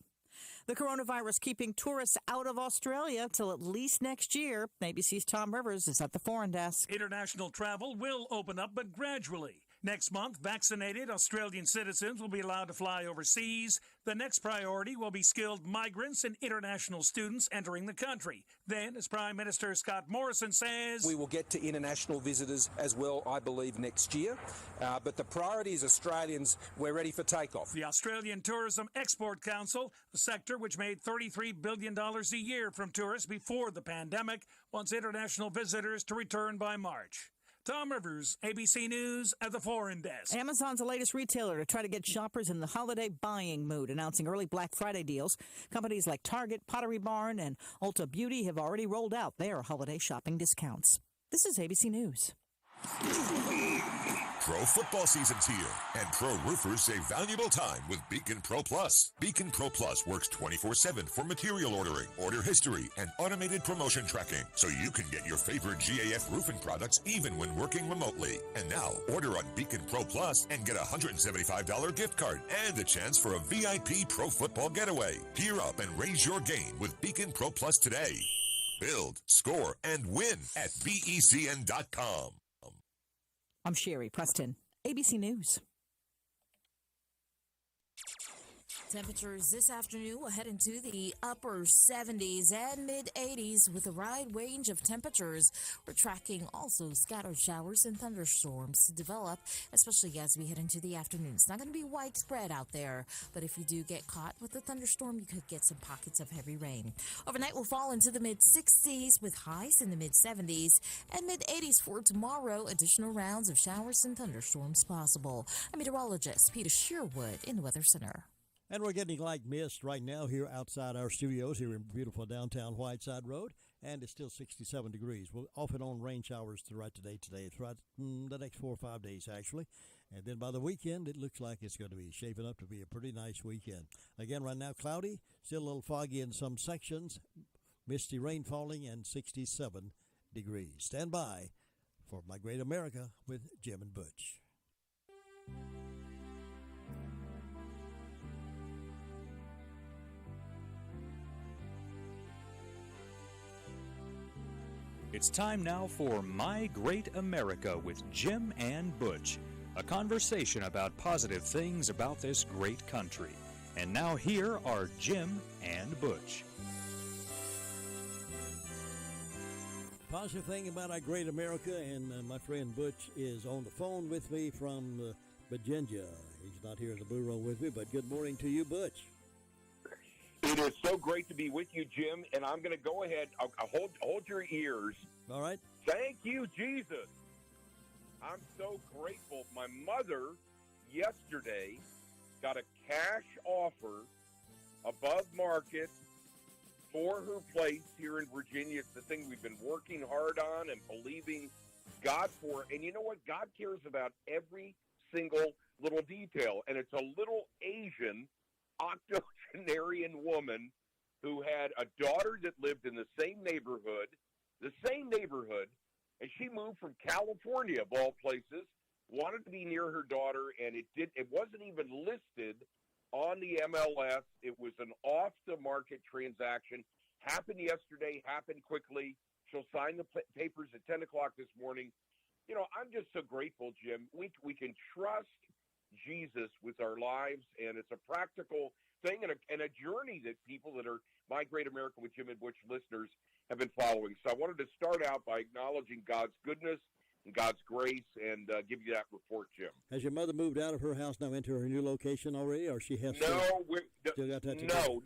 The coronavirus keeping tourists out of Australia till at least next year. ABC's Tom Rivers is at the foreign desk. International travel will open up, but gradually. Next month, vaccinated Australian citizens will be allowed to fly overseas. The next priority will be skilled migrants and international students entering the country. Then, as Prime Minister Scott Morrison says, we will get to international visitors as well, I believe, next year. But the priority is Australians. We're ready for takeoff. The Australian Tourism Export Council, a sector which made $33 billion a year from tourists before the pandemic, wants international visitors to return by March. Tom Rivers, ABC News at the Foreign Desk. Amazon's the latest retailer to try to get shoppers in the holiday buying mood, announcing early Black Friday deals. Companies like Target, Pottery Barn, and Ulta Beauty have already rolled out their holiday shopping discounts. This is ABC News. Pro football season's here, and pro roofers save valuable time with Beacon Pro Plus. Beacon Pro Plus works 24/7 for material ordering, order history, and automated promotion tracking, so you can get your favorite GAF roofing products even when working remotely. And now, order on Beacon Pro Plus and get a $175 gift card and a chance for a VIP pro football getaway. Gear up and raise your game with Beacon Pro Plus today. Build, score, and win at BECN.com. I'm Sherry Preston, ABC News. Temperatures this afternoon will head into the upper 70s and mid 80s with a wide range of temperatures. We're tracking also scattered showers and thunderstorms to develop, especially as we head into the afternoon. It's not going to be widespread out there, but if you do get caught with a thunderstorm, you could get some pockets of heavy rain. Overnight will fall into the mid 60s with highs in the mid 70s and mid 80s for tomorrow. Additional rounds of showers and thunderstorms possible. I'm meteorologist Peter Sherwood in the Weather Center. And we're getting light mist right now here outside our studios here in beautiful downtown Whiteside Road, and it's still 67 degrees. We'll off and on rain showers throughout today, throughout the next 4 or 5 days, actually. And then by the weekend, it looks like it's going to be shaping up to be a pretty nice weekend. Again, right now, cloudy, still a little foggy in some sections, misty rain falling, and 67 degrees. Stand by for My Great America with Jim and Butch. It's time now for My Great America with Jim and Butch, a conversation about positive things about this great country. And now here are Jim and Butch. Positive thing about our great America, and my friend Butch is on the phone with me from Virginia. He's not here in the Blue Room with me, but good morning to you, Butch. It is so great to be with you, Jim, and I'm going to go ahead. I'll hold your ears. All right. Thank you, Jesus. I'm so grateful. My mother yesterday got a cash offer above market for her place here in Virginia. It's the thing we've been working hard on and believing God for. And you know what? God cares about every single little detail. And it's a little Asian octogenarian woman who had a daughter that lived in the same neighborhood, and she moved from California, of all places, wanted to be near her daughter, and it wasn't even listed on the MLS. It was an off-the-market transaction. Happened yesterday, happened quickly. She'll sign the papers at 10 o'clock this morning. You know, I'm just so grateful, Jim. We can trust Jesus with our lives, and it's a practical thing and a journey that people that are My Great America with Jim and Butch listeners have been following. So I wanted to start out by acknowledging God's goodness and God's grace and give you that report, Jim. Has your mother moved out of her house now into her new location already, or she has still got that to No.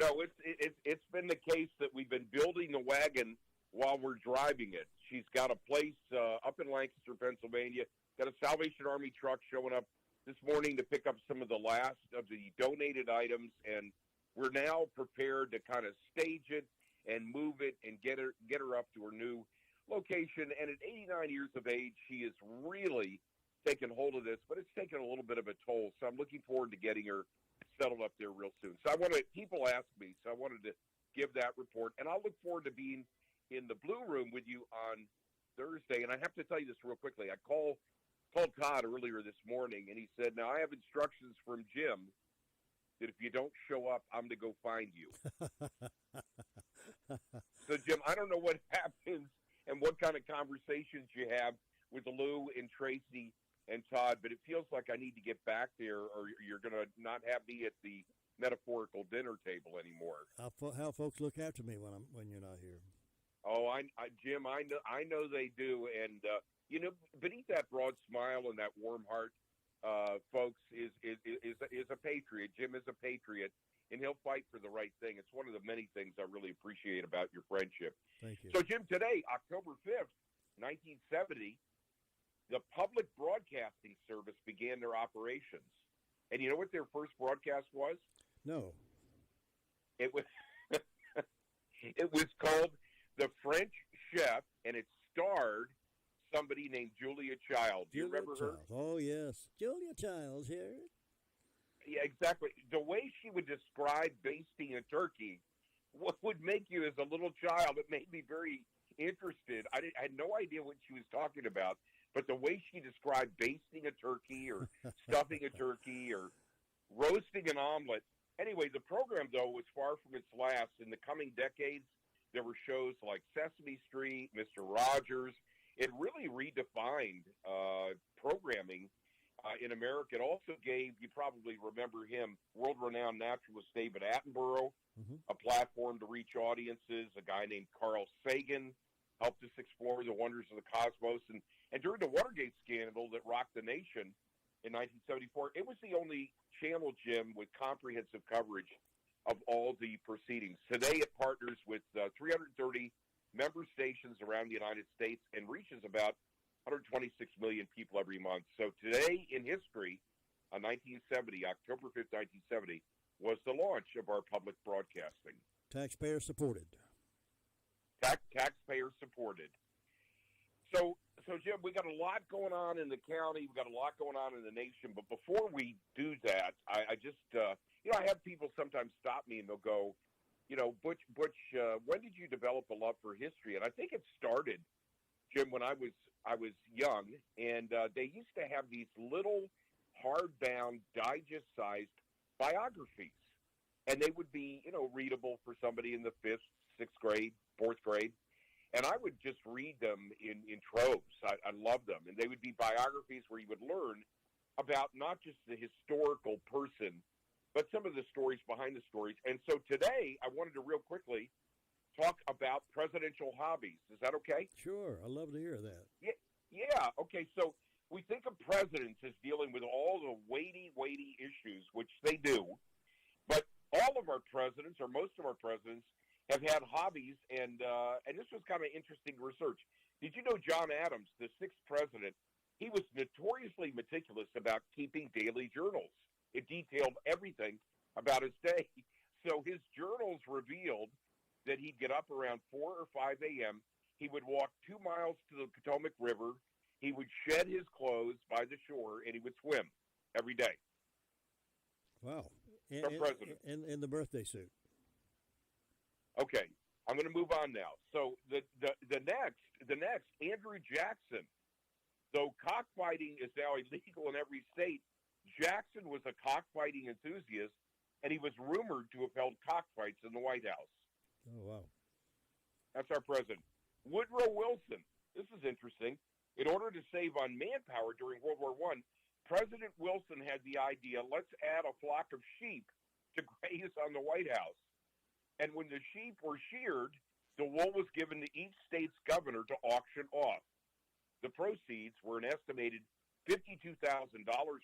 It's been the case that we've been building the wagon while we're driving it. She's got a place up in Lancaster, Pennsylvania, got a Salvation Army truck showing up this morning to pick up some of the last of the donated items, and we're now prepared to kind of stage it and move it and get her up to her new location. And at 89 years of age, she is really taken hold of this, but it's taken a little bit of a toll. So I'm looking forward to getting her settled up there real soon. So people ask me, so I wanted to give that report, and I'll look forward to being in the Blue Room with you on Thursday. And I have to tell you this real quickly. I called Todd earlier this morning, and he said, now I have instructions from Jim that if you don't show up, I'm to go find you. So, Jim, I don't know what happens and what kind of conversations you have with Lou and Tracy and Todd, but it feels like I need to get back there, or you're going to not have me at the metaphorical dinner table anymore. How folks look after me when you're not here. Oh, Jim, I know they do, and beneath that broad smile and that warm heart, folks, is a patriot. Jim is a patriot, and he'll fight for the right thing. It's one of the many things I really appreciate about your friendship. Thank you. So, Jim, today, October 5th, 1970, the Public Broadcasting Service began their operations. And you know what their first broadcast was? No. It was it was called The French Chef, and it starred somebody named Julia Childs. Do you remember her? Oh, yes. Julia Childs here. Yeah, exactly. The way she would describe basting a turkey, what would make you as a little child, it made me very interested. I had no idea what she was talking about, but the way she described basting a turkey or stuffing a turkey or roasting an omelet. Anyway, the program, though, was far from its last. In the coming decades, there were shows like Sesame Street, Mr. Rogers. It really redefined programming in America. It also gave, you probably remember him, world-renowned naturalist David Attenborough, a platform to reach audiences. A guy named Carl Sagan helped us explore the wonders of the cosmos. And during the Watergate scandal that rocked the nation in 1974, it was the only channel, Jim, with comprehensive coverage of all the proceedings. Today it partners with 330 member stations around the United States and reaches about 126 million people every month. So today in history, 1970, October 5th, 1970, was the launch of our public broadcasting. Taxpayer supported. Taxpayer supported. So Jim, we got a lot going on in the county. We got a lot going on in the nation. But before we do that, I just, I have people sometimes stop me and they'll go, Butch, when did you develop a love for history? And I think it started, Jim, when I was young, and they used to have these little hardbound, digest-sized biographies, and they would be, readable for somebody in the 5th, 6th grade, 4th grade, and I would just read them in troves. I loved them, and they would be biographies where you would learn about not just the historical person, but some of the stories behind the stories. And so today, I wanted to real quickly talk about presidential hobbies. Is that okay? Sure. I'd love to hear that. Yeah. Okay. So we think of presidents as dealing with all the weighty issues, which they do. But all of our presidents, or most of our presidents, have had hobbies, and this was kind of interesting research. Did you know John Adams, the 6th president, he was notoriously meticulous about keeping daily journals. It detailed everything about his day. So his journals revealed that he'd get up around 4 or 5 a.m., he would walk 2 miles to the Potomac River, he would shed his clothes by the shore, and he would swim every day. Wow. Our president. In the birthday suit. Okay, I'm going to move on now. So the next, Andrew Jackson. Though cockfighting is now illegal in every state, Jackson was a cockfighting enthusiast, and he was rumored to have held cockfights in the White House. Oh, wow. That's our president. Woodrow Wilson. This is interesting. In order to save on manpower during World War I, President Wilson had the idea, let's add a flock of sheep to graze on the White House. And when the sheep were sheared, the wool was given to each state's governor to auction off. The proceeds were an estimated $52,000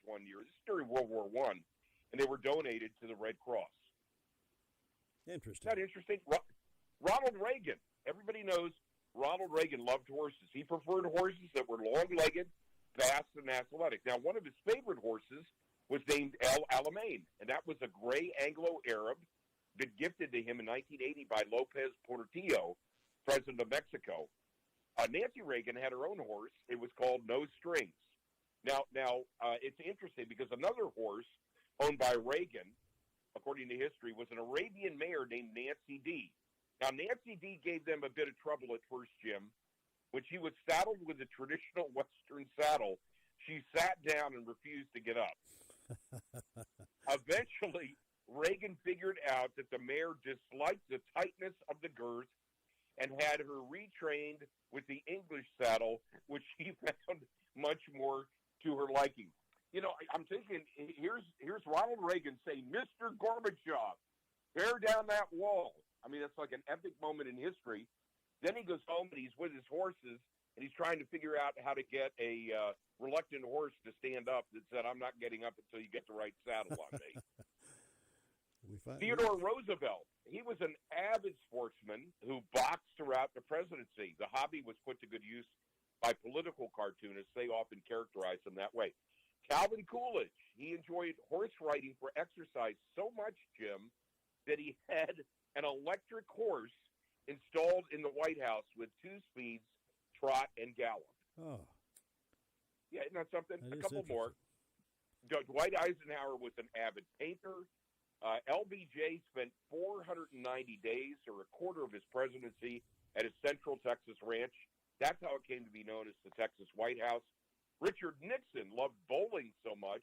one year. This is during World War I, and they were donated to the Red Cross. Interesting. Isn't that interesting? Ronald Reagan. Everybody knows Ronald Reagan loved horses. He preferred horses that were long-legged, fast, and athletic. Now, one of his favorite horses was named El Alamein, and that was a gray Anglo-Arab been gifted to him in 1980 by Lopez Portillo, president of Mexico. Nancy Reagan had her own horse. It was called No Strings. Now, it's interesting because another horse owned by Reagan, according to history, was an Arabian mare named Nancy D. Now, Nancy D gave them a bit of trouble at first, Jim. When she was saddled with the traditional Western saddle, she sat down and refused to get up. Eventually, Reagan figured out that the mare disliked the tightness of the girth and had her retrained with the English saddle, which she found much more to her liking. I'm thinking, here's Ronald Reagan saying, Mr. Gorbachev, tear down that wall. I mean, that's like an epic moment in history. Then he goes home and he's with his horses, and he's trying to figure out how to get a reluctant horse to stand up that said, I'm not getting up until you get the right saddle on me. Theodore Roosevelt, he was an avid sportsman who boxed throughout the presidency. The hobby was put to good use by political cartoonists. They often characterized him that way. Calvin Coolidge, he enjoyed horse riding for exercise so much, Jim, that he had an electric horse installed in the White House with 2 speeds, trot and gallop. Oh. Yeah, isn't that something? A couple more. Dwight Eisenhower was an avid painter. LBJ spent 490 days, or a quarter of his presidency, at his Central Texas ranch. That's how it came to be known as the Texas White House. Richard Nixon loved bowling so much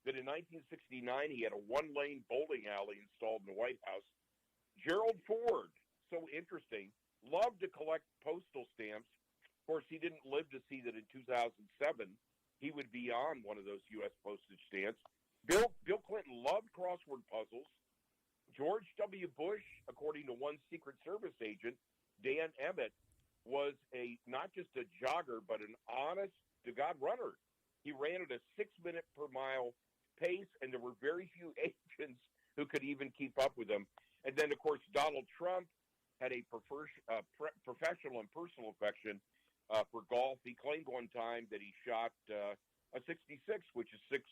that in 1969 he had a 1-lane bowling alley installed in the White House. Gerald Ford, so interesting, loved to collect postal stamps. Of course, he didn't live to see that in 2007 he would be on one of those U.S. postage stamps. Bill Clinton loved crossword puzzles. George W. Bush, according to one Secret Service agent, Dan Emmett, was not just a jogger, but an honest-to-God runner. He ran at a 6-minute per mile pace, and there were very few agents who could even keep up with him. And then, of course, Donald Trump had a professional and personal affection for golf. He claimed one time that he shot a 66, which is 6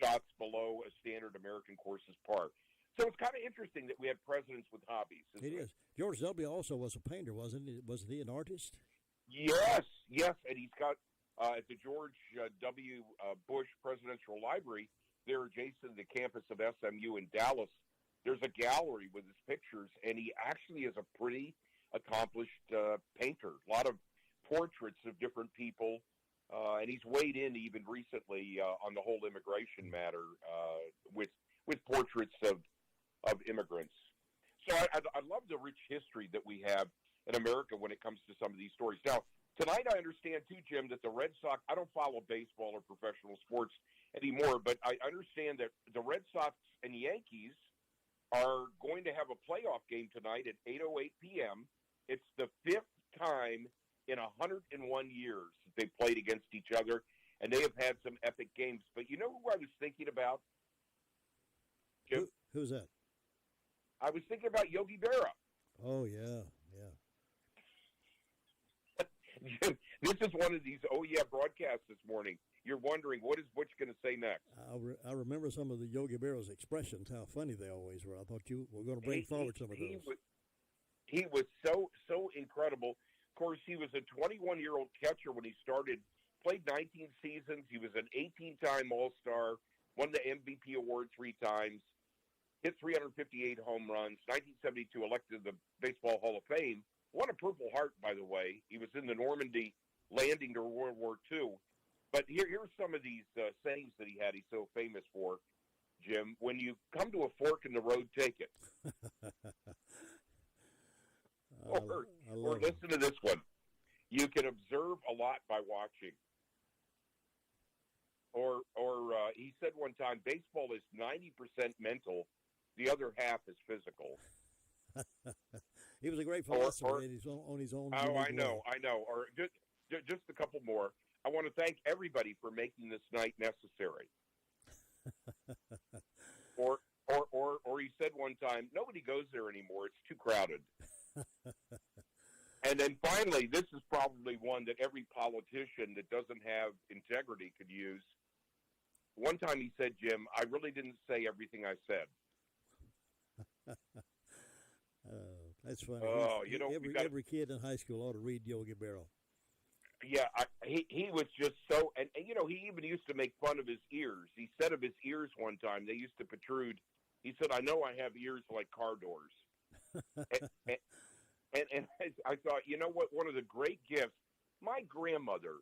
shots below a standard American course's par. So it's kind of interesting that we have presidents with hobbies. It is. George W. also was a painter, wasn't he? Wasn't he an artist? Yes, and he's got at the George W. Bush Presidential Library there adjacent to the campus of SMU in Dallas. There's a gallery with his pictures, and he actually is a pretty accomplished painter. A lot of portraits of different people, and he's weighed in even recently on the whole immigration matter with portraits of immigrants. So I love the rich history that we have in America when it comes to some of these stories. Now, tonight I understand, too, Jim, that the Red Sox, I don't follow baseball or professional sports anymore, but I understand that the Red Sox and Yankees are going to have a playoff game tonight at 8:08 p.m. It's the 5th time in 101 years that they've played against each other, and they have had some epic games. But you know who I was thinking about, Jim? Who's that? I was thinking about Yogi Berra. Oh, yeah. Jim, this is one of these broadcasts this morning. You're wondering, what is Butch going to say next? I remember some of the Yogi Berra's expressions, how funny they always were. I thought you were going to bring forward some of those. He was so incredible. Of course, he was a 21-year-old catcher when he started, played 19 seasons. He was an 18-time All-Star, won the MVP award 3 times, hit 358 home runs, 1972 elected to the Baseball Hall of Fame, won a Purple Heart, by the way. He was in the Normandy landing during World War II. But here's some of these sayings that he had he's so famous for, Jim. When you come to a fork in the road, take it. Or listen to this one. You can observe a lot by watching. Or he said one time, baseball is 90% mental, the other half is physical. He was a great philosopher on his own. Oh, I know. Or just a couple more. I want to thank everybody for making this night necessary. Or he said one time, nobody goes there anymore. It's too crowded. And then finally, this is probably one that every politician that doesn't have integrity could use. One time he said, Jim, I really didn't say everything I said. That's funny. Oh, every kid in high school ought to read Yogi Berra. Yeah, he was just so, and he even used to make fun of his ears. He said of his ears one time, they used to protrude. He said, I know I have ears like car doors. and I thought, you know what, one of the great gifts, my grandmother,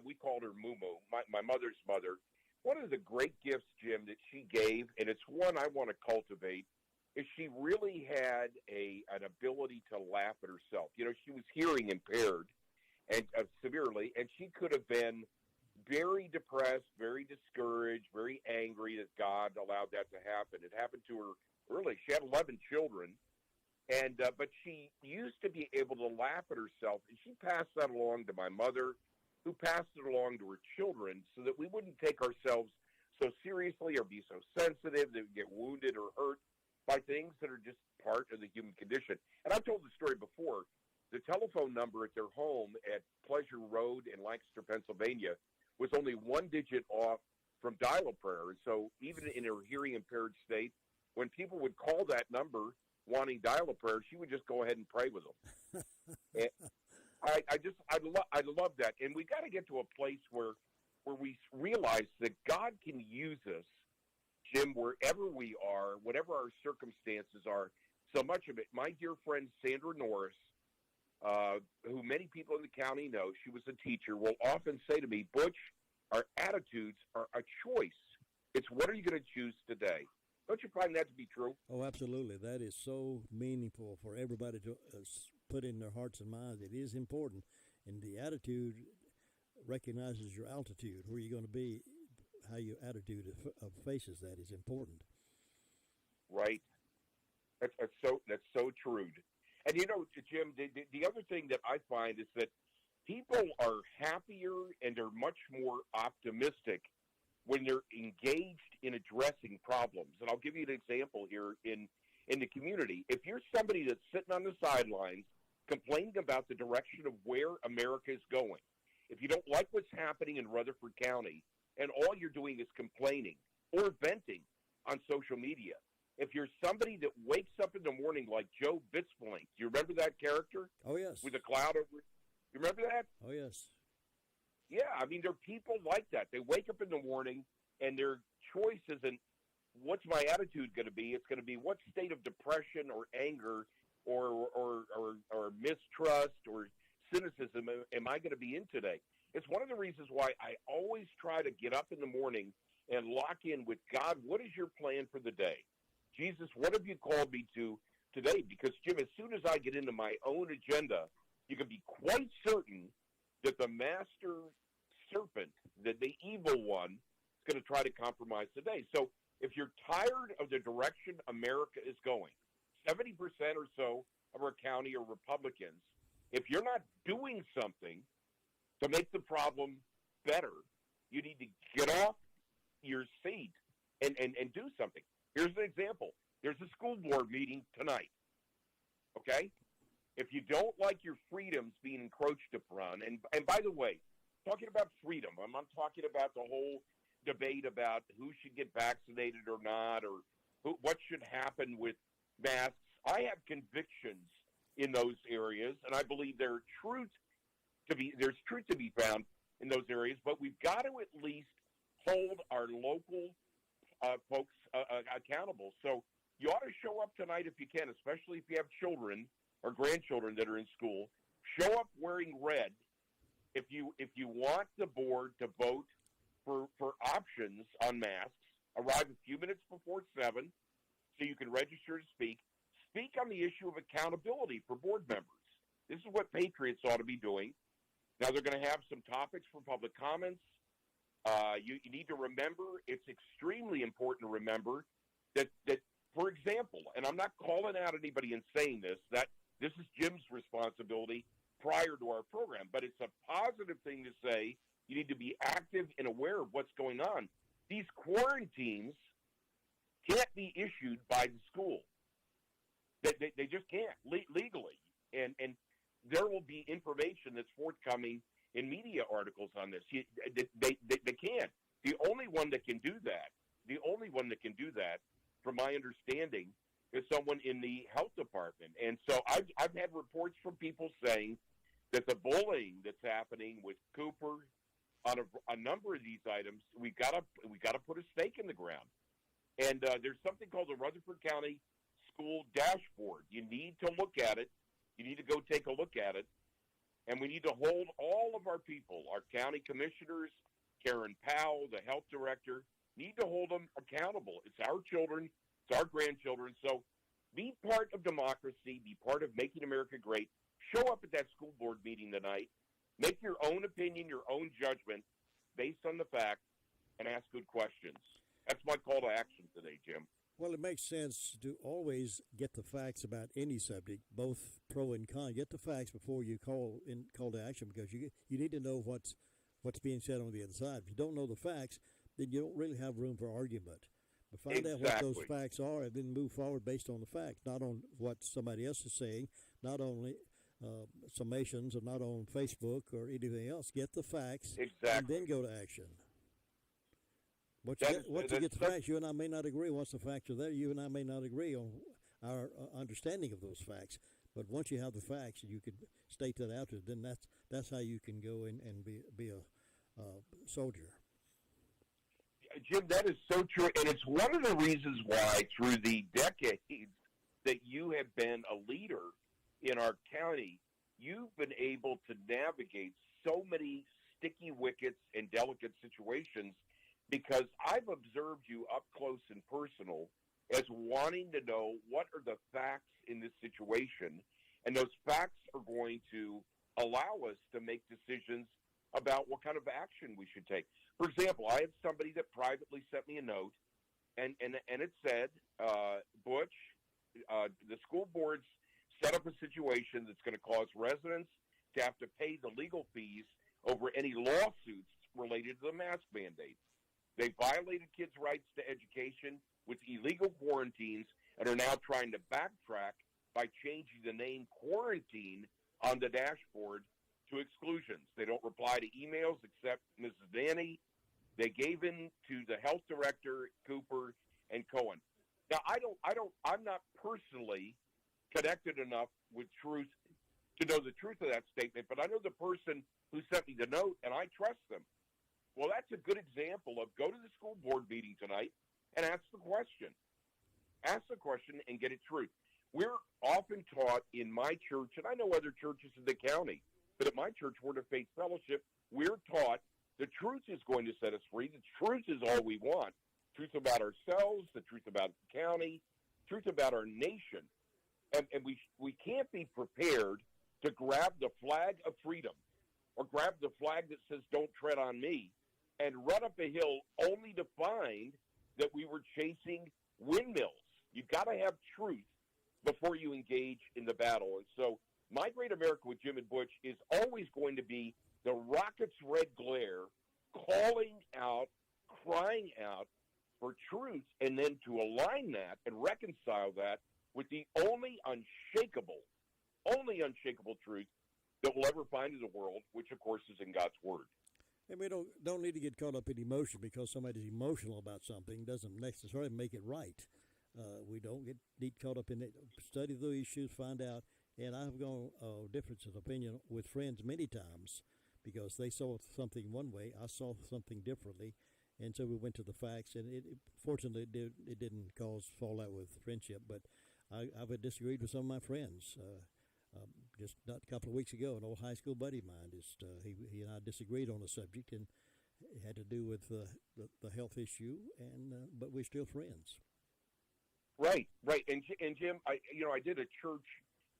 we called her Moo, my mother's mother, one of the great gifts, Jim, that she gave, and it's one I want to cultivate, is she really had an ability to laugh at herself. She was hearing impaired, and severely, and she could have been very depressed, very discouraged, very angry that God allowed that to happen. It happened to her early. She had 11 children, and but she used to be able to laugh at herself, and she passed that along to my mother, who passed it along to her children, so that we wouldn't take ourselves so seriously or be so sensitive that we get wounded or hurt by things that are just part of the human condition. And I've told the story before. The telephone number at their home at Pleasure Road in Lancaster, Pennsylvania, was only 1 digit off from dial-a-prayer. And so even in her hearing-impaired state, when people would call that number wanting dial-a-prayer, she would just go ahead and pray with them. And I love that. And we got to get to a place where we realize that God can use us, Jim, wherever we are, whatever our circumstances are. So much of it. My dear friend Sandra Norris, who many people in the county know, she was a teacher, will often say to me, Butch, our attitudes are a choice. It's what are you going to choose today? Don't you find that to be true? Oh, absolutely. That is so meaningful for everybody to put in their hearts and minds. It is important. And the attitude recognizes your altitude, where you're going to be, how your attitude of faces that is important. Right. That's so true. And Jim, the other thing that I find is that people are happier and they're much more optimistic when they're engaged in addressing problems. And I'll give you an example here in the community. If you're somebody that's sitting on the sidelines complaining about the direction of where America is going, if you don't like what's happening in Rutherford County and all you're doing is complaining or venting on social media, if you're somebody that wakes up in the morning like Joe Bitzblink, you remember that character? Oh, yes. With a cloud over it? You remember that? Oh, yes. Yeah, I mean, there are people like that. They wake up in the morning and their choice isn't, what's my attitude going to be? It's going to be what state of depression or anger or mistrust or cynicism am I going to be in today? It's one of the reasons why I always try to get up in the morning and lock in with God. What is your plan for the day? Jesus, what have you called me to today? Because, Jim, as soon as I get into my own agenda, you can be quite certain that the master serpent, that the evil one, is going to try to compromise the day. So if you're tired of the direction America is going, 70% or so of our county are Republicans. If you're not doing something to make the problem better, you need to get off your seat and do something. Here's an example. There's a school board meeting tonight, okay? If you don't like your freedoms being encroached upon, and by the way, talking about freedom, I'm not talking about the whole debate about who should get vaccinated or not, or what should happen with masks. I have convictions in those areas, and I believe there's truth to be found in those areas, but we've got to at least hold our local folks accountable. So you ought to show up tonight if you can, especially if you have children or grandchildren that are in school. Show up wearing red if you want the board to vote for options on masks. Arrive a few minutes before 7 so you can register to speak. Speak on the issue of accountability for board members. This is what patriots ought to be doing. Now, they're going to have some topics for public comments. You need to remember, it's extremely important to remember that, for example, and I'm not calling out anybody and saying this, that this is Jim's responsibility prior to our program, but it's a positive thing to say you need to be active and aware of what's going on. These quarantines can't be issued by the school. They just can't legally. And there will be information that's forthcoming in media articles on this. They can't. The only one that can do that, from my understanding, is someone in the health department. And so I've had reports from people saying that the bullying that's happening with Cooper on a number of these items, we got to put a stake in the ground. And there's something called the Rutherford County School Dashboard. You need to look at it. You need to go take a look at it. And we need to hold all of our people, our county commissioners, Karen Powell, the health director, need to hold them accountable. It's our children. It's our grandchildren. So be part of democracy. Be part of making America great. Show up at that school board meeting tonight. Make your own opinion, your own judgment based on the facts, and ask good questions. That's my call to action today, Jim. Well, it makes sense to always get the facts about any subject, both pro and con. Get the facts before you call to action, because you need to know what's being said on the other side. If you don't know the facts, then you don't really have room for argument. But find out what those facts are, and then move forward based on the facts, not on what somebody else is saying, not only summations, or not on Facebook or anything else. Get the facts, and then go to action. Once you get the facts, you and I may not agree. Once the facts are there, you and I may not agree on our understanding of those facts. But once you have the facts, and you can state that out there, then that's how you can go and be a soldier. Jim, that is so true, and it's one of the reasons why, through the decades that you have been a leader in our county, you've been able to navigate so many sticky wickets and delicate situations, because I've observed you up close and personal as wanting to know what are the facts in this situation, and those facts are going to allow us to make decisions about what kind of action we should take. For example, I have somebody that privately sent me a note, and it said, Butch, the school board's set up a situation that's going to cause residents to have to pay the legal fees over any lawsuits related to the mask mandate. They violated kids' rights to education with illegal quarantines and are now trying to backtrack by changing the name quarantine on the dashboard to exclusions. They don't reply to emails except Mrs. Danny. They gave in to the health director, Cooper, and Cohen. Now, I'm not personally connected enough with truth to know the truth of that statement, but I know the person who sent me the note, and I trust them. Well, that's a good example of go to the school board meeting tonight and ask the question. Ask the question and get it truth. We're often taught in my church, and I know other churches in the county, but at my church, Word of Faith Fellowship, we're taught the truth is going to set us free. The truth is all we want. Truth about ourselves, the truth about the county, truth about our nation. And we can't be prepared to grab the flag of freedom or grab the flag that says don't tread on me and run up a hill only to find that we were chasing windmills. You've got to have truth before you engage in the battle. And so My Great America with Jim and Butch is always going to be the rocket's red glare, calling out, crying out for truth, and then to align that and reconcile that with the only unshakable truth that we'll ever find in the world, which, of course, is in God's Word. And we don't need to get caught up in emotion because somebody's emotional about something doesn't necessarily make it right. We don't need caught up in it. Study the issues, find out. And I've gone difference of opinion with friends many times because they saw something one way, I saw something differently, and so we went to the facts. And fortunately, it didn't cause fallout with friendship. But I've disagreed with some of my friends. Just not a couple of weeks ago, an old high school buddy of mine, he and I disagreed on a subject, and it had to do with the health issue, but we're still friends. Right. And Jim, I did a church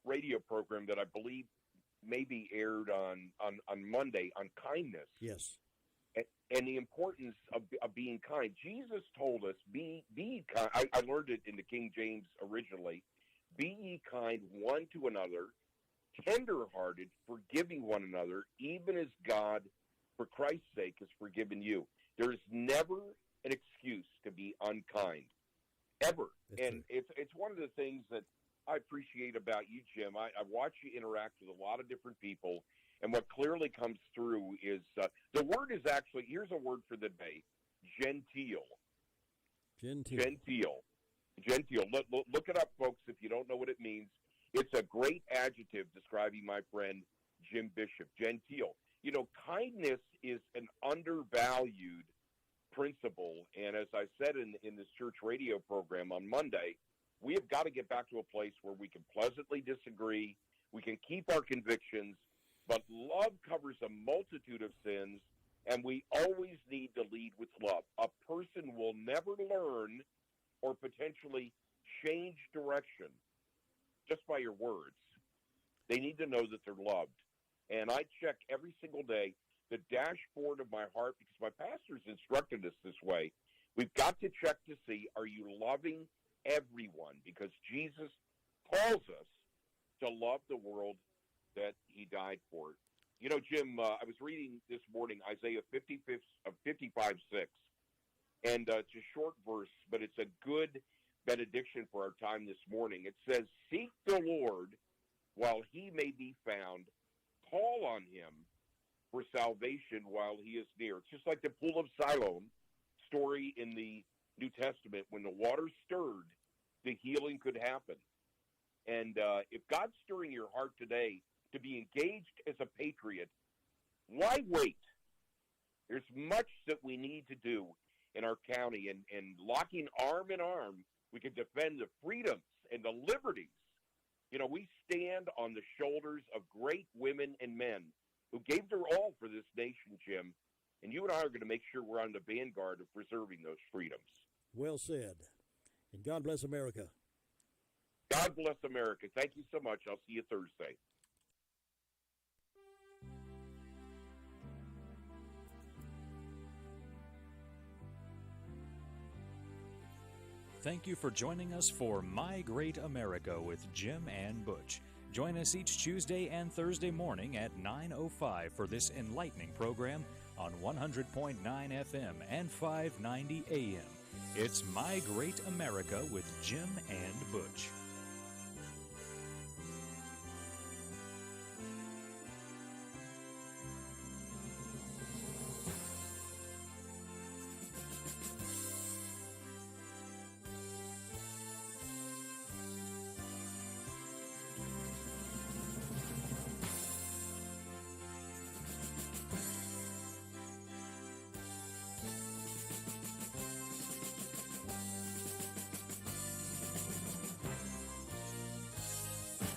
radio program that I believe maybe aired on Monday on kindness. Yes. And the importance of being kind. Jesus told us, be kind. I learned it in the King James originally. Be ye kind one to another, tender-hearted, forgiving one another, even as God, for Christ's sake, has forgiven you. There is never an excuse to be unkind, ever. That's it's one of the things that I appreciate about you, Jim. I watch you interact with a lot of different people, and what clearly comes through is the word is actually, here's a word for the day, genteel. Genteel. Look it up, folks, if you don't know what it means. It's a great adjective describing my friend Jim Bishop, genteel. You know, kindness is an undervalued principle, and as I said in this church radio program on Monday, we have got to get back to a place where we can pleasantly disagree, we can keep our convictions, but love covers a multitude of sins, and we always need to lead with love. A person will never learn or potentially change direction just by your words. They need to know that they're loved. And I check every single day the dashboard of my heart because my pastor's instructed us this way. We've got to check to see, are you loving everyone? Because Jesus calls us to love the world that he died for. You know, Jim, I was reading this morning Isaiah 55:6. And it's a short verse, but it's a good benediction for our time this morning. It says, seek the Lord while he may be found. Call on him for salvation while he is near. It's just like the pool of Siloam story in the New Testament. When the water stirred, the healing could happen. And if God's stirring your heart today to be engaged as a patriot, why wait? There's much that we need to do in our county, and locking arm in arm, we can defend the freedoms and the liberties. You know, we stand on the shoulders of great women and men who gave their all for this nation, Jim, and you and I are going to make sure we're on the vanguard of preserving those freedoms. Well said. And God bless America. God bless America. Thank you so much. I'll see you Thursday. thank you for joining us for My Great America with Jim and Butch. Join us each Tuesday and Thursday morning at 9:05 for this enlightening program on 100.9 FM and 590 AM. It's My Great America with Jim and Butch.